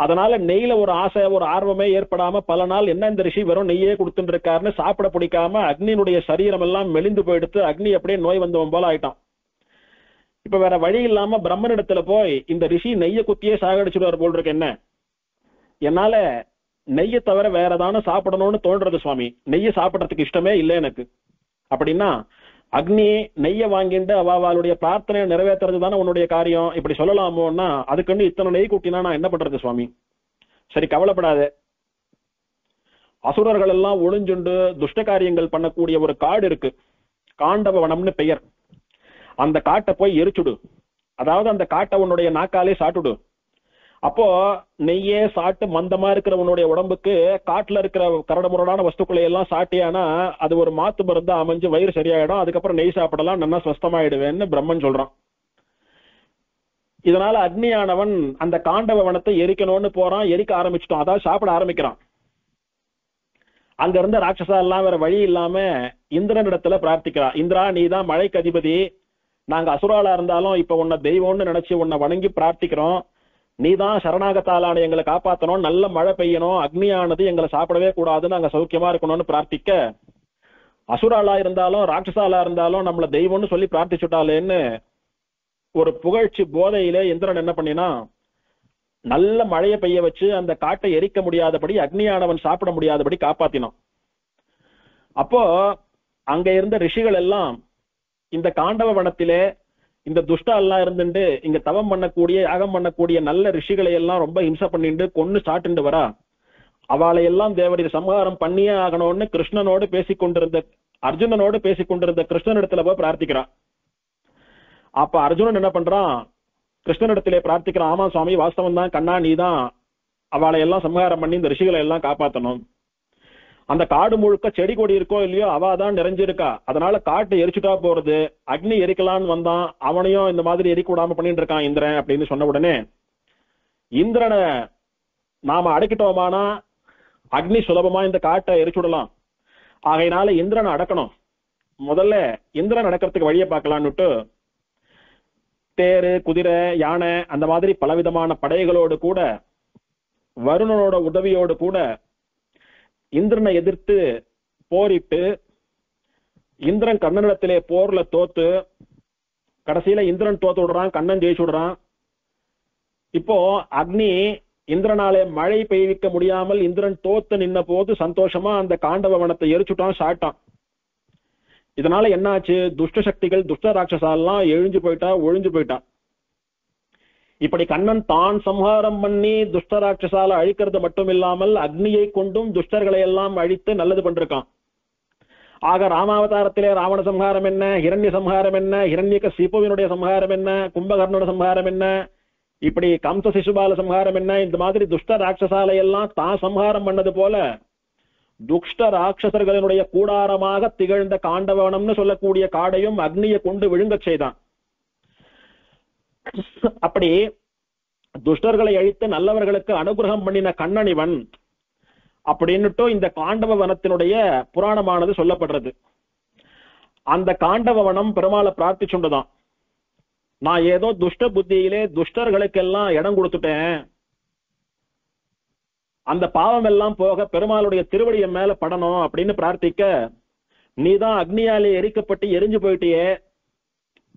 அதனால நெய்ல ஒரு ஆசை ஒரு ஆர்வமே ஏற்படாம பல நாள் என்ன இந்த ரிஷி வெறும் நெய்யே கொடுத்துட்டு இருக்காருன்னு சாப்பிட பிடிக்காம அக்னியினுடைய சரீரம் எல்லாம் மெலிந்து போயிடுத்து. அக்னி அப்படியே நோய் வந்தவன் போல ஆயிட்டான். இப்ப வேற வழி இல்லாம பிரம்மனிடத்துல போய் இந்த ரிஷி நெய்ய குத்தியே சாகடிச்சுடுவார் போல் இருக்கு, என்ன என்னால நெய்ய தவிர வேற ஏதானு சாப்பிடணும்னு தோன்றது சுவாமி, நெய்ய சாப்பிடறதுக்கு இஷ்டமே இல்லை எனக்கு அப்படின்னா, அக்னி நெய்ய வாங்கிட்டு அவளுடைய பிரார்த்தனையை நிறைவேற்றுறது தானே உன்னுடைய காரியம், இப்படி சொல்லலாமோன்னா அதுக்குன்னு இத்தனை நெய் கூட்டினா நான் என்ன பண்றது சுவாமி? சரி கவலைப்படாது, அசுரர்கள் எல்லாம் ஒளிஞ்சுண்டு துஷ்ட காரியங்கள் பண்ணக்கூடிய ஒரு காடு இருக்கு, காண்டவ வனம்னு பெயர். அந்த காட்டை போய் எரிச்சுடு, அதாவது அந்த காட்டை உன்னுடைய நாக்காலே சாட்டுடு. அப்போ நெய்யே சாட்டு மந்தமா இருக்கிற உன்னுடைய உடம்புக்கு காட்டுல இருக்கிற கரடுமுரடான வஸ்துக்களை எல்லாம் சாட்டியானா அது ஒரு மாத்து மருந்தா அமைஞ்சு வயிறு சரியாயிடும். அதுக்கப்புறம் நெய் சாப்பிடலாம், நல்லா ஸ்வஸ்தமாயிடுவேன்னு பிரம்மன் சொல்றான். இதனால அக்னியானவன் அந்த காண்டவ வனத்தை எரிக்கணும்னு போறான். எரிக்க ஆரம்பிச்சிட்டோம், அதாவது சாப்பிட ஆரம்பிக்கிறான். அங்க இருந்த ராட்சசா எல்லாம் வேற வழி இல்லாம இந்திரனிடத்துல பிரார்த்திக்கிறான். இந்திரா, நீ தான் மழைக்கு அதிபதி, நாங்க அசுராலா இருந்தாலும் இப்ப உன்னை தெய்வம்னு நினைச்சு உன்னை வணங்கி பிரார்த்திக்கிறோம். நீதான் சரணாகத்தாலான எங்களை காப்பாற்றணும், நல்ல மழை பெய்யணும், அக்னியானது எங்களை சாப்பிடவே கூடாது, நாங்க சௌக்கியமா இருக்கணும்னு பிரார்த்திக்க, அசுராலா இருந்தாலும் ராட்சசாலா இருந்தாலும் நம்மள தெய்வம்னு சொல்லி பிரார்த்திச்சுட்டாலேன்னு ஒரு புகழ்ச்சி போதையிலே இந்திரன் என்ன பண்ணினா நல்ல மழையை பெய்ய வச்சு அந்த காட்டை எரிக்க முடியாதபடி அக்னியானவன் சாப்பிட முடியாதபடி காப்பாத்தினான். அப்போ அங்க இருந்த ரிஷிகள் எல்லாம் இந்த காண்டவ வனத்திலே இந்த துஷ்டா எல்லாம் இருந்துட்டு இங்க தவம் பண்ணக்கூடிய யாகம் பண்ணக்கூடிய நல்ல ரிஷிகளை எல்லாம் ரொம்ப ஹிம்சை பண்ணிட்டு கொன்னு சாட்டுண்டு வரா. அவளை எல்லாம் தேவரி சம்ஹாரம் பண்ணியே ஆகணும்னு கிருஷ்ணனோடு பேசிக்கொண்டிருந்த அர்ஜுனனோடு பேசிக்கொண்டிருந்த கிருஷ்ணனிடத்துல போய் பிரார்த்திக்கிறான். அப்ப அர்ஜுனன் என்ன பண்றான், கிருஷ்ணனிடத்திலே பிரார்த்திக்கிறான், ஆமா சுவாமி வாஸ்தவம் தான் கண்ணா, நீதான் அவளை எல்லாம் சம்ஹாரம் பண்ணி இந்த ரிஷிகளை எல்லாம் காப்பாத்தணும். அந்த காடு முழுக்க செடி கொடி இருக்கோ இல்லையோ அவாதான் நிறைஞ்சிருக்கா, அதனால காட்டு எரிச்சுட்டா போறது, அக்னி எரிக்கலான்னு வந்தான், அவனையும் இந்த மாதிரி எரிக்க விடாம பண்ணிட்டு இருக்கான் இந்திரன் அப்படின்னு சொன்ன உடனே, இந்திரனை நாம அடக்கிட்டோமானா அக்னி சுலபமா இந்த காட்டை எரிச்சுடலாம், ஆகையினால இந்திரனை அடக்கணும், முதல்ல இந்திரன் அடக்கிறதுக்கு வழியை பார்க்கலான்னுட்டு தேரு குதிரை யானை அந்த மாதிரி பலவிதமான படைகளோடு கூட வருணனோட உதவியோடு கூட இந்திரனை எதிர்த்து போரிட்டு இந்திரன் கண்ணனிடத்திலே போர்ல தோத்து கடைசியில இந்திரன் தோத்து விடுறான், கண்ணன் ஜெயிச்சு விடுறான். இப்போ அக்னி இந்திரனாலே மழை பெய்விக்க முடியாமல் இந்திரன் தோத்து நின்ன போது சந்தோஷமா அந்த காண்டவ வனத்தை எரிச்சுட்டான், சாட்டான். இதனால என்னாச்சு, துஷ்ட சக்திகள் துஷ்ட ராட்சசாலாம் ஒழிஞ்சு போயிட்டா. இப்படி கண்ணன் தான் சம்ஹாரம் பண்ணி துஷ்ட ராட்சசால அழிக்கிறது மட்டும் இல்லாமல் அக்னியை கொண்டும் துஷ்டர்களை எல்லாம் அழித்து நல்லது பண்றான். ஆக ராமாவதாரத்திலே ராவண சம்ஹாரம் என்ன, ஹிரண்ய சம்ஹாரம் என்ன, ஹிரண்யகசிபுவினுடைய சம்ஹாரம் என்ன, கும்பகர்ணோட சம்ஹாரம் என்ன, இப்படி கம்ச சிசுபால சம்ஹாரம் என்ன, இந்த மாதிரி துஷ்ட ராட்சசாலை எல்லாம் தான் சம்ஹாரம் பண்ணது போல துஷ்ட ராட்சசர்களினுடைய கூடாரமாக திகழ்ந்த காண்டவனம்னு சொல்லக்கூடிய காடையும் அக்னியை கொண்டு விழுங்க செய்தான். அப்படி துஷ்டர்களை அழித்து நல்லவர்களுக்கு அனுகிரகம் பண்ணின கண்ணன் இவன் அப்படின்னுட்டு இந்த காண்டவ வனத்தினுடைய புராணமானது சொல்லப்படுறது. அந்த காண்டவ வனம் பெருமாளை பிரார்த்திச்சுண்டுதான், நான் ஏதோ துஷ்ட புத்தியிலே துஷ்டர்களுக்கெல்லாம் இடம் கொடுத்துட்டேன், அந்த பாவம் எல்லாம் போக பெருமாளுடைய திருவடியை மேல படணும் அப்படின்னு பிரார்த்திக்க, நீதான் அக்னியாலே எரிக்கப்பட்டு எரிஞ்சு போயிட்டியே,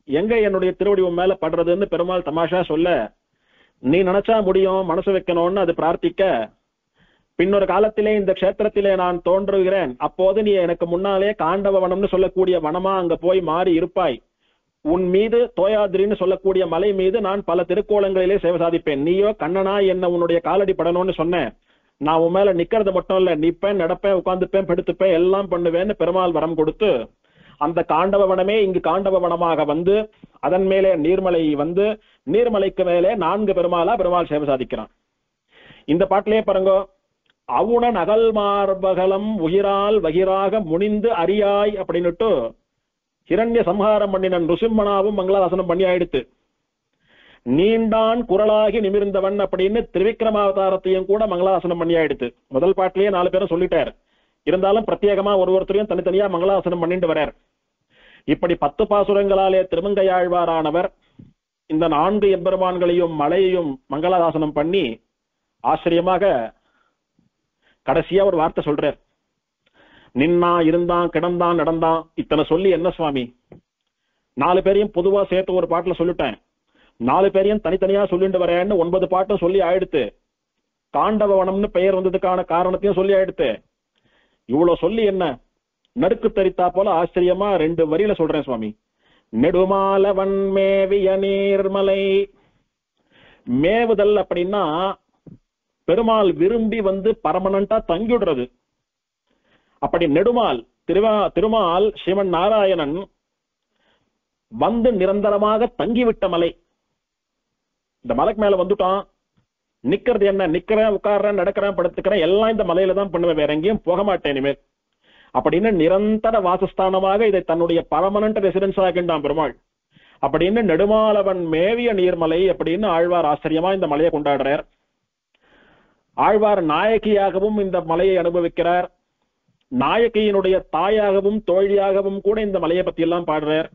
எங்க என்னுடைய திருவடி மேல படுறதுன்னு பெருமாள் தமாஷா சொல்ல, நீ நினைச்சா முடியும், மனசு வைக்கணும்னு அது பிரார்த்திக்க, பின்னொரு காலத்திலே இந்த கஷேத்திரத்திலே நான் தோன்றுகிறேன், அப்போது நீ எனக்கு முன்னாலே காண்டவ வனம்னு சொல்லக்கூடிய வனமா அங்க போய் மாறி இருப்பாய், உன் மீது தோயாதிரின்னு சொல்லக்கூடிய மலை மீது நான் பல திருக்கோலங்களிலே சேவை சாதிப்பேன், நீயோ கண்ணனா என்ன உன்னுடைய காலடி படணும்னு சொன்னேன், நான் உன் மேல நிக்கிறது மட்டும் இல்ல, நிப்பேன் நடப்பேன் உட்கார்ந்துப்பேன் படுத்துப்பேன் எல்லாம் பண்ணுவேன்னு பெருமாள் வரம் கொடுத்து அந்த காண்டவ வனமே இங்கு காண்டவ வனமாக வந்து அதன் மேலே நீர்மலை வந்து நீர்மலைக்கு மேலே 4 பெருமாள் சேவை சாதிக்கிறான். இந்த பாட்டிலே பாருங்க, அவுணன் அகல் மார்பகலம் உயிரால் வகிராக முனிந்து அறியாய் அப்படின்னுட்டு ஹிரண்ய சம்ஹாரம் பண்ணினன் ருசிம்மனாவும் மங்களாசனம் பண்ணி ஆயிடுத்து. நீண்டான் குரலாகி நிமிர்ந்தவன் அப்படின்னு திரிவிக்ரமாவதாரத்தையும் கூட மங்களாசனம் பண்ணி ஆயிடுத்து. முதல் பாட்டிலேயே 4 பேரும் சொல்லிட்டார், இருந்தாலும் பிரத்யேகமா ஒருத்தரையும் தனித்தனியா மங்களாசனம் பண்ணிட்டு வரார். இப்படி 10 பாசுரங்களாலே திருமங்கையாழ்வாரானவர் இந்த 4 எம்பெருமான்களையும் மலையையும் மங்களாசாசனம் பண்ணி ஆச்சரியமாக கடைசியா ஒரு வார்த்தை சொல்றார், நின்னா இருந்தான் கிடந்தான் நடந்தான், இத்தனை சொல்லி என்ன சுவாமி, 4 பேரையும் பொதுவா சேர்த்து ஒரு பாட்டுல சொல்லிட்டேன், 4 பேரையும் தனித்தனியா சொல்லிட்டு வரேன்னு 9 பாட்டும் சொல்லி ஆயிடுத்து, காண்டவ வனம்னு பெயர் வந்ததுக்கான காரணத்தையும் சொல்லி ஆயிடுத்து. இவ்வளவு சொல்லி என்ன, நறுக்கு தரித்தா போல ஆச்சரியமா 2 வரியில சொல்றேன் சுவாமி. நெடுமாலவன் மேவிய நீர்மலை, மேவுதல் அப்படின்னா பெருமாள் விரும்பி வந்து பர்மனண்டா தங்கிடுறது. அப்படி நெடுமால் திருமால் சிவன் நாராயணன் வந்து நிரந்தரமாக தங்கிவிட்ட மலை. இந்த மலைக்கு மேல வந்துட்டான், நிக்கிறது என்ன, நிக்கிறேன் உட்கார்றேன் நடக்கிறேன் படுத்துக்கிறேன் எல்லாம் இந்த மலையில தான் பண்ணுவேன், வேற எங்கேயும் போக மாட்டேன் இனிமேல் அப்படின்னு நிரந்தர வாசஸ்தானமாக இதை தன்னுடைய பர்மனன்ட் ரெசிடென்ஸ் ஆகின்றான் பெருமாள். அப்படின்னு நெடுமாலவன் மேவிய நீர்மலை அப்படின்னு ஆழ்வார் ஆச்சரியமா இந்த மலையை கொண்டாடுறார். ஆழ்வார் நாயகியாகவும் இந்த மலையை அனுபவிக்கிறார், நாயகியினுடைய தாயாகவும் தோழியாகவும் கூட இந்த மலையை பத்தி எல்லாம் பாடுறார்.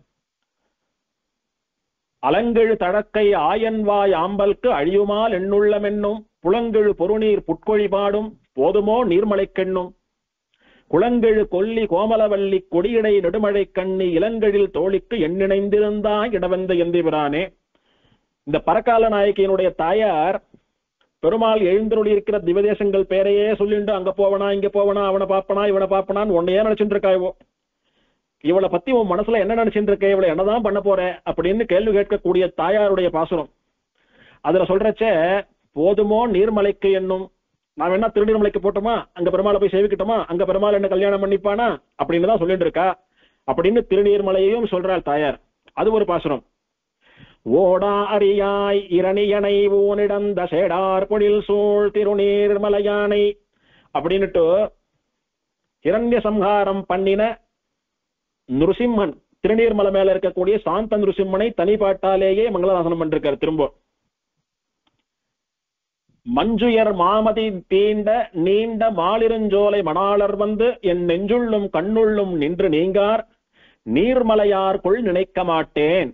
அலங்கெழு தடக்கை ஆயன்வாய் ஆம்பல்க்கு அழியுமால் எண்ணுள்ளம் என்னும் புலங்கெழு பொருநீர் புட்கொழி பாடும் போதுமோ நீர்மலைக்கெண்ணும் குளங்கெழு கொல்லி கோமலவல்லி கொடியடை நெடுமழை கண்ணி இளங்கெழில் தோழிக்கு எண்ணிணைந்திருந்தாய் இடவந்த எந்திபிரானே. இந்த பரகால நாயகியினுடைய தாயார் பெருமாள் எழுந்தருளி இருக்கிற திவதேசங்கள் பேரையே சொல்லிட்டு அங்க போவனா இங்க போவனா அவனை பாப்பனா இவனை பாப்பனான்னு உன்னையே நினைச்சுட்டு இருக்காயோ. இவளை பத்தி உன் மனசுல என்ன நினைச்சிட்டு இருக்க, இவளை என்னதான் பண்ண போற அப்படின்னு கேள்வி கேட்கக்கூடிய தாயாருடைய பாசுரம். அதுல சொல்றச்ச போதுமோ நீர்மலைக்கு என்னும், நான் என்ன திருநீர்மலைக்கு போட்டோமா, அங்க பெருமாளை போய் சேவிக்கிட்டோமா, அங்க பெருமாள் என்ன கல்யாணம் பண்ணிப்பானா அப்படின்னு தான் சொல்லிட்டு இருக்கா அப்படின்னு திருநீர்மலையையும் சொல்றாள் தாயார். அது ஒரு பாசுரம். ஓடா அரியாய் இரணியனை ஊனிடந்த சேடார் பொழில் சூழ் திருநீர்மலையானை அப்படின்னுட்டு இரண்ய சம்ஹாரம் பண்ணின நிருசிம்மன், திருநீர்மலை மேல இருக்கக்கூடிய சாந்த நிருசிம்மனை தனிப்பாட்டாலேயே மங்களாசாசனம் பண்ணிருக்காரு. திரும்ப மஞ்சுயர் மாமதி தீண்ட நீண்ட மாலிருஞ்சோலை மணாளர் வந்து என் நெஞ்சுள்ளும் கண்ணுள்ளும் நின்று நீங்கார் நீர்மலையார் கொள் நினைக்க மாட்டேன்.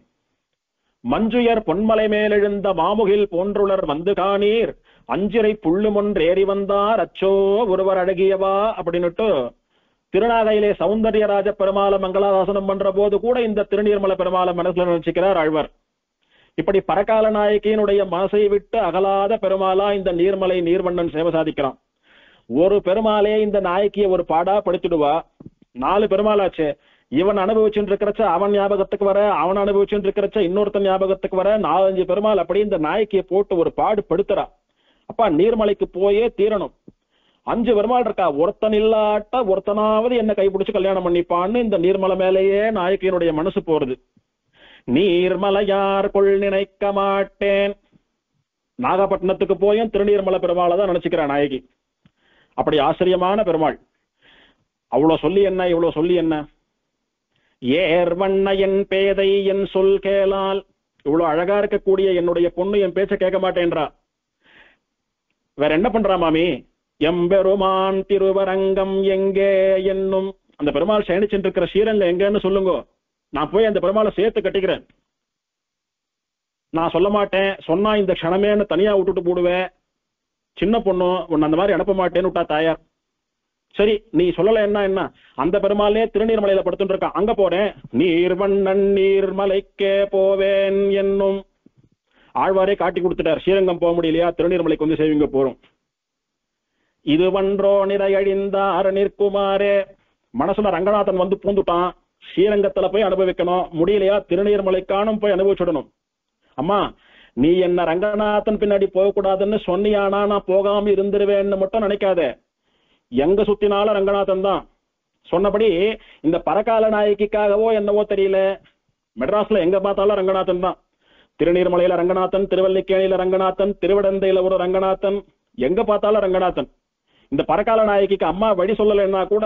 மஞ்சுயர் பொன்மலை மேலெழுந்த மாமுகில் போன்றுளர் வந்து காணீர் அஞ்சிரை புள்ளுமொன்று ஏறி வந்தார் அச்சோ ஒருவர் அழகியவா அப்படின்னுட்டு திருநாகையிலே சௌந்தர்யராஜ பெருமாளை மங்களாசாசனம் பண்ற போது கூட இந்த திருநீர்மலை பெருமாளை மனசுல நினைச்சுக்கிறார் ஆழ்வார். இப்படி பரகால நாயகியினுடைய மனசை விட்டு அகலாத பெருமாளா இந்த நீர்மலை நீர்வண்ணன் சேவை சாதிக்கிறான். ஒரு பெருமாளே இந்த நாயகியை ஒரு பாடா படுத்திடுவா. 4 பெருமாளாச்சு. இவன் அனுபவிச்சுட்டு இருக்கிறச்ச அவன் ஞாபகத்துக்கு வர, அவன் அனுபவிச்சுட்டு இருக்கிறச்ச இன்னொருத்தன் ஞாபகத்துக்கு வர, 4-5 பெருமாள் அப்படி இந்த நாயகியை போட்டு ஒரு பாடு படுத்துறா. அப்பா நீர்மலைக்கு போயே தீரணும். 5 பெருமாள் இருக்கா, ஒருத்தன் இல்லாட்ட ஒருத்தனாவது என்ன கைப்பிடிச்சு கல்யாணம் பண்ணிப்பான்னு இந்த நீர்மலை மேலேயே நாயகியினுடைய மனசு போறது. நீர்மலையார் கொள் நினைக்க மாட்டேன். நாகப்பட்டினத்துக்கு போயும் திருநீர்மலை பெருமாளை தான் நினைச்சுக்கிறான் நாயகி. அப்படி ஆச்சரியமான பெருமாள். அவ்வளவு சொல்லி என்ன, இவ்வளவு சொல்லி என்ன, ஏர் வண்ண என் பேதை என் சொல் கேளால், இவ்வளவு அழகா இருக்கக்கூடிய என்னுடைய பொண்ணு என் பேச்ச கேட்க மாட்டேன்றா. வேற என்ன பண்றா மாமி, எம்பெருமான் திருவரங்கம் எங்கே என்னும், அந்த பெருமாள் சேனிச்சுட்டு இருக்கிற ஸ்ரீரங்கம் எங்கன்னு சொல்லுங்க, நான் போய் அந்த பெருமாளை சேர்த்து கட்டிக்கிறேன். நான் சொல்ல மாட்டேன், சொன்னா இந்த க்ஷணமேன்னு தனியா விட்டுட்டு போடுவேன். சின்ன பொண்ணு உன்னை அந்த மாதிரி அனுப்ப மாட்டேன்னு விட்டா தாயார். சரி நீ சொல்லல என்ன, அந்த பெருமாளே திருநீர்மலையில படுத்துட்டு இருக்கான், அங்க போறேன். நீர்வண்ணன் நீர்மலைக்கே போவேன் என்னும், ஆழ்வாரே காட்டி கொடுத்துட்டார். ஸ்ரீரங்கம் போக முடியலையா, திருநீர்மலைக்கு வந்து சேவிங்க போறோம். இது வன்றோ நிறையழிந்தார் நிற்குமாரே, மனசுல ரங்கநாதன் வந்து பூந்துட்டான், ஸ்ரீரங்கத்துல போய் அனுபவிக்கணும். முடியலையா திருநீர்மலைக்கானும் போய் அனுபவிச்சுடணும். அம்மா நீ என்ன ரங்கநாதன் பின்னாடி போகக்கூடாதுன்னு சொன்னியானா நான் போகாம இருந்துருவேன்னு மட்டும் நினைக்காத. எங்க சுத்தினாலும் ரங்கநாதன் தான். சொன்னபடி இந்த பரகால நாயகிக்காகவோ என்னவோ தெரியல, மெட்ராஸ்ல எங்க பார்த்தாலும் ரங்கநாதன் தான். திருநீர்மலையில ரங்கநாதன், திருவல்லிக்கேணியில ரங்கநாதன், திருவிடந்தையில ஒரு ரங்கநாதன், எங்க பார்த்தாலும் ரங்கநாதன். இந்த பரகால நாயகிக்கு அம்மா வழி சொல்லலைன்னா கூட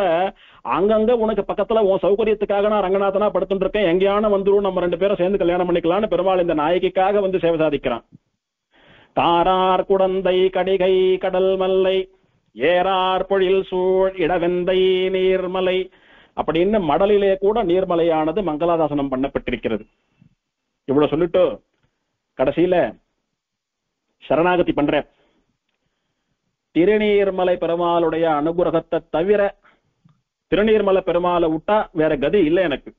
அங்கங்க உனக்கு பக்கத்துல உன் சௌகரியத்துக்காக நான் ரங்கநாதனா படுத்துட்டு இருக்கேன், எங்கேயான வந்துரும், நம்ம 2 பேரும் சேர்ந்து கல்யாணம் பண்ணிக்கலாம்னு பெருமாள் இந்த நாயகிக்காக வந்து சேவை சாதிக்கிறான். தாரார் குடந்தை கடிகை கடல் மல்லை ஏறார் பொழில் சூழ் இடவெந்தை நீர்மலை அப்படின்னு மடலிலே கூட நீர்மலையானது மங்களாதாசனம் பண்ணப்பட்டிருக்கிறது. இவ்வளவு சொல்லிட்டு கடைசியில சரணாகதி பண்ற, திருநீர்மலை பெருமாளுடைய அனுகிரகத்தை தவிர திருநீர்மலை பெருமாளை விட்டா வேற கதி இல்லை எனக்கு.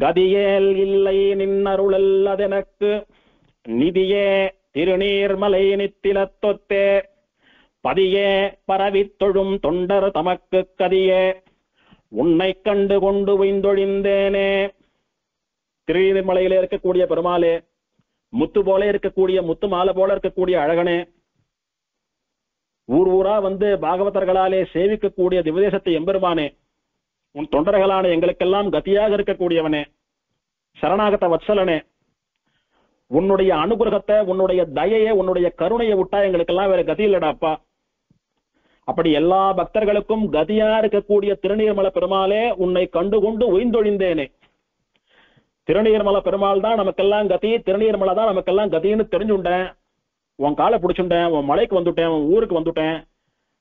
கதியேல் இல்லை நின்னருளல் அதெனக்கு நிதியே திருநீர்மலை நித்தில தொத்தே பதியே பரவித் தொழும் தொண்டர் தமக்கு கதியே உன்னை கண்டு கொண்டு உய்ந்தொழிந்தேனே. திருநீர்மலையில இருக்கக்கூடிய பெருமாளே, முத்து போல இருக்கக்கூடிய முத்து மாலை போல இருக்கக்கூடிய அழகனே, ஊர் ஊரா வந்து பாகவதர்களாலே சேவிக்கக்கூடிய திவதேசத்தை எம்பெருமானே, உன் தொண்டர்களான எங்களுக்கெல்லாம் கதியாக இருக்கக்கூடியவனே, சரணாகத வத்சலனே, உன்னுடைய அனுகிரகத்தை, உன்னுடைய தயையை, உன்னுடைய கருணையை விட்டா எங்களுக்கெல்லாம் வேற கதி இல்லடாப்பா. அப்படி எல்லா பக்தர்களுக்கும் கதியா இருக்கக்கூடிய திருநீர்மலை பெருமாளே, உன்னை கண்டு கொண்டு உய்ந்தொழிந்தேனே. திருநீர்மலை பெருமாள் தான் நமக்கெல்லாம் கதி, திருநீர்மலை தான் நமக்கெல்லாம் கதின்னு தெரிஞ்சுட்டேன். உன் காலை பிடிச்சுட்டேன், உன் மலைக்கு வந்துட்டேன், உன் ஊருக்கு வந்துட்டேன்.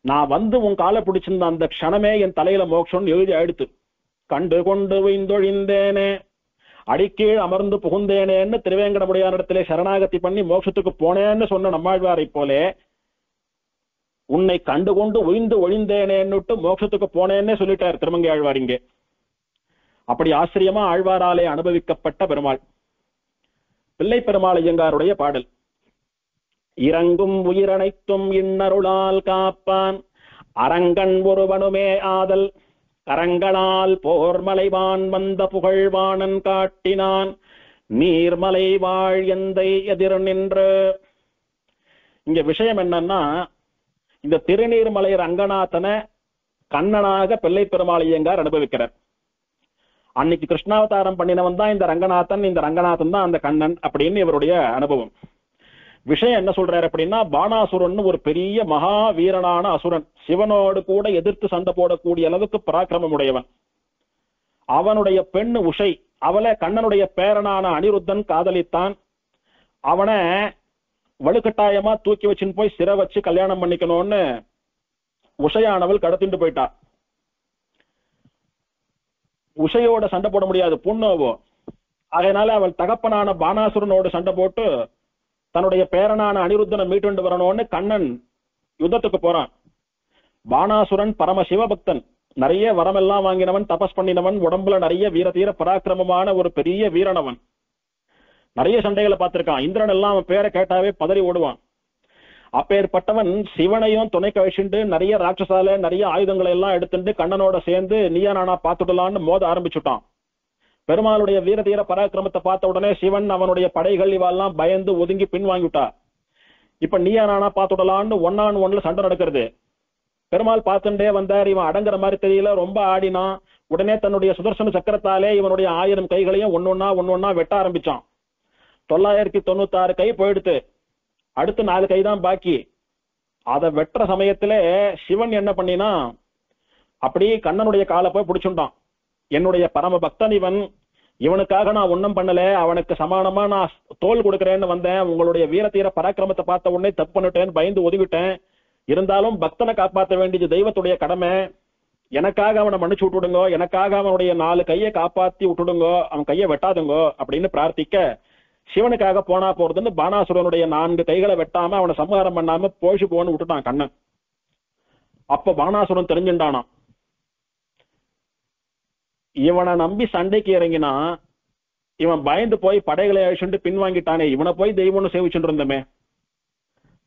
நான் வந்து உன் காலை பிடிச்சிருந்த அந்த க்ஷணமே என் தலையில மோட்சம் எழுதி ஆயிடுத்து. கண்டு கொண்டு உய்ந்தொழிந்தேனே, அடிக்கீழ் அமர்ந்து புகுந்தேனேன்னு திருவேங்கடமுடியார் இடத்திலே சரணாகதி பண்ணி மோட்சத்துக்கு போனேன்னு சொன்ன நம்மாழ்வாரை போலே உன்னை கண்டுகொண்டு உய்ந்து ஒழிந்தேனேன்னுட்டு மோட்சத்துக்கு போனேன்னே சொல்லிட்டார் திருமங்கை ஆழ்வார் இங்கே. அப்படி ஆச்சரியமா ஆழ்வாராலே அனுபவிக்கப்பட்ட பெருமாள் பிள்ளை பெருமாள் ஐயங்காருடைய பாடல். இறங்கும் உயிரனைத்தும் இன்னருளால் காப்பான் அரங்கன் ஒருவனுமே ஆதல் கரங்களால் போர்மலைவான் வந்த புகழ்வாணன் காட்டினான் நீர்மலை வாழ் எந்தை எதிர் நின்று. இங்க விஷயம் என்னன்னா, இந்த திருநீர்மலை ரங்கநாதனை கண்ணனாக பிள்ளை பெருமாள் ஐயங்கார் அனுபவிக்கிறார். அன்னைக்கு கிருஷ்ணாவதாரம் பண்ணினவன் தான் இந்த ரங்கநாதன், இந்த ரங்கநாதன் தான் அந்த கண்ணன் அப்படின்னு இவருடைய அனுபவம். விஷயம் என்ன சொல்றாரு அப்படின்னா, பானாசுரன் ஒரு பெரிய மகா வீரனான அசுரன், சிவனோடு கூட எதிர்த்து சண்டை போடக்கூடிய அளவுக்கு பராக்கிரமம் உடையவன். அவனுடைய பெண் உஷை, அவளை கண்ணனுடைய பேரனான அனிருத்தன் காதலித்தான். அவனை வலுக்கட்டாயமா தூக்கி வச்சுன்னு போய் சிறை வச்சு கல்யாணம் பண்ணிக்கணும்னு உஷையானவள் கடத்திட்டு போயிட்டா. உஷையோட சண்டை போட முடியாது, பொண்ணோவோ. அதனால அவள் தகப்பனான பானாசுரனோடு சண்டை போட்டு தன்னுடைய பேரனான அனிருத்தனை மீட்டு வரணும்னு கண்ணன் யுத்தத்துக்கு போறான். பானாசுரன் பரம சிவபக்தன், நிறைய வரமெல்லாம் வாங்கினவன், தபஸ் பண்ணினவன், உடம்புல நிறைய வீரதீர பராக்கிரமமான ஒரு பெரிய வீரனவன். நிறைய சண்டைகளை பார்த்திருக்கான். இந்திரன் எல்லாம் அவன் பேரை கேட்டாவே பதறி ஓடுவான். அப்பேற்பட்டவன் சிவனையும் துணை கழிச்சுட்டு நிறைய ராட்சசால நிறைய ஆயுதங்களை எல்லாம் எடுத்துட்டு கண்ணனோட சேர்ந்து நீயா நானா பார்த்துடலான்னு மோத ஆரம்பிச்சுட்டான். பெருமாளுடைய வீரதீர பராக்கிரமத்தை பார்த்த உடனே சிவன் அவனுடைய படைகள் இவெல்லாம் பயந்து ஒதுங்கி பின் வாங்கிவிட்டா. இப்ப நீயா நானா பார்த்துடலான்னு 1-on-1 சண்டை நடக்கிறது. பெருமாள் பார்த்துட்டே வந்தார். இவன் அடங்குற மாதிரி தெரியல, ரொம்ப ஆடினான். உடனே தன்னுடைய சுதர்சன சக்கரத்தாலே இவனுடைய 1000 கைகளையும் ஒன்னொன்னா வெட்ட ஆரம்பிச்சான். 996 கை போயிடுத்து. அடுத்து 4 கை தான் பாக்கி. அதை வெட்டுற சமயத்துல சிவன் என்ன பண்ணினா, அப்படி கண்ணனுடைய காலை போய் பிடிச்சுட்டான். என்னுடைய பரம பக்தன் இவன், இவனுக்காக நான் ஒன்னும் பண்ணல, அவனுக்கு சமானமா நான் தோல் கொடுக்கறேன்னு வந்தேன். உங்களுடைய வீரத்தீர பராக்கிரமத்தை பார்த்த உடனே தப்பு பண்ணிட்டேன், பயந்து ஒதுவிட்டேன். இருந்தாலும் பக்தனை காப்பாற்ற வேண்டியது தெய்வத்துடைய கடமை. எனக்காக அவனை மன்னிச்சு விட்டுடுங்கோ, எனக்காக அவனுடைய 4 கையை காப்பாத்தி விட்டுடுங்கோ, அவன் கையை வெட்டாதுங்கோ அப்படின்னு பிரார்த்திக்க, சிவனுக்காக போனா போறதுன்னு பானாசுரனுடைய 4 கைகளை வெட்டாம அவனை சம்ஹாரம் பண்ணாம போஷி போன்னு விட்டுட்டான் கண்ணன். அப்ப பானாசுரன் தெரிஞ்சுட்டானா, இவனை நம்பி சண்டைக்கு இறங்கினா இவன் பயந்து போய் படைகளை அழிச்சுட்டு பின்வாங்கிட்டானே, இவனை போய் தெய்வம்னு சேவிச்சுட்டு இருந்தமே.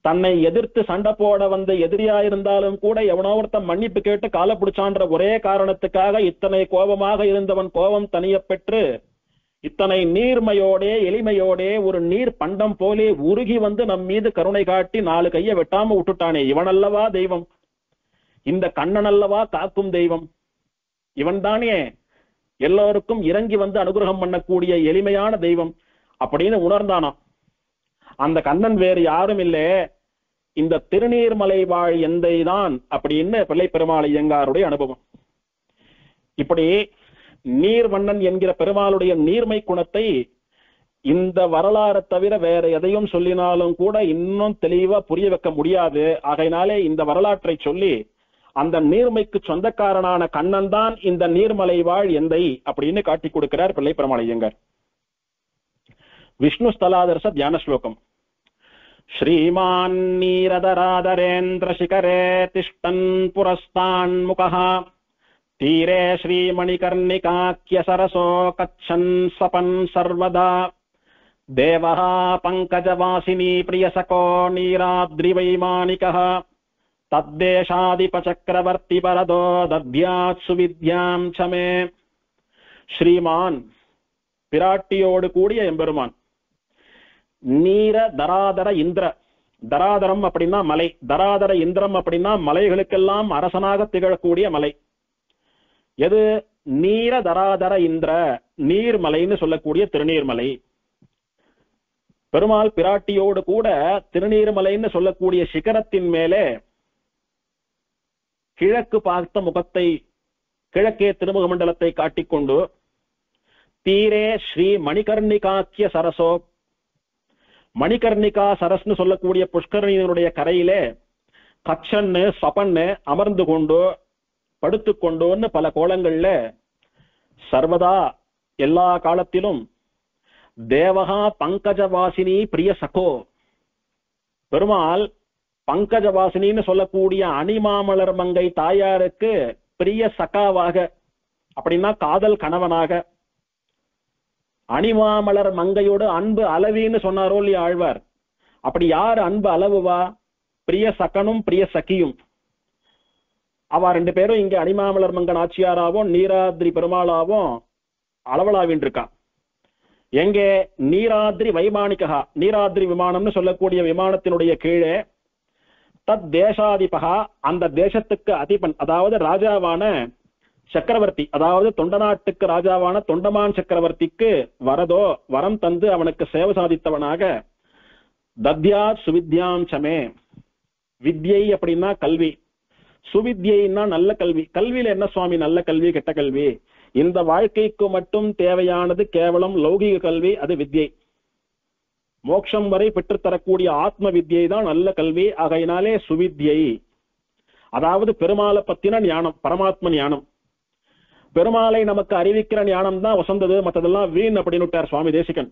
தன்னை எதிர்த்து சண்டை போட வந்த எதிரியா இருந்தாலும் கூட எவனோ ஒருத்தன் மன்னிப்பு கேட்டு காலை பிடிச்சான்ற ஒரே காரணத்துக்காக இத்தனை கோபமாக இருந்தவன் கோபம் தனிய பெற்று இத்தனை நீர்மையோடே எளிமையோடே ஒரு நீர் பண்டம் போலே உருகி வந்து நம் மீது கருணை காட்டி 4 கையை வெட்டாம விட்டுட்டானே, இவன் அல்லவா தெய்வம், இந்த கண்ணன் அல்லவா காக்கும் தெய்வம், இவன் தானே எல்லோருக்கும் இறங்கி வந்து அனுகிரகம் பண்ணக்கூடிய எளிமையான தெய்வம் அப்படின்னு உணர்ந்தானாம். அந்த கண்ணன் வேறு யாரும் இல்லை, இந்த திருநீர்மலை வாழ் எந்தை தான் அப்படின்னு பிள்ளை பெருமாள் ஐயங்காருடைய அனுபவம். இப்படி நீர்வண்ணன் என்கிற பெருமாளுடைய நீர்மை குணத்தை இந்த வரலாறு தவிர வேற எதையும் சொல்லினாலும் கூட இன்னும் தெளிவா புரிய வைக்க முடியாது. ஆகையினாலே இந்த வரலாற்றை சொல்லி அந்த நீர்மைக்கு சொந்தக்காரனான கண்ணன் தான் இந்த நீர்மலை வாழ் எந்தை அப்படின்னு காட்டி கொடுக்கிறார் பிள்ளை பெருமாள் ஐயங்கார். விஷ்ணு ஸ்தலாதர்ச தியான ஸ்லோகம். ஸ்ரீமான் நீரதராதரேந்திர சிகரே திஷ்டன் புரஸ்தான் முகஹ தீரே ஸ்ரீமணிகர்ணிகாக்கிய சரசோ கச்சன் சபன் சர்வதா தேவஹ பங்கஜவாசினி பிரியசகோ நீராத்ரிவைமானிகஹ தத்தேஷாதிபசக்கரவர்த்தி பரதோ தத்யாத் சுவித்யாம் சமே. ஸ்ரீமான் பிராட்டியோடு கூடிய எம்பெருமான். நீர தராதர இந்திர, தராதரம் அப்படின்னா மலை, தராதர இந்திரம் அப்படின்னா மலைகளுக்கெல்லாம் அரசனாக திகழக்கூடிய மலை. எது? நீர தராதர இந்திர, நீர்மலைன்னு சொல்லக்கூடிய திருநீர்மலை. பெருமாள் பிராட்டியோடு கூட திருநீர்மலைன்னு சொல்லக்கூடிய சிகரத்தின் மேலே கிழக்கு பார்த்த முகத்தை, கிழக்கே திருமுக மண்டலத்தை காட்டிக்கொண்டு தீரே ஸ்ரீ மணிகர்ணிகாக்கிய சரசோ, மணிகர்ணிகா சரஸ்னு சொல்லக்கூடிய புஷ்கரணியினுடைய கரையிலே கச்சன்னு சபன்னு அமர்ந்து கொண்டு படுத்துக்கொண்டோன்னு பல கோலங்கள்ல சர்வதா எல்லா காலத்திலும் தேவகா பங்கஜவாசினி பிரிய சகோ, பெருமாள் பங்கஜவாசினின்னு சொல்லக்கூடிய அணிமாமலர் மங்கை தாயாருக்கு பிரிய சகாவாக, அப்படின்னா காதல் கணவனாக, அணிமாமலர் மங்கையோடு அன்பு அளவின்னு சொன்னாரோ இல்லையா ஆழ்வார், அப்படி யார் அன்பு அளவுவா? பிரிய சகனும் பிரிய சகியும். அவ ரெண்டு பேரும் இங்க அணிமாமலர் மங்கன் ஆட்சியாராவும் நீராதிரி பெருமாளாவும் அளவலாவின் இருக்கா. எங்கே? நீராதிரி வைமானிகா, நீராதிரி விமானம்னு சொல்லக்கூடிய விமானத்தினுடைய கீழே தத் தேசாதிபகா, அந்த தேசத்துக்கு அதிபன், அதாவது ராஜாவான சக்கரவர்த்தி, அதாவது தொண்ட நாட்டுக்கு ராஜாவான தொண்டமான் சக்கரவர்த்திக்கு வரதோ வரம் தந்து அவனுக்கு சேவை சாதித்தவனாக தத்யா சுவித்யாம் சமே. வித்யை அப்படின்னா கல்வி, சுவித்யைன்னா நல்ல கல்வி. கல்வியில என்ன சுவாமி நல்ல கல்வி கெட்ட கல்வி? இந்த வாழ்க்கைக்கு மட்டும் தேவையானது கேவலம் லௌகிக கல்வி, அது வித்யை. மோட்சம் வரை பெற்றுத்தரக்கூடிய ஆத்ம வித்யை தான் நல்ல கல்வி. ஆகையினாலே சுவித்யை, அதாவது பெருமாளை பத்தின ஞானம், பரமாத்ம ஞானம். பெருமாளை நமக்கு அறிவிக்கிற ஞானம் தான் வசந்தது, மற்றதெல்லாம் வீண் அப்படின்னு விட்டார் சுவாமி தேசிகன்.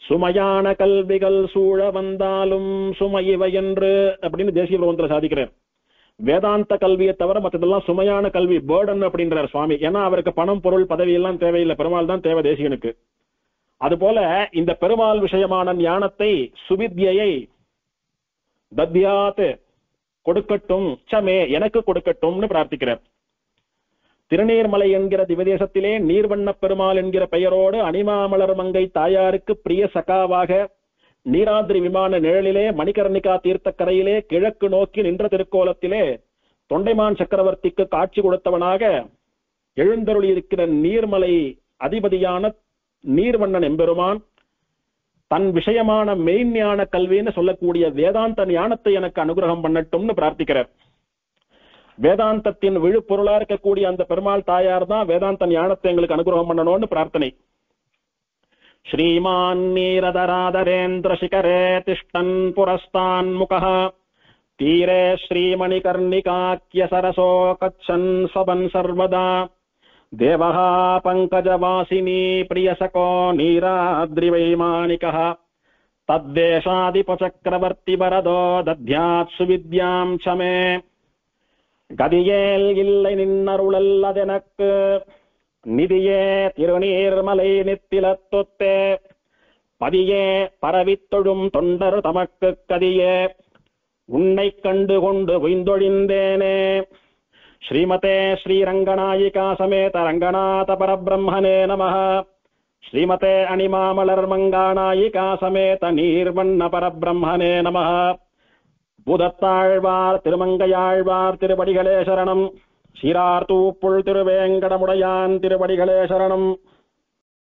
சுமையான கல்விகள் சூழ வந்தாலும் சுமையவை என்று அப்படின்னு தேசிய பிரபந்தத்தில் சாதிக்கிறார். வேதாந்த கல்வியை தவிர மற்றதெல்லாம் சுமையான கல்வி, பேர்டன் அப்படின்றார் சுவாமி. ஏன்னா அவருக்கு பணம் பொருள் பதவி எல்லாம் தேவையில்லை, பெருமாள் தான் தேவை தேசிகனுக்கு. அதுபோல இந்த பெருமாள் விஷயமான ஞானத்தை, சுவித்யை தத்யாத் கொடுக்கட்டும், சமே எனக்கு கொடுக்கட்டும்னு பிரார்த்திக்கிறார். திருநீர்மலை என்கிற திவதேசத்திலே நீர்வண்ண பெருமாள் என்கிற பெயரோடு அணிமாமலர் மங்கை தாயாருக்கு பிரிய சகாவாக நீராதிரி விமான நிழலிலே மணிகர்ணிகா தீர்த்தக்கரையிலே கிழக்கு நோக்கி நின்ற திருக்கோலத்திலே தொண்டைமான் சக்கரவர்த்திக்கு காட்சி கொடுத்தவனாக எழுந்தருளி இருக்கிற நீர்மலை அதிபதியான நீர்வண்ணன் எம்பெருமான் தன் விஷயமான மெய்ஞான கல்வின்னு சொல்லக்கூடிய வேதாந்த ஞானத்தை எனக்கு அனுகிரகம் பண்ணட்டும்னு பிரார்த்திக்கிறார். வேதாந்தத்தின் விழுப்பொருளா இருக்கக்கூடிய அந்த பெருமாள் தாயார் தான் வேதாந்த ஞானத்தை எங்களுக்கு அனுகிரகம் பண்ணணும்னு பிரார்த்தனை. ஸ்ரீமான் நீரதராதரேந்திர சிகரே திஷ்டன் புரஸ்தான் முகः தீரே ஸ்ரீமணிகர்ணிகாக்கிய சரசோ கச்சன் ஸ்வபன் சர்வதா தேவः பங்கஜவாசினி பிரியசகோ நீராத்ரி வைமானிகः தத்தேஷாதிபசக்கரவர்த்தி வரதோ தத்யாத் சுவித்யாம் சமே. கதியேல் இல்லை நின்னருளல்லதெனக்கு நிதியே திருநீர்மலை நித்திலத்தொத்தே பதியே பரவித்தொழும் தொண்டர் தமக்கு கதியே உன்னை கண்டு கொண்டு உய்ந்தொழிந்தேனே. ஸ்ரீமதே ஸ்ரீரங்கநாயிகா சமேத ரங்கநாத பரபிரம்மணே நமः. ஸ்ரீமதே அணிமாமலர் மங்காநாயிகா சமேத நீர்வண்ண பரபிரம்மணே நமः. பூதத்தாழ்வார் திருமங்கையாழ்வார் திருவடிகளே சரணம். சீரார் தூப்புள் திருவேங்கடமுடையான் திருவடிகளே சரணம்.